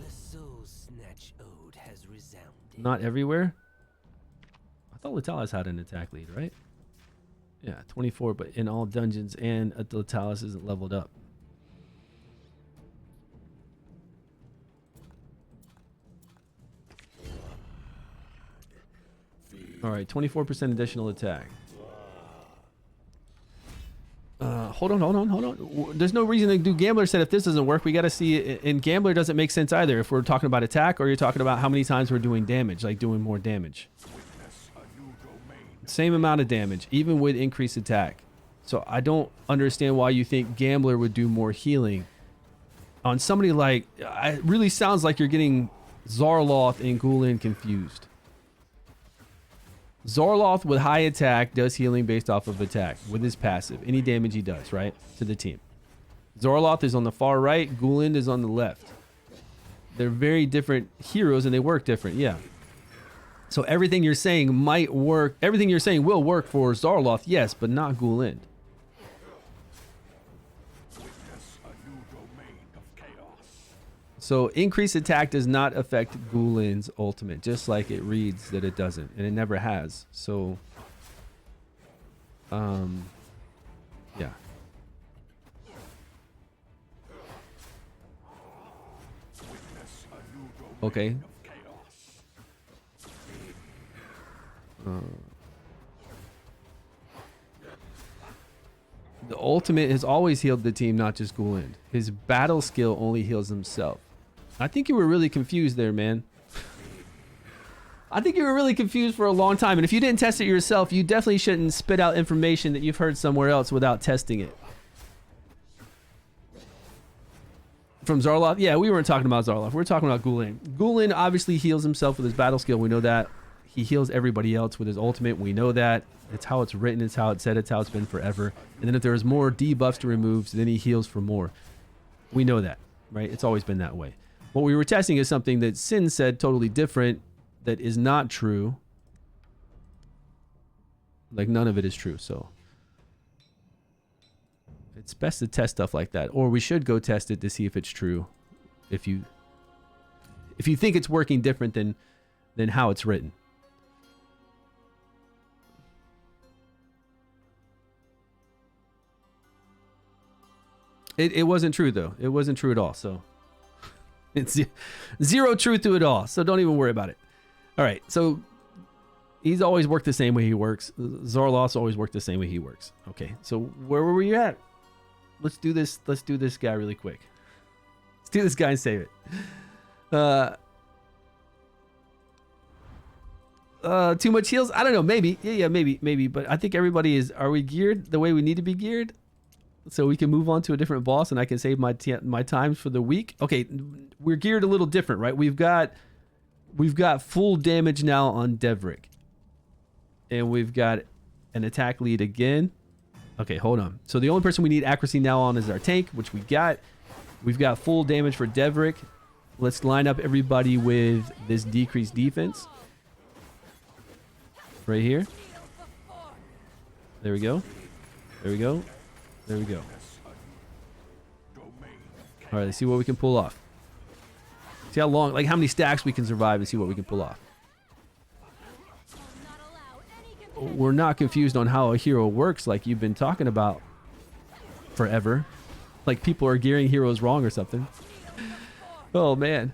soul snatch ode has resounded. Not everywhere. I thought Latalis had an attack lead, right? Yeah, 24, but in all dungeons, and Latalis isn't leveled up. All right, 24% additional attack. Hold on. There's no reason to do Gambler set if this doesn't work. We got to see it. And Gambler doesn't make sense either if we're talking about attack or you're talking about how many times we're doing damage, like doing more damage. Same amount of damage, even with increased attack. So I don't understand why you think Gambler would do more healing. On somebody like... It really sounds like you're getting Zarloth and Gulin confused. Zarloth with high attack does healing based off of attack with his passive. Any damage he does, right? To the team. Zarloth is on the far right. Gulin is on the left. They're very different heroes and they work different. Yeah. So everything you're saying might work. Everything you're saying will work for Zarloth, yes, but not Gulin. So increased attack does not affect Gulin's ultimate, just like it reads that it doesn't, and it never has. So, yeah. Okay. The ultimate has always healed the team, not just Gulin. His battle skill only heals himself. I think you were really confused there, man. I think you were really confused for a long time. And if you didn't test it yourself, you definitely shouldn't spit out information that you've heard somewhere else without testing it. From Zarloth? Yeah, we weren't talking about Zarloth. We're talking about Gulin. Gulin obviously heals himself with his battle skill. We know that. He heals everybody else with his ultimate. We know that. It's how it's written. It's how it's said. It's how it's been forever. And then if there's more debuffs to remove, then he heals for more. We know that, right? It's always been that way. What we were testing is something that Sin said totally different, that is not true. Like none of it is true, so. It's best to test stuff like that, or we should go test it to see if it's true. If you think it's working different than how it's written. It wasn't true though. It wasn't true at all. So it's zero truth to it all. So don't even worry about it. All right. So he's always worked the same way he works. Zorloth's always worked the same way he works. Okay. So where were we at? Let's do this. Let's do this guy really quick. Let's do this guy and save it. Too much heals? I don't know. Maybe. Yeah, maybe. But I think everybody is. Are we geared the way we need to be geared? So we can move on to a different boss and I can save my times for the week. Okay, we're geared a little different, right? We've got full damage now on Devrick. And we've got an attack lead again. Okay, hold on. So the only person we need accuracy now on is our tank, which we got. We've got full damage for Devrick. Let's line up everybody with this decreased defense. Right here. There we go. There we go. There we go. All right, let's see what we can pull off. See how long, like how many stacks we can survive and see what we can pull off. We're not confused on how a hero works like you've been talking about forever. Like people are gearing heroes wrong or something. Oh, man.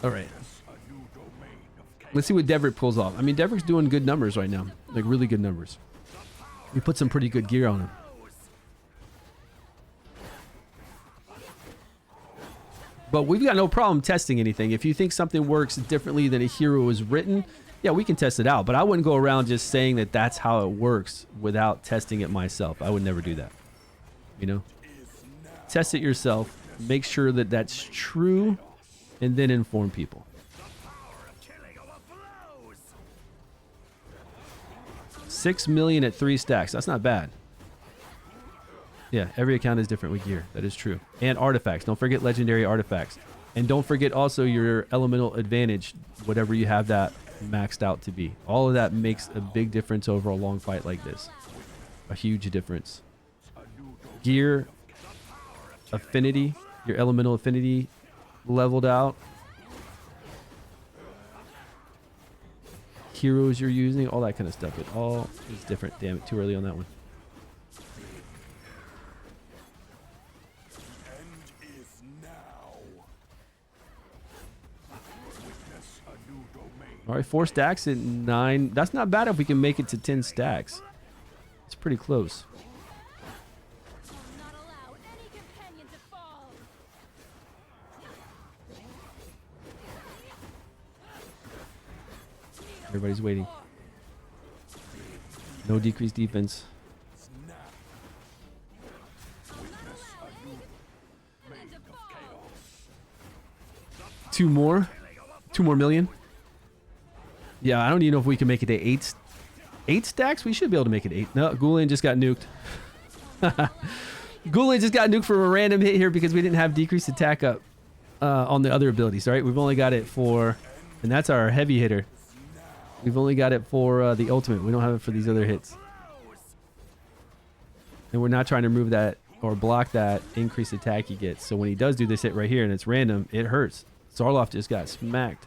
All right. Let's see what Devrick pulls off. I mean, Devrick's doing good numbers right now. Like, really good numbers. We put some pretty good gear on him. But we've got no problem testing anything. If you think something works differently than a hero is written, yeah, we can test it out. But I wouldn't go around just saying that that's how it works without testing it myself. I would never do that. You know? Test it yourself. Make sure that that's true. And then inform people. 6 million at 3 stacks. That's not bad. Yeah, every account is different with gear. That is true. And artifacts. Don't forget legendary artifacts. And don't forget also your elemental advantage, whatever you have that maxed out to be. All of that makes a big difference over a long fight like this. A huge difference. Gear, affinity, your elemental affinity leveled out. Heroes you're using, all that kind of stuff. It all is different. Damn it, too early on that one. All right, 4 stacks at 9. That's not bad if we can make it to 10 stacks. It's pretty close. Everybody's waiting. No decreased defense. Two more million. Yeah, I don't even know if we can make it to 8 stacks. We should be able to make it 8. No, Gulen just got nuked. Gulen just got nuked for a random hit here because we didn't have decreased attack up on the other abilities. All right, we've only got it for, and that's our heavy hitter. We've only got it for the ultimate. We don't have it for these other hits. And we're not trying to remove that or block that increased attack he gets. So when he does do this hit right here and it's random, it hurts. Zarloth just got smacked.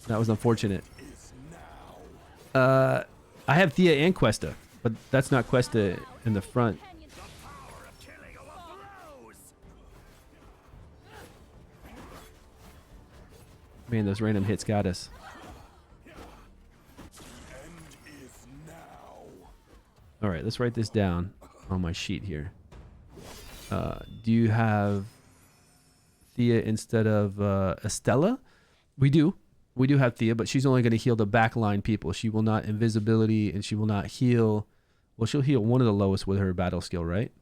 That was unfortunate. I have Thea and Questa, but that's not Questa in the front. Man, those random hits got us. All right, let's write this down on my sheet here. Do you have Thea instead of Estella? We do. We do have Thea, but she's only going to heal the backline people. She will not invisibility, and she will not heal. Well, she'll heal one of the lowest with her battle skill, right?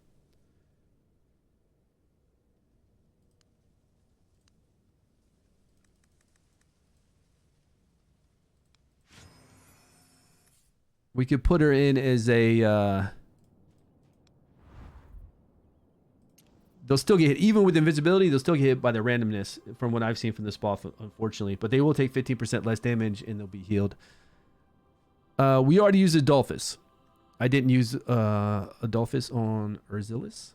We could put her in as a they'll still get hit. Even with invincibility, they'll still get hit by the randomness from what I've seen from this boss, unfortunately. But they will take 15% less damage and they'll be healed. We already used Adolphus. I didn't use Adolphus on Urzilis.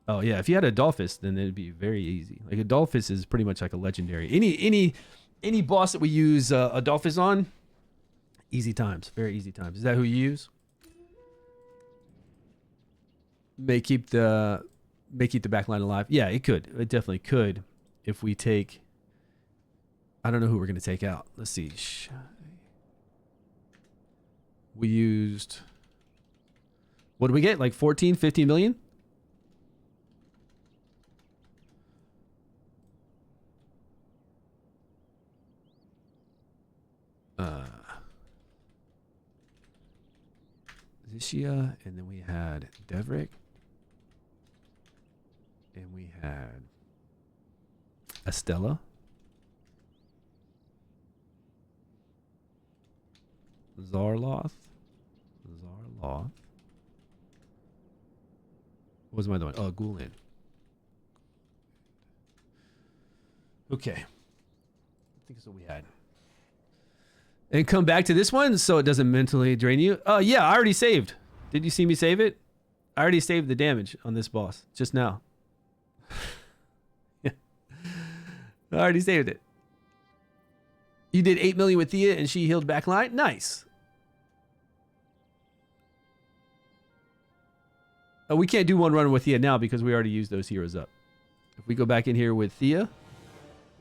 Oh yeah, if you had Adolphus, then it'd be very easy. Like Adolphus is pretty much like a legendary. Any boss that we use Adolphus on, easy times, very easy times. Is that who you use? May keep the backline alive. Yeah, it could. It definitely could. If we take, I don't know who we're gonna take out. Let's see. We used, what did we get? Like 14, 15 million? Zishia, and then we had Devrick. And we had Estella. Zarloth. What was my other one? Oh, Gulen. Okay. I think that's what we had. And come back to this one so it doesn't mentally drain you. Oh, yeah, I already saved. Did you see me save it? I already saved the damage on this boss just now. Yeah. I already saved it. You did 8 million with Thea and she healed backline? Nice. We can't do one run with Thea now because we already used those heroes up. If we go back in here with Thea,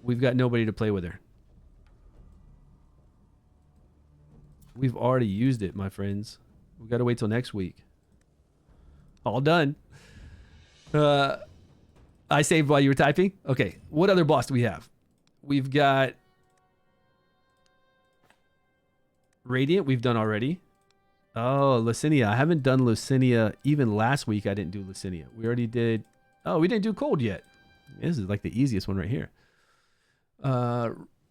we've got nobody to play with her. We've already used it, my friends. We've got to wait till next week. All done. I saved while you were typing. Okay, what other boss do we have? We've got Radiant. We've done already. Oh, Lucinia. I haven't done Lucinia. Even last week, I didn't do Lucinia. We already did. Oh, we didn't do Cold yet. This is like the easiest one right here.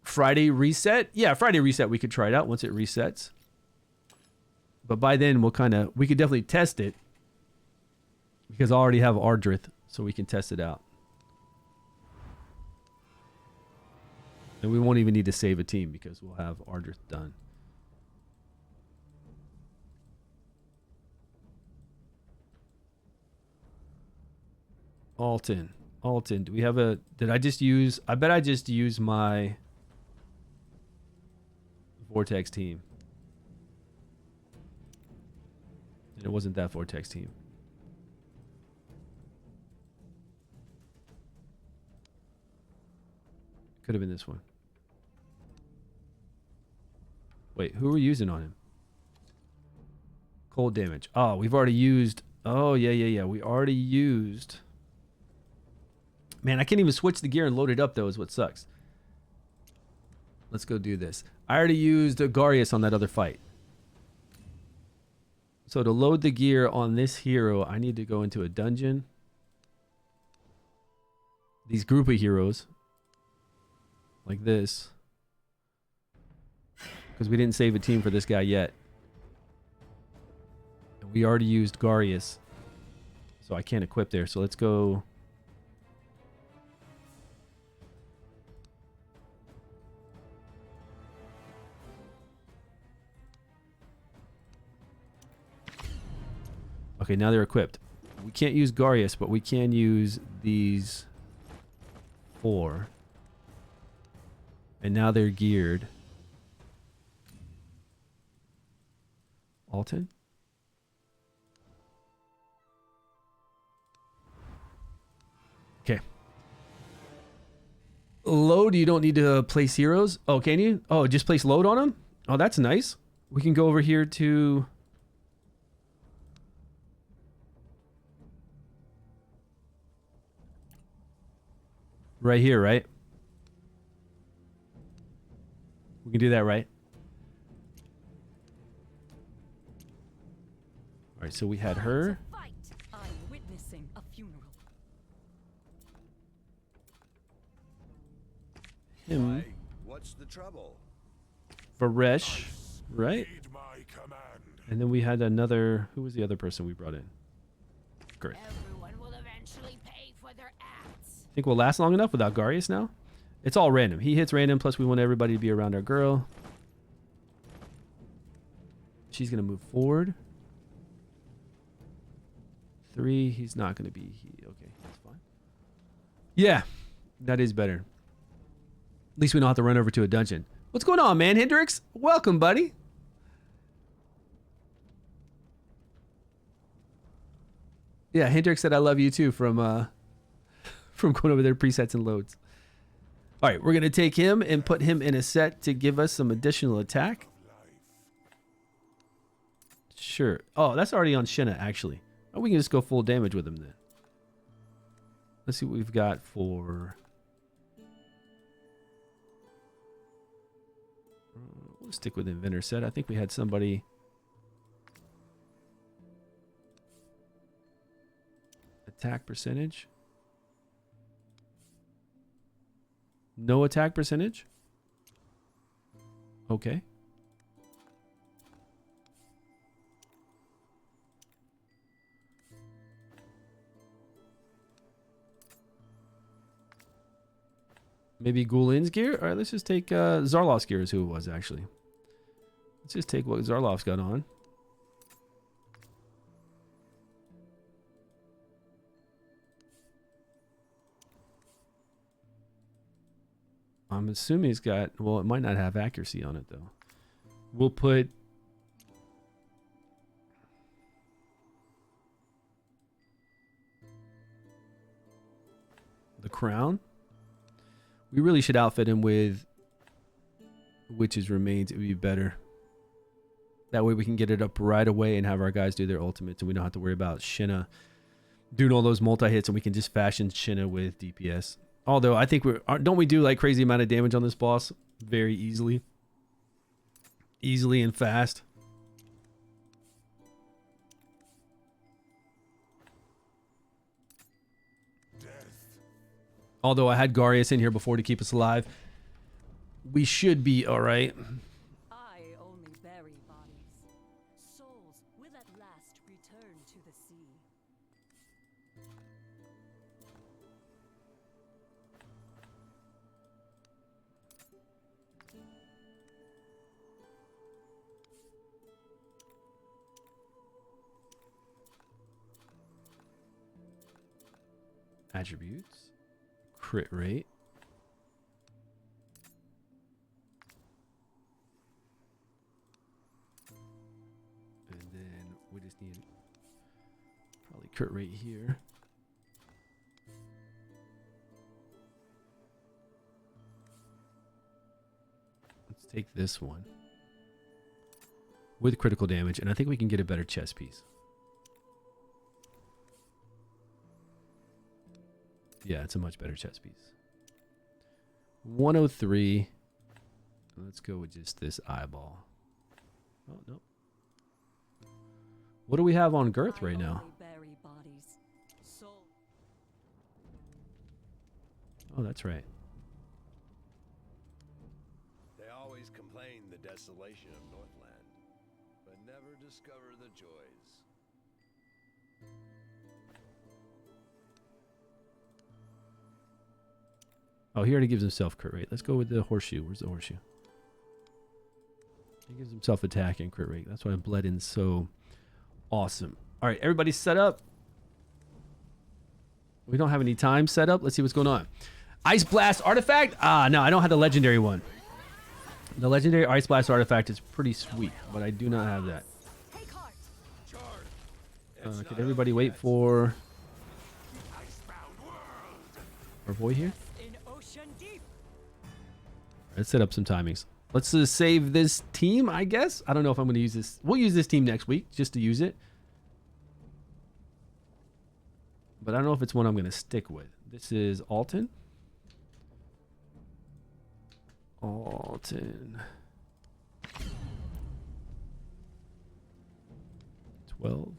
Friday reset. Yeah, Friday reset. We could try it out once it resets. But by then, we could definitely test it. Because I already have Ardrith, so we can test it out. And we won't even need to save a team because we'll have Ardrith done. Alton. Do we have a... Did I just use... I bet I just used my Vortex team. And it wasn't that Vortex team. Could have been this one. Wait, who are we using on him? Cold damage. Oh, we've already used... Oh, yeah. We already used... Man, I can't even switch the gear and load it up, though, is what sucks. Let's go do this. I already used Garius on that other fight. So to load the gear on this hero, I need to go into a dungeon. These group of heroes. Like this. Because we didn't save a team for this guy yet. And we already used Garius. So I can't equip there. So let's go... Okay, now they're equipped. We can't use Garius, but we can use these 4. And now they're geared. Alton? Okay. Load, you don't need to place heroes. Oh, can you? Oh, just place load on them? Oh, that's nice. We can go over here to... Right here, right? We can do that, right? All right, so we had her. I'm witnessing a funeral. Him. Hey, what's the trouble? Varesh, right? Heed my command. And then we had another... Who was the other person we brought in? Great. Everyone will eventually pay Think we'll last long enough without Garius now? It's all random. He hits random, plus we want everybody to be around our girl. She's going to move forward. 3, he's not going to be... Okay, that's fine. Yeah, that is better. At least we don't have to run over to a dungeon. What's going on, man? Hendrix? Welcome, buddy. Yeah, Hendrix said I love you too from going over there presets and loads. All right, we're going to take him and put him in a set to give us some additional attack. Sure. Oh, that's already on Shinna, actually. Oh, we can just go full damage with him then. Let's see what we've got for... We'll stick with Inventor set. I think we had somebody... Attack percentage. No attack percentage. Okay. Maybe Gulin's gear? All right, let's just take Zarlov's gear is who it was, actually. Let's just take what Zarlov's got on. I'm assuming he's got... Well, it might not have accuracy on it, though. We'll put... the crown. We really should outfit him with Witch's Remains. It would be better. That way we can get it up right away and have our guys do their ultimates, and we don't have to worry about Shinna doing all those multi-hits, and we can just fashion Shinna with DPS. Although I think don't we do like crazy amount of damage on this boss very easily? Easily and fast. Although I had Garius in here before to keep us alive. We should be alright. I only bury bodies. Souls will at last return to the sea. Attributes. Crit rate. And then we just need probably crit rate here. Let's take this one with critical damage, and I think we can get a better chest piece. Yeah, it's a much better chess piece. 103. Let's go with just this eyeball. Oh, no. What do we have on girth right now? Oh, that's right. They always complain the desolation of Northland, but never discover the joys. Oh, he already gives himself crit rate. Let's go with the horseshoe. Where's the horseshoe? He gives himself attack and crit rate. That's why Bled In's so awesome. All right, everybody set up. We don't have any time set up. Let's see what's going on. Ice Blast artifact? Ah, no, I don't have the legendary one. The legendary Ice Blast artifact is pretty sweet, but I do not have that. Could everybody wait for our boy here? Let's set up some timings. Let's just save this team, I guess. I don't know if I'm going to use this. We'll use this team next week just to use it. But I don't know if it's one I'm going to stick with. This is Alton. Alton. 12.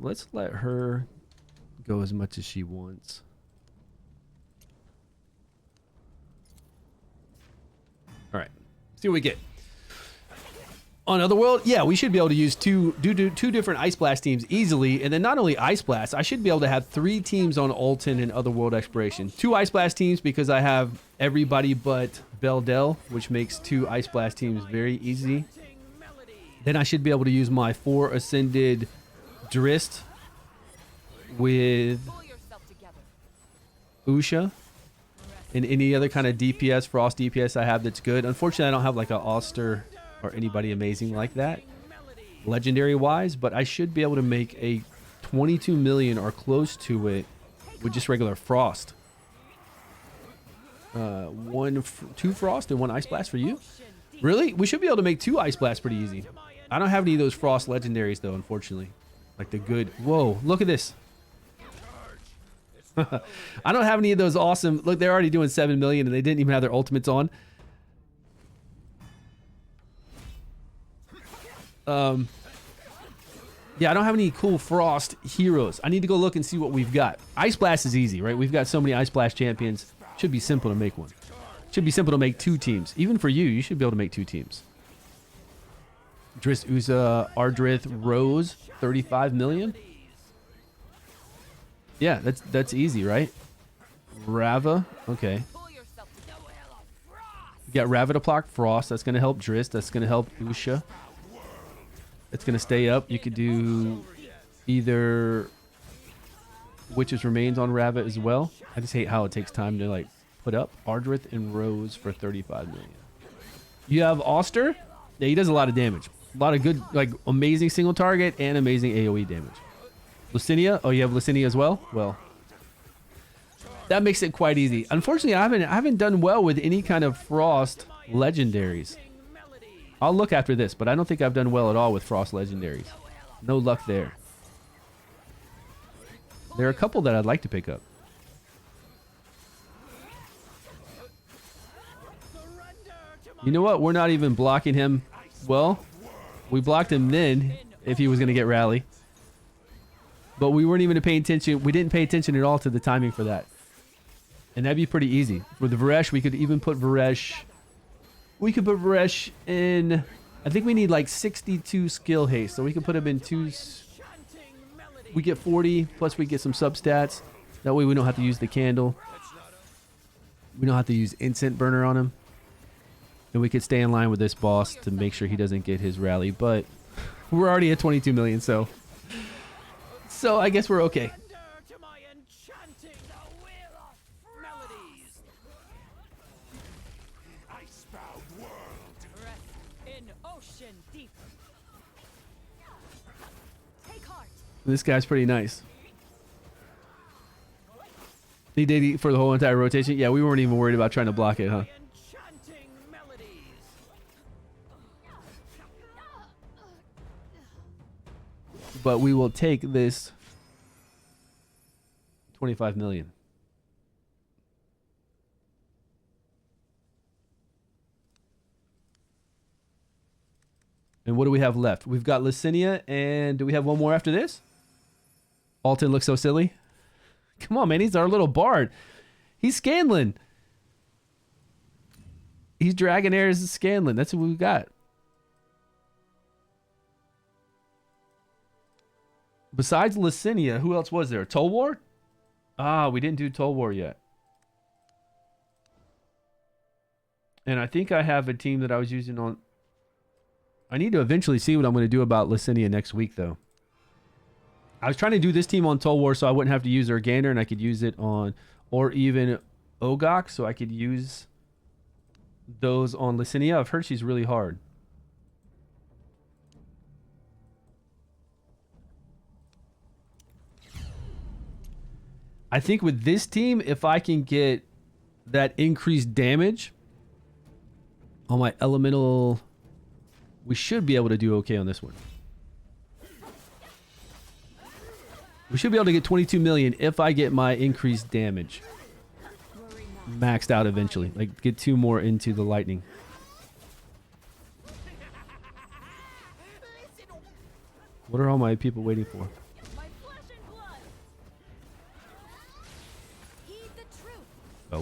Let's let her go as much as she wants. See what we get. On Otherworld, yeah, we should be able to use two different Ice Blast teams easily. And then not only Ice Blast, I should be able to have 3 teams on Ultin and Otherworld Exploration. 2 Ice Blast teams because I have everybody but Beldel, which makes 2 Ice Blast teams very easy. Then I should be able to use my 4 Ascended Drist with Usha and any other kind of DPS, Frost DPS I have that's good. Unfortunately, I don't have like an Oster or anybody amazing like that, legendary wise, but I should be able to make a 22 million or close to it with just regular Frost. 2 Frost and 1 Ice Blast for you? Really? We should be able to make 2 Ice Blasts pretty easy. I don't have any of those Frost legendaries though, unfortunately. Like the good, whoa, look at this. I don't have any of those awesome, look, they're already doing 7 million and they didn't even have their ultimates on. Yeah, I don't have any cool Frost heroes. I need to go look and see what we've got. Ice Blast is easy, right? We've got so many Ice Blast champions. Should be simple to make one. Should be simple to make 2 teams. Even for you, you should be able to make 2 teams. Drist, Uza, Ardrith, Rose, 35 million. Yeah, that's easy, right? Rava, okay. You got Rava to block Frost. That's going to help Drist. That's going to help Usha. It's going to stay up. You could do either Witch's Remains on Rava as well. I just hate how it takes time to like put up. Ardrith and Rose for 35 million. You have Oster. Yeah, he does a lot of damage. A lot of good, like amazing single target and amazing AoE damage. Lucinia. Oh, you have Lucinia as well? Well, that makes it quite easy. Unfortunately, I haven't done well with any kind of Frost legendaries. I'll look after this, but I don't think I've done well at all with Frost legendaries. No luck there. There are a couple that I'd like to pick up. You know what? We're not even blocking him. Well, we blocked him then if he was going to get rally. But we weren't even paying attention. We didn't pay attention at all to the timing for that. And that'd be pretty easy. With the Varesh, we could even put Varesh... We could put Varesh in... I think we need like 62 skill haste. So we can put him in 2... We get 40, plus we get some substats. That way we don't have to use the candle. We don't have to use Incense Burner on him. And we could stay in line with this boss to make sure he doesn't get his rally. But we're already at 22 million, so... So I guess we're okay. This guy's pretty nice. He did eat for the whole entire rotation. Yeah, we weren't even worried about trying to block it, huh? But we will take this 25 million. And what do we have left? We've got Lucinia, and do we have one more after this? Alton looks so silly. Come on, man. He's our little bard. He's Scanlan. He's Dragonheir's Scanlan. That's what we've got. Besides Lucinia, who else was there? Tolwar? Ah, we didn't do Tolwar yet. And I think I have a team that I was using on... I need to eventually see what I'm going to do about Lucinia next week, though. I was trying to do this team on Tolwar so I wouldn't have to use Urgander, and I could use it on... Or even Ogok, so I could use those on Lucinia. I've heard she's really hard. I think with this team, if I can get that increased damage on my elemental, we should be able to do okay on this one. We should be able to get 22 million if I get my increased damage maxed out eventually. Like, get 2 more into the lightning. What are all my people waiting for?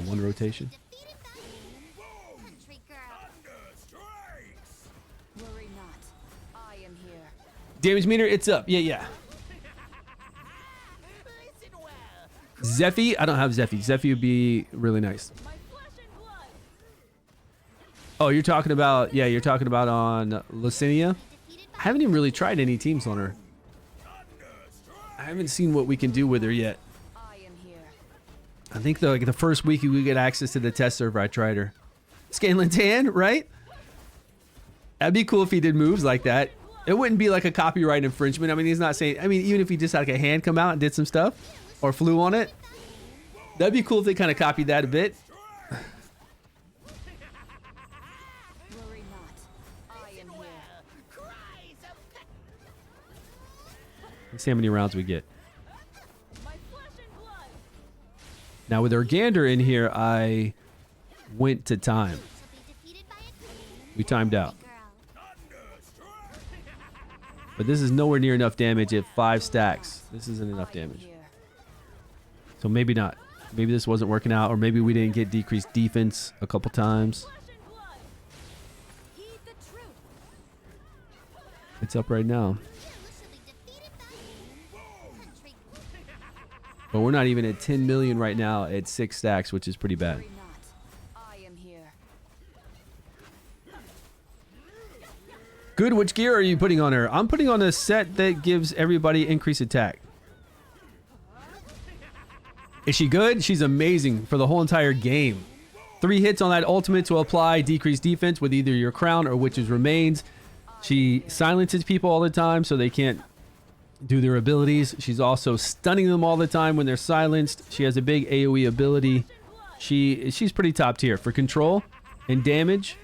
One rotation. Damage meter, it's up. Yeah. Zephy, I don't have Zephy. Zephy would be really nice. Oh, you're talking about, yeah, you're talking about on Lucinia. I haven't even really tried any teams on her. I haven't seen what we can do with her yet. I think like the first week we get access to the test server, I tried her. Scanlan Tan, right? That'd be cool if he did moves like that. It wouldn't be like a copyright infringement. I mean, he's not saying, I mean, even if he just had like a hand come out and did some stuff or flew on it, that'd be cool if they kind of copied that a bit. Let's see how many rounds we get. Now with Organder in here, I went to time. We timed out. But this is nowhere near enough damage at 5 stacks. This isn't enough damage. So maybe not. Maybe this wasn't working out, or maybe we didn't get decreased defense a couple times. It's up right now. But we're not even at 10 million right now at 6 stacks, which is pretty bad. Good, which gear are you putting on her? I'm putting on a set that gives everybody increased attack. Is she good? She's amazing for the whole entire game. 3 hits on that ultimate to apply decreased defense with either your crown or Witch's Remains. She silences people all the time so they can't do their abilities. She's also stunning them all the time when they're silenced. She has a big AoE ability. She's pretty top tier for control and damage.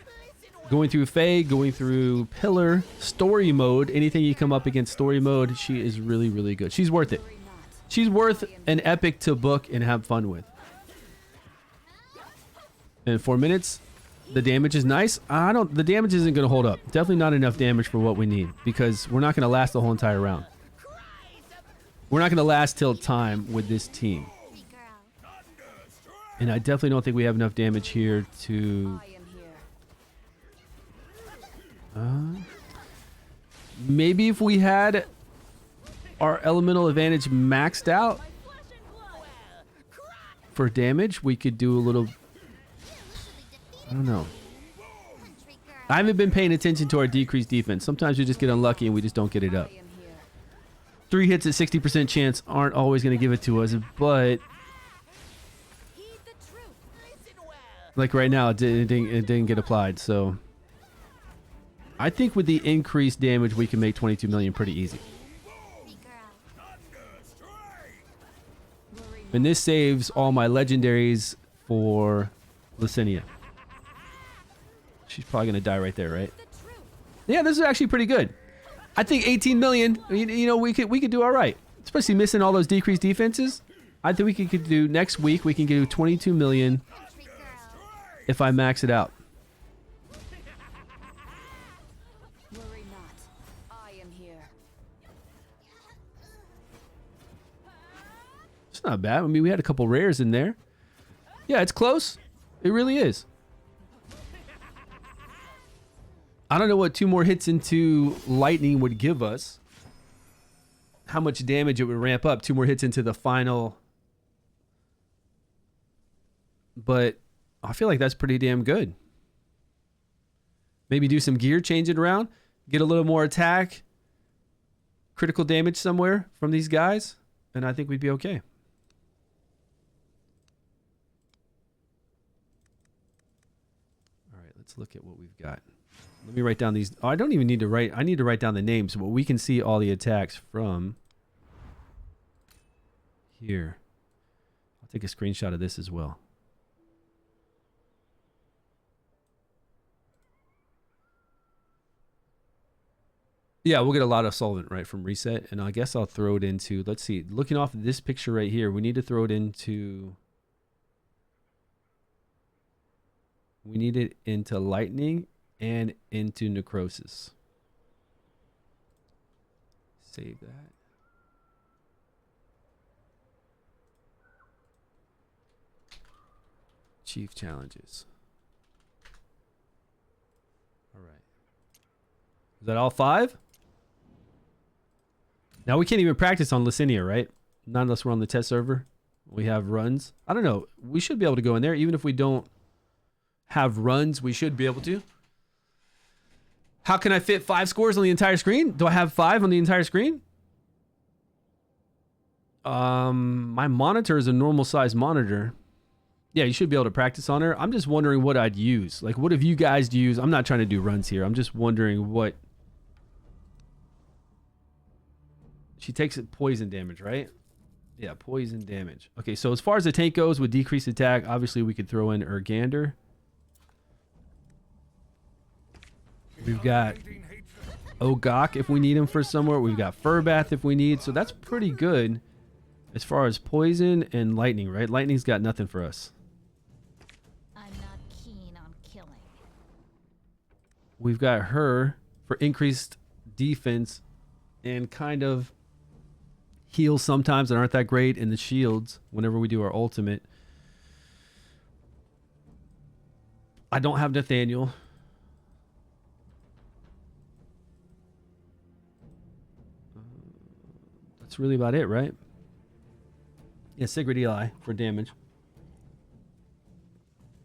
Going through Fae, going through Pillar, story mode, anything you come up against story mode, she is really, really good. She's worth it. She's worth an epic to book and have fun with. And 4 minutes, the damage is nice. The damage isn't going to hold up. Definitely not enough damage for what we need, because we're not going to last the whole entire round. We're not going to last till time with this team. And I definitely don't think we have enough damage here to... maybe if we had our elemental advantage maxed out for damage, we could do a little... I don't know. I haven't been paying attention to our decreased defense. Sometimes we just get unlucky and we just don't get it up. 3 hits at 60% chance aren't always going to give it to us, but like right now, it didn't get applied. So I think with the increased damage, we can make 22 million pretty easy. And this saves all my legendaries for Lucinia. She's probably going to die right there, right? Yeah, this is actually pretty good. I think 18 million, you know, we could do all right. Especially missing all those decreased defenses. I think we could do next week, we can do 22 million if I max it out. It's not bad. I mean, we had a couple rares in there. Yeah, it's close. It really is. I don't know what 2 more hits into lightning would give us. How much damage it would ramp up. 2 more hits into the final. But I feel like that's pretty damn good. Maybe do some gear, change it around. Get a little more attack. Critical damage somewhere from these guys. And I think we'd be okay. All right, let's look at what we've got. Let me write down these. Oh, I don't even need to write. I need to write down the names, but we can see all the attacks from here. I'll take a screenshot of this as well. Yeah, we'll get a lot of solvent, right, from reset. And I guess I'll throw it into, let's see, looking off this picture right here, we need to throw it into, we need it into lightning and into necrosis. Save that. Chief challenges. All right. Is that all 5? Now we can't even practice on Licinia, right? Not unless we're on the test server. We have runs. I don't know. We should be able to go in there. Even if we don't have runs, we should be able to. How can I fit 5 scores on the entire screen? Do I have 5 on the entire screen? My monitor is a normal size monitor. Yeah, you should be able to practice on her. I'm just wondering what I'd use. Like, what have you guys used? I'm not trying to do runs here. I'm just wondering what... She takes poison damage, right? Yeah, poison damage. Okay, so as far as the tank goes with decreased attack, obviously we could throw in Urgander. We've got Ogok if we need him for somewhere. We've got Furbath if we need. So that's pretty good as far as poison and lightning, right? Lightning's got nothing for us. I'm not keen on killing. We've got her for increased defense and kind of heals sometimes that aren't that great in the shields whenever we do our ultimate. I don't have Nathaniel. That's really about it, right? Yeah, Sigrid Eli for damage.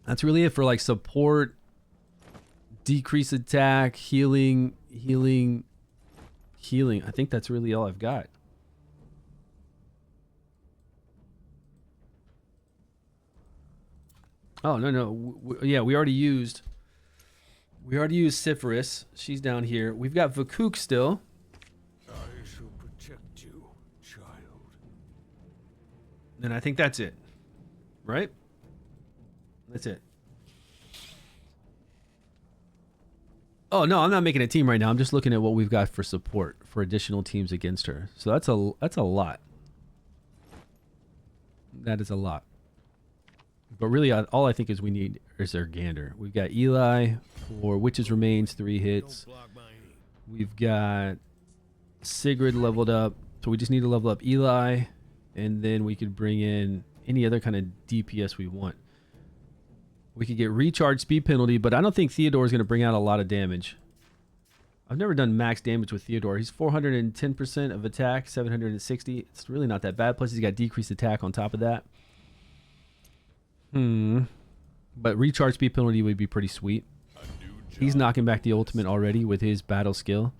That's really it for like support, decrease attack, healing. I think that's really all I've got. Oh, no. Yeah, we already used Syphilis. She's down here. We've got Vakuk still. I shall protect you, child. And I think that's it. Right? That's it. Oh, no, I'm not making a team right now. I'm just looking at what we've got for support for additional teams against her. So that's a lot. That is a lot. But really, all I think is we need is Urgander. We've got Eli for Witch's Remains, 3 hits. We've got Sigrid leveled up. So we just need to level up Eli. And then we could bring in any other kind of DPS we want. We could get recharge speed penalty, but I don't think Theodore is going to bring out a lot of damage. I've never done max damage with Theodore. He's 410% of attack, 760. It's really not that bad. Plus he's got decreased attack on top of that. But recharge speed penalty would be pretty sweet. He's knocking back the ultimate already with his battle skill.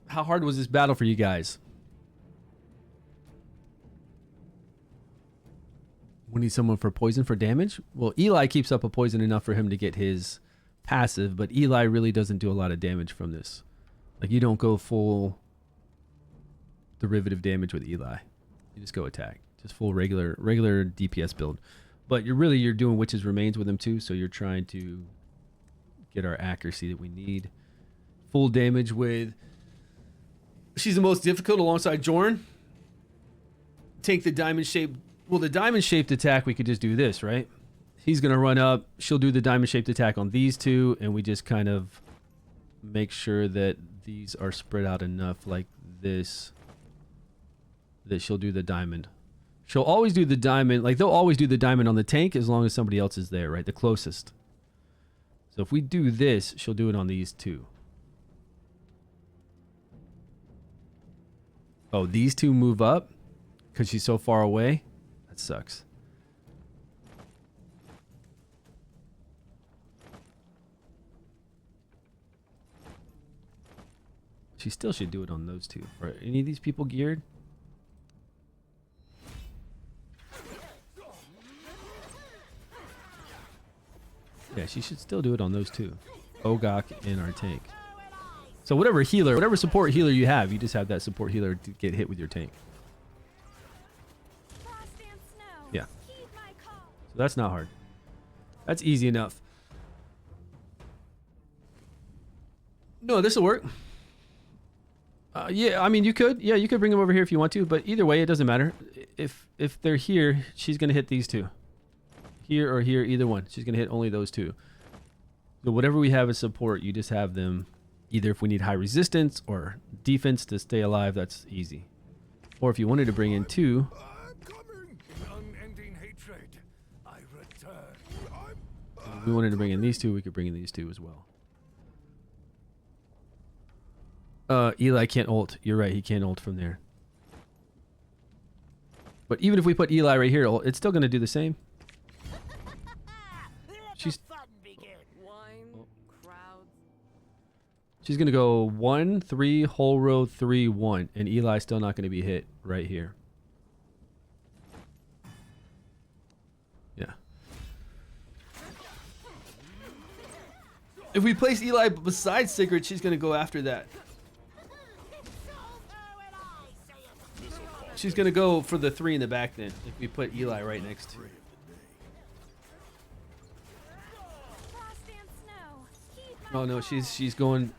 How hard was this battle for you guys? We need someone for poison for damage? Well, Eli keeps up a poison enough for him to get his passive, but Eli really doesn't do a lot of damage from this. Like, you don't go full derivative damage with Eli. You just go attack. Just full regular DPS build. But you're doing Witch's Remains with him too, so you're trying to get our accuracy that we need. Full damage with... She's the most difficult alongside Jorn. Take the diamond shape... Well, the diamond-shaped attack, we could just do this, right? He's going to run up. She'll do the diamond-shaped attack on these two, and we just kind of make sure that these are spread out enough like this, that she'll do the diamond. She'll always do the diamond. Like, they'll always do the diamond on the tank as long as somebody else is there, right? The closest. So if we do this, she'll do it on these two. Oh, these two move up because she's so far away? That sucks. She still should do it on those two. Are any of these people geared? Yeah, she should still do it on those two. Ogok and our tank. So whatever support healer you have, you just have that support healer to get hit with your tank. Yeah. So that's not hard. That's easy enough. No, this will work. Yeah, I mean, you could. Yeah, you could bring them over here if you want to, but either way, it doesn't matter. If they're here, she's going to hit these two. Here or here, either one. She's going to hit only those two. So whatever we have as support, you just have them. Either if we need high resistance or defense to stay alive, that's easy. Or if you wanted to bring in two. If we wanted to bring in these two, we could bring in these two as well. Eli can't ult. You're right, he can't ult from there. But even if we put Eli right here, it's still going to do the same. She's going to go 1, 3, whole row, 3, 1. And Eli's still not going to be hit right here. Yeah. If we place Eli beside Sigrid, she's going to go after that. She's going to go for the 3 in the back then, if we put Eli right next to her. Oh no, she's going...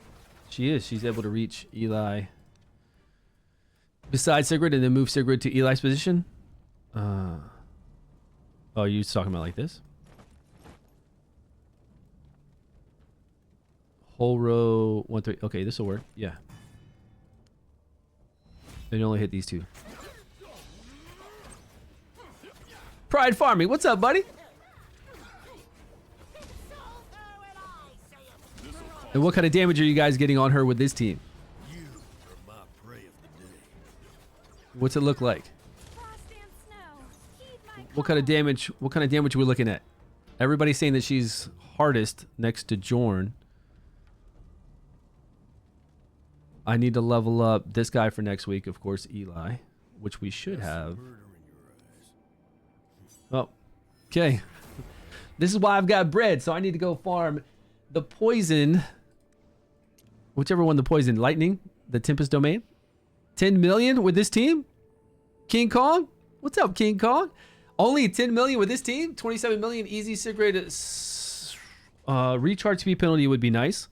She's able to reach Eli beside Sigrid and then move Sigrid to Eli's position. Oh, you're talking about like this? Whole row 1, 3. Okay, this will work. Yeah. Then you only hit these 2. Pride Farming, what's up, buddy? And what kind of damage are you guys getting on her with this team? You are my prey of the day. What's it look like? What kind of damage? What kind of damage are we looking at? Everybody's saying that she's hardest next to Jorn. I need to level up this guy for next week, of course, Eli, which we should have. Oh, okay. This is why I've got bread, so I need to go farm the poison. Whichever one the poison, lightning, the Tempest Domain. 10 million with this team? King Kong? What's up, King Kong? Only 10 million with this team? 27 million easy Sigrid. Recharge speed penalty would be nice.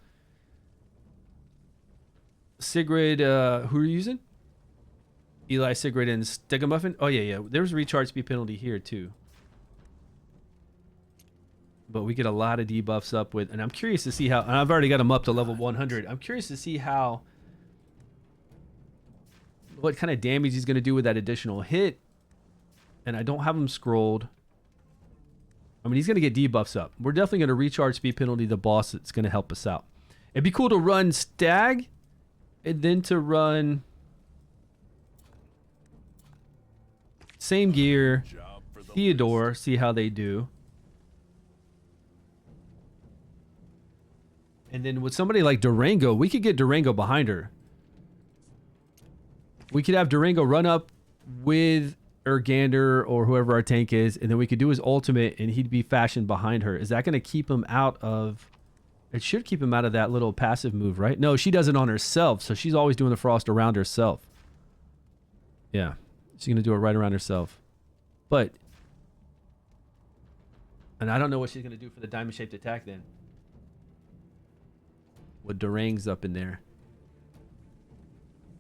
Sigrid, who are you using? Eli, Sigrid, and Stegamuffin? Oh, yeah. There's recharge speed penalty here, too. But we get a lot of debuffs up with, and I'm curious to see how, and I've already got them up to level 100. I'm curious to see what kind of damage he's going to do with that additional hit. And I don't have him scrolled. I mean, he's going to get debuffs up. We're definitely going to recharge speed penalty the boss that's going to help us out. It'd be cool to run Stag and then to run same gear, Theodore, see how they do. And then with somebody like Durango, we could get Durango behind her. We could have Durango run up with Urgander or whoever our tank is, and then we could do his ultimate and he'd be fashioned behind her. Is that going to keep him out of... It should keep him out of that little passive move, right? No, she does it on herself, so she's always doing the frost around herself. Yeah, she's going to do it right around herself. But... And I don't know what she's going to do for the diamond-shaped attack then. With Durang's up in there.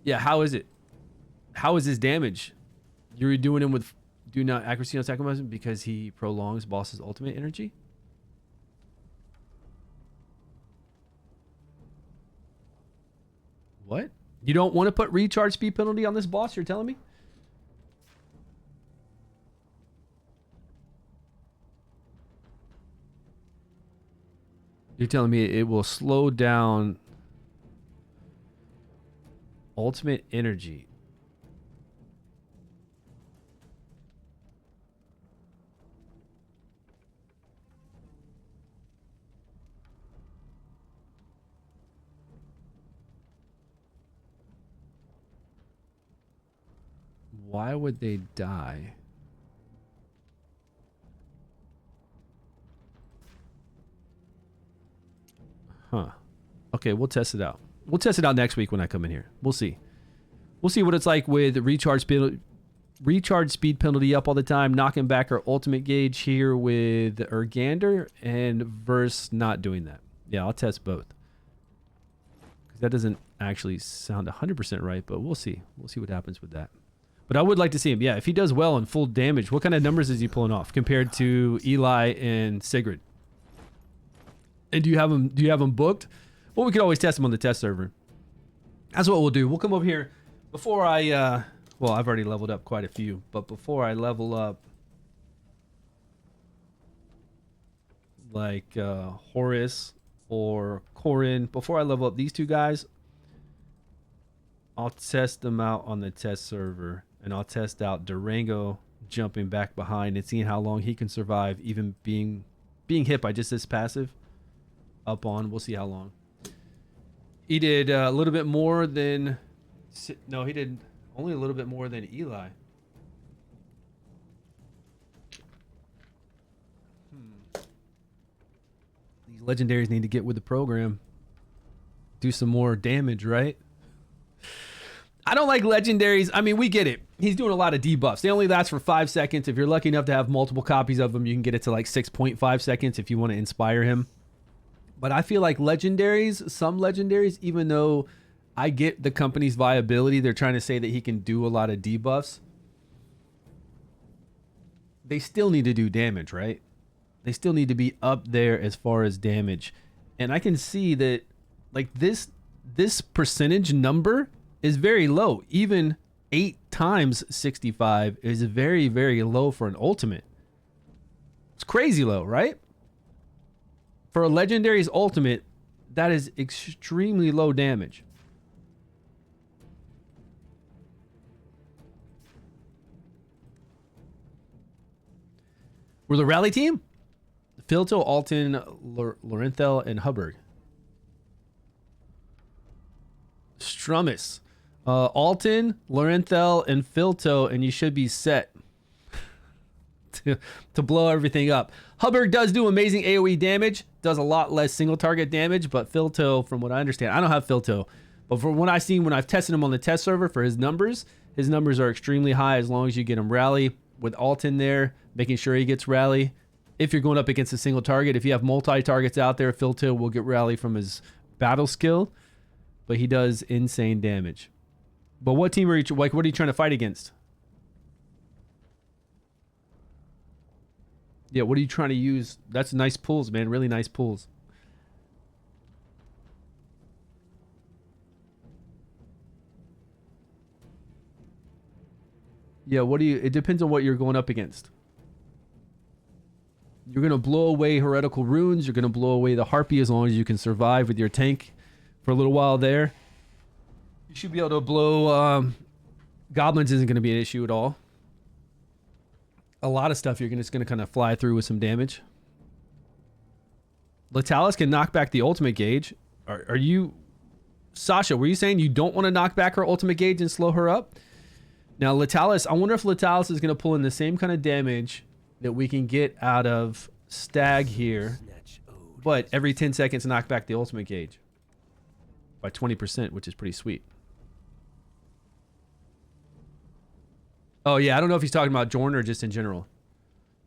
Yeah, how is it? How is his damage? You're doing him with do not accuracy on sacrifice because he prolongs boss's ultimate energy? What? You don't want to put recharge speed penalty on this boss, you're telling me? You're telling me it will slow down ultimate energy. Why would they die? Huh. Okay, we'll test it out. We'll test it out next week when I come in here. We'll see. We'll see what it's like with recharge speed penalty up all the time, knocking back our ultimate gauge here with Urgander, and Verse not doing that. Yeah, I'll test both. Because that doesn't actually sound 100% right, but we'll see. We'll see what happens with that. But I would like to see him. Yeah, if he does well on full damage, what kind of numbers is he pulling off compared to Eli and Sigrid? And do you have them booked? Well, we could always test them on the test server. That's what we'll do. We'll come over here before I well, I've already leveled up quite a few, but before I level up like Horus or Corin, before I level up these two guys, I'll test them out on the test server, and I'll test out Durango jumping back behind and seeing how long he can survive, even being hit by just this passive up on. We'll see how long. He did a little bit more than... No, he did only a little bit more than Eli. These legendaries need to get with the program. Do some more damage, right? I don't like legendaries. I mean, we get it. He's doing a lot of debuffs. They only last for 5 seconds. If you're lucky enough to have multiple copies of them, you can get it to like 6.5 seconds if you want to inspire him. But I feel like legendaries, some legendaries, even though I get the company's viability, they're trying to say that he can do a lot of debuffs. They still need to do damage, right? They still need to be up there as far as damage. And I can see that like this percentage number is very low. Even 8 times 65 is very, very low for an ultimate. It's crazy low, right? For a legendary's ultimate, that is extremely low damage. We're the rally team? Filto, Alton, Lorenthal, and Hubbard. Strummus. Alton, Lorenthal, and Filto, and you should be set to blow everything up. Hubbard does do amazing AoE damage, does a lot less single target damage, but Filto, from what I understand, I don't have Filto, but from what I've seen when I've tested him on the test server for his numbers are extremely high as long as you get him rally. With Alton there, making sure he gets rally. If you're going up against a single target, if you have multi-targets out there, Filto will get rally from his battle skill, but he does insane damage. But what team are you, like, what are you trying to fight against? Yeah, what are you trying to use? That's nice pulls, man. Really nice pulls. Yeah, what do you... It depends on what you're going up against. You're going to blow away heretical runes. You're going to blow away the harpy as long as you can survive with your tank for a little while there. You should be able to blow... goblins isn't going to be an issue at all. A lot of stuff you're just going to kind of fly through with some damage. Latalis can knock back the ultimate gauge. Are you... Sasha, were you saying you don't want to knock back her ultimate gauge and slow her up? Now, Latalis, I wonder if Latalis is going to pull in the same kind of damage that we can get out of Stag here, but every 10 seconds knock back the ultimate gauge by 20%, which is pretty sweet. Oh, yeah, I don't know if he's talking about Jordan or just in general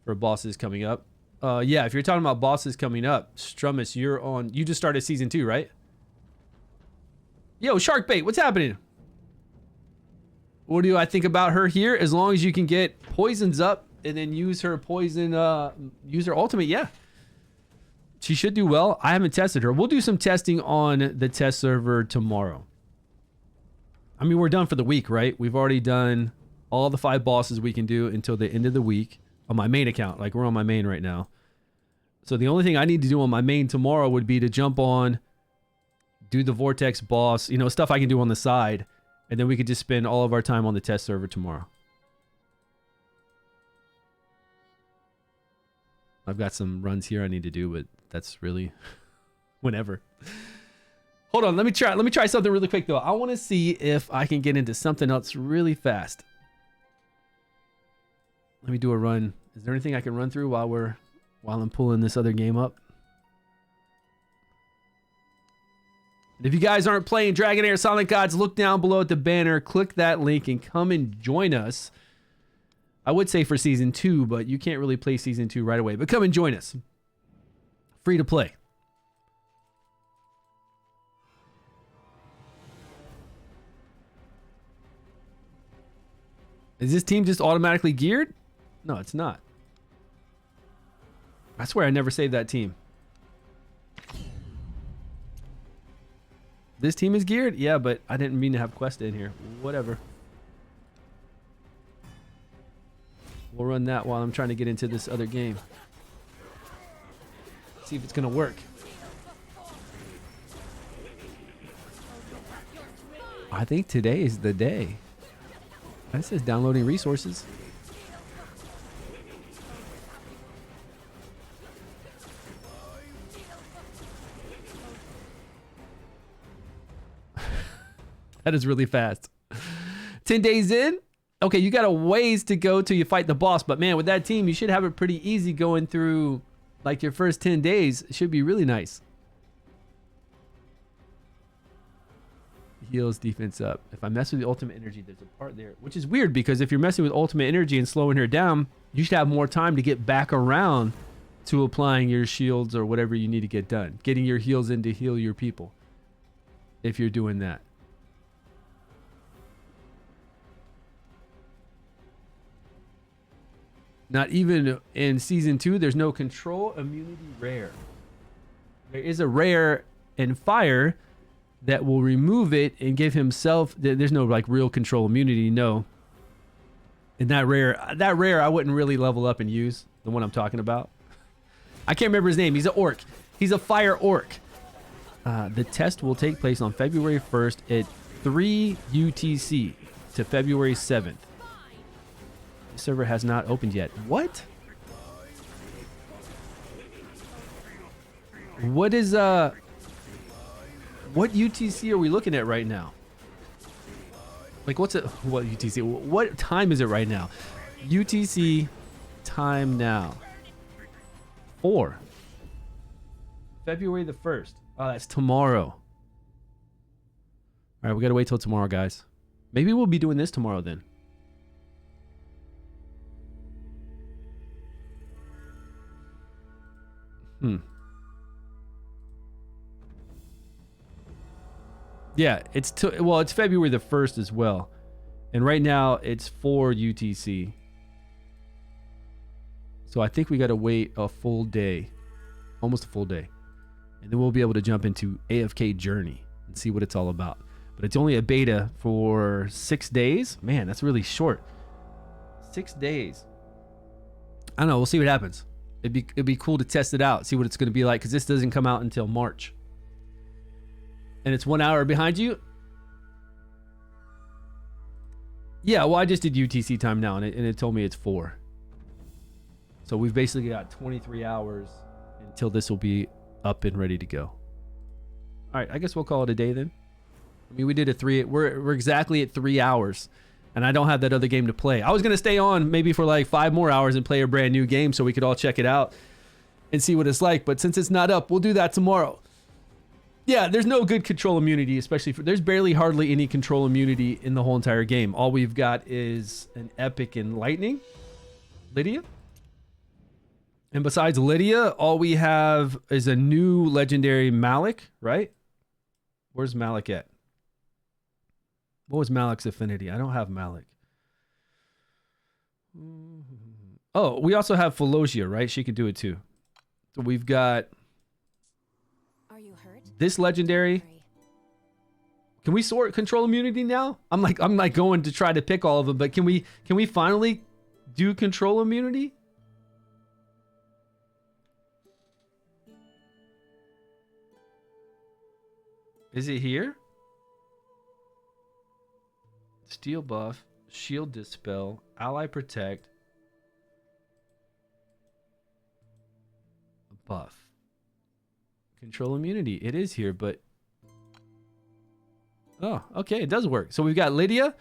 for bosses coming up. Yeah, if you're talking about bosses coming up, Strummus, you're on... You just started season 2, right? Yo, Sharkbait, what's happening? What do I think about her here? As long as you can get poisons up and then use her poison, use her ultimate, yeah. She should do well. I haven't tested her. We'll do some testing on the test server tomorrow. I mean, we're done for the week, right? We've already done all the 5 bosses we can do until the end of the week on my main account. Like, we're on my main right now. So the only thing I need to do on my main tomorrow would be to jump on, do the Vortex boss, you know, stuff I can do on the side. And then we could just spend all of our time on the test server tomorrow. I've got some runs here I need to do, but that's really whenever. Hold on, let me try something really quick though. I want to see if I can get into something else really fast. Let me do a run. Is there anything I can run through while I'm pulling this other game up? If you guys aren't playing Dragonheir Silent Gods, look down below at the banner, click that link, and come and join us. I would say for Season 2, but you can't really play Season 2 right away. But come and join us. Free to play. Is this team just automatically geared? No, it's not. I swear I never saved that team. This team is geared? Yeah, but I didn't mean to have Questa in here. Whatever. We'll run that while I'm trying to get into this other game. See if it's going to work. I think today is the day. That says downloading resources. That is really fast. 10 days in? Okay, you got a ways to go till you fight the boss. But man, with that team, you should have it pretty easy going through like your first 10 days. It should be really nice. Heals defense up. If I mess with the ultimate energy, there's a part there, which is weird because if you're messing with ultimate energy and slowing her down, you should have more time to get back around to applying your shields or whatever you need to get done. Getting your heals in to heal your people. If you're doing that. Not even in season 2, there's no control immunity rare. There is a rare in fire that will remove it and give himself. There's no like real control immunity, no. And that rare I wouldn't really level up and use. The one I'm talking about. I can't remember his name. He's an orc. He's a fire orc. The test will take place on February 1st at 3 UTC to February 7th. The server has not opened yet. What? What is what UTC are we looking at right now? Like what UTC? What time is it right now? UTC time now. 4. February the 1st. Oh, that's tomorrow. All right, we got to wait till tomorrow, guys. Maybe we'll be doing this tomorrow then. Yeah, it's February the 1st as well. And right now it's 4 UTC. So I think we got to wait a full day. Almost a full day. And then we'll be able to jump into AFK Journey and see what it's all about. But it's only a beta for 6 days. Man, that's really short. 6 days. I don't know. We'll see what happens. It'd be cool to test it out, see what it's going to be like, because this doesn't come out until March. And it's 1 hour behind you? Yeah, well, I just did UTC time now, and it told me it's 4. So we've basically got 23 hours until this will be up and ready to go. All right, I guess we'll call it a day then. I mean, we did a 3. We're exactly at 3 hours. And I don't have that other game to play. I was going to stay on maybe for like 5 more hours and play a brand new game so we could all check it out and see what it's like. But since it's not up, we'll do that tomorrow. Yeah, there's no good control immunity, especially there's barely hardly any control immunity in the whole entire game. All we've got is an epic and lightning. Lydia. And besides Lydia, all we have is a new legendary Malik, right? Where's Malik at? What was Malik's affinity? I don't have Malik. Oh, we also have Philosia, right? She can do it too. So we've got this legendary. Can we sort control immunity now? I'm like going to try to pick all of them, but can we finally do control immunity? Is it here? Steel buff, shield dispel, ally protect, buff, control immunity. It is here, but oh, okay, it does work. So we've got Lydia.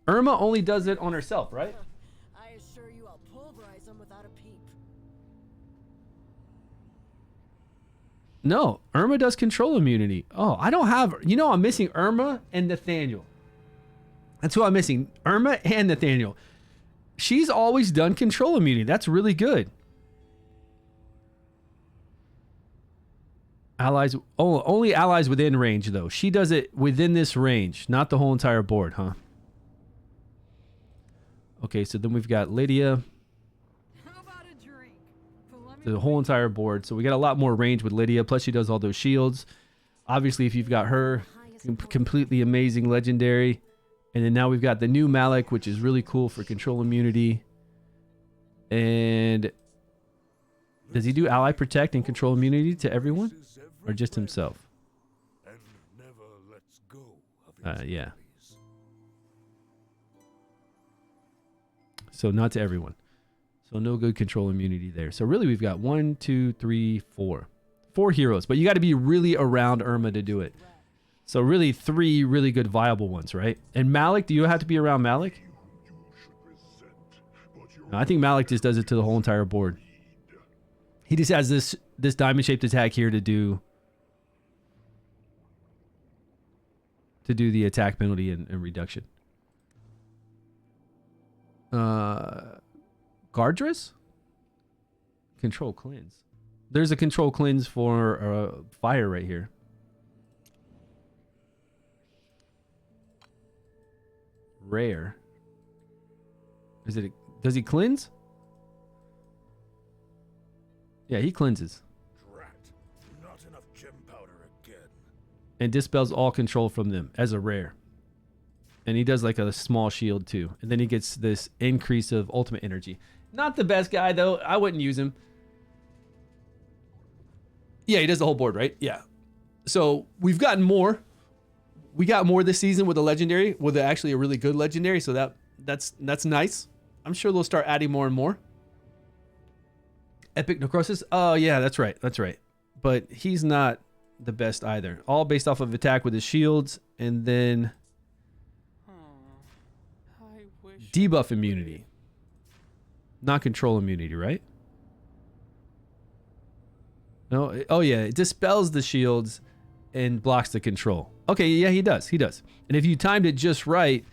Irma only does it on herself, right? I assure you I'll pulverize them without a peep. No, Irma does control immunity. Oh, I don't have. I'm missing Irma and Nathaniel. That's who I'm missing. Irma and Nathaniel. She's always done control immunity. That's really good. Allies. Oh, only allies within range, though. She does it within this range, not the whole entire board, huh? Okay, so then we've got Lydia. How about a drink? The whole entire board. So we got a lot more range with Lydia. Plus, she does all those shields. Obviously, if you've got her, completely amazing legendary. And then now we've got the new Malik, which is really cool for control immunity. And does he do ally protect and control immunity to everyone? Or just himself? And never lets go of his Yeah. enemies. So not to everyone. So no good control immunity there. So really we've got 1, 2, 3, 4. 4 heroes, but you got to be really around Irma to do it. So really 3 really good viable ones, right? And Malik, do you have to be around Malik? No, I think Malik just does it to the whole entire board. He just has this diamond-shaped attack here to do the attack penalty and reduction. Gardress? Control cleanse. There's a control cleanse for fire right here. Rare. Is it? Does he cleanse? Yeah, he cleanses. Drat. Not enough gem powder again. And dispels all control from them as a rare. And he does like a small shield too. And then he gets this increase of ultimate energy. Not the best guy though. I wouldn't use him. Yeah, he does the whole board, right? Yeah. So we've gotten more. We got more this season with a legendary, with actually a really good legendary. So that's nice. I'm sure they'll start adding more and more. Epic Necrosis. Oh yeah, that's right. That's right. But he's not the best either. All based off of attack with his shields, and then debuff immunity. Not control immunity, right? No. Oh yeah, it dispels the shields and blocks the control. Okay, yeah, he does. He does. And if you timed it just right,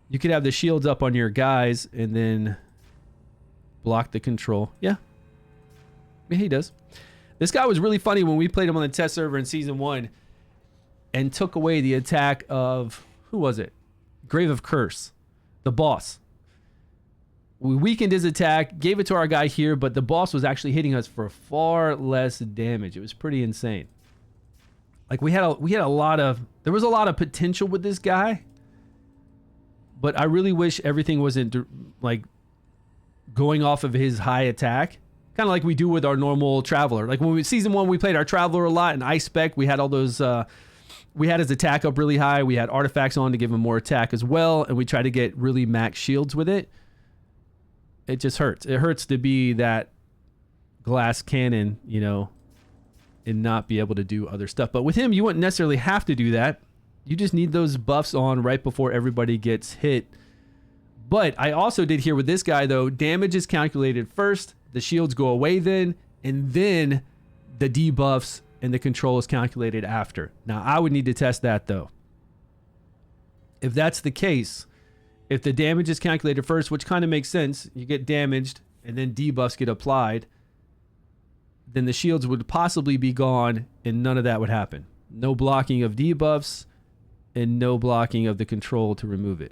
you could have the shields up on your guys and then block the control. Yeah. Yeah, he does. This guy was really funny when we played him on the test server in season 1 and took away the attack of, who was it? Grave of Curse, the boss. We weakened his attack, gave it to our guy here, but the boss was actually hitting us for far less damage. It was pretty insane. Like there was a lot of potential with this guy, but I really wish everything wasn't like going off of his high attack, kind of like we do with our normal Traveler. Like when season 1, we played our Traveler a lot, and Ice Spec, we had all those, we had his attack up really high. We had artifacts on to give him more attack as well, and we tried to get really max shields with it. It just hurts. It hurts to be that glass cannon, you know, and not be able to do other stuff. But with him, you wouldn't necessarily have to do that. You just need those buffs on right before everybody gets hit. But I also did here with this guy, though, damage is calculated first, the shields go away then, and then the debuffs and the control is calculated after. Now, I would need to test that, though. If that's the case, if the damage is calculated first, which kind of makes sense, you get damaged and then debuffs get applied, then the shields would possibly be gone and none of that would happen. No blocking of debuffs and no blocking of the control to remove it.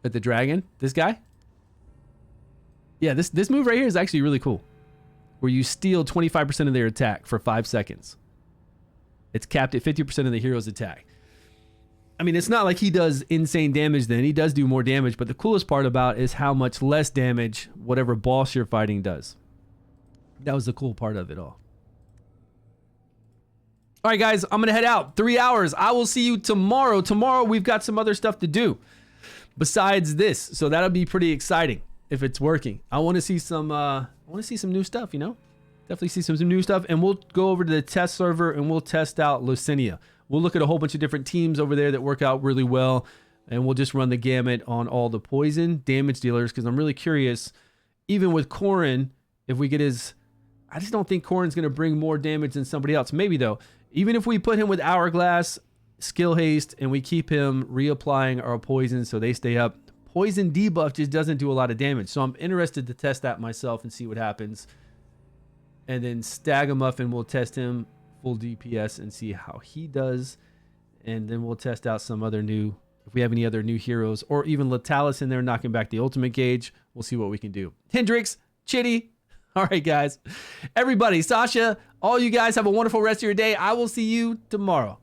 But the dragon, this guy? Yeah, this move right here is actually really cool. Where you steal 25% of their attack for 5 seconds. It's capped at 50% of the hero's attack. I mean, it's not like he does insane damage then. He does do more damage, but the coolest part about it is how much less damage whatever boss you're fighting does. That was the cool part of it all. All right, guys, I'm going to head out. 3 hours. I will see you tomorrow. Tomorrow, we've got some other stuff to do besides this. So that'll be pretty exciting if it's working. I want to see some new stuff, you know? Definitely see some new stuff. And we'll go over to the test server and we'll test out Lucinia. We'll look at a whole bunch of different teams over there that work out really well. And we'll just run the gamut on all the poison damage dealers because I'm really curious, even with Corrin, if we get his... I just don't think Corrin's going to bring more damage than somebody else. Maybe, though. Even if we put him with Hourglass, Skill Haste, and we keep him reapplying our poison so they stay up, poison debuff just doesn't do a lot of damage. So I'm interested to test that myself and see what happens. And then Stagamuffin, we'll test him full DPS and see how he does. And then we'll test out some other new, if we have any other new heroes, or even Latalis in there knocking back the ultimate gauge. We'll see what we can do. Hendrix, Chitty. All right, guys. Everybody, Sasha, all you guys have a wonderful rest of your day. I will see you tomorrow.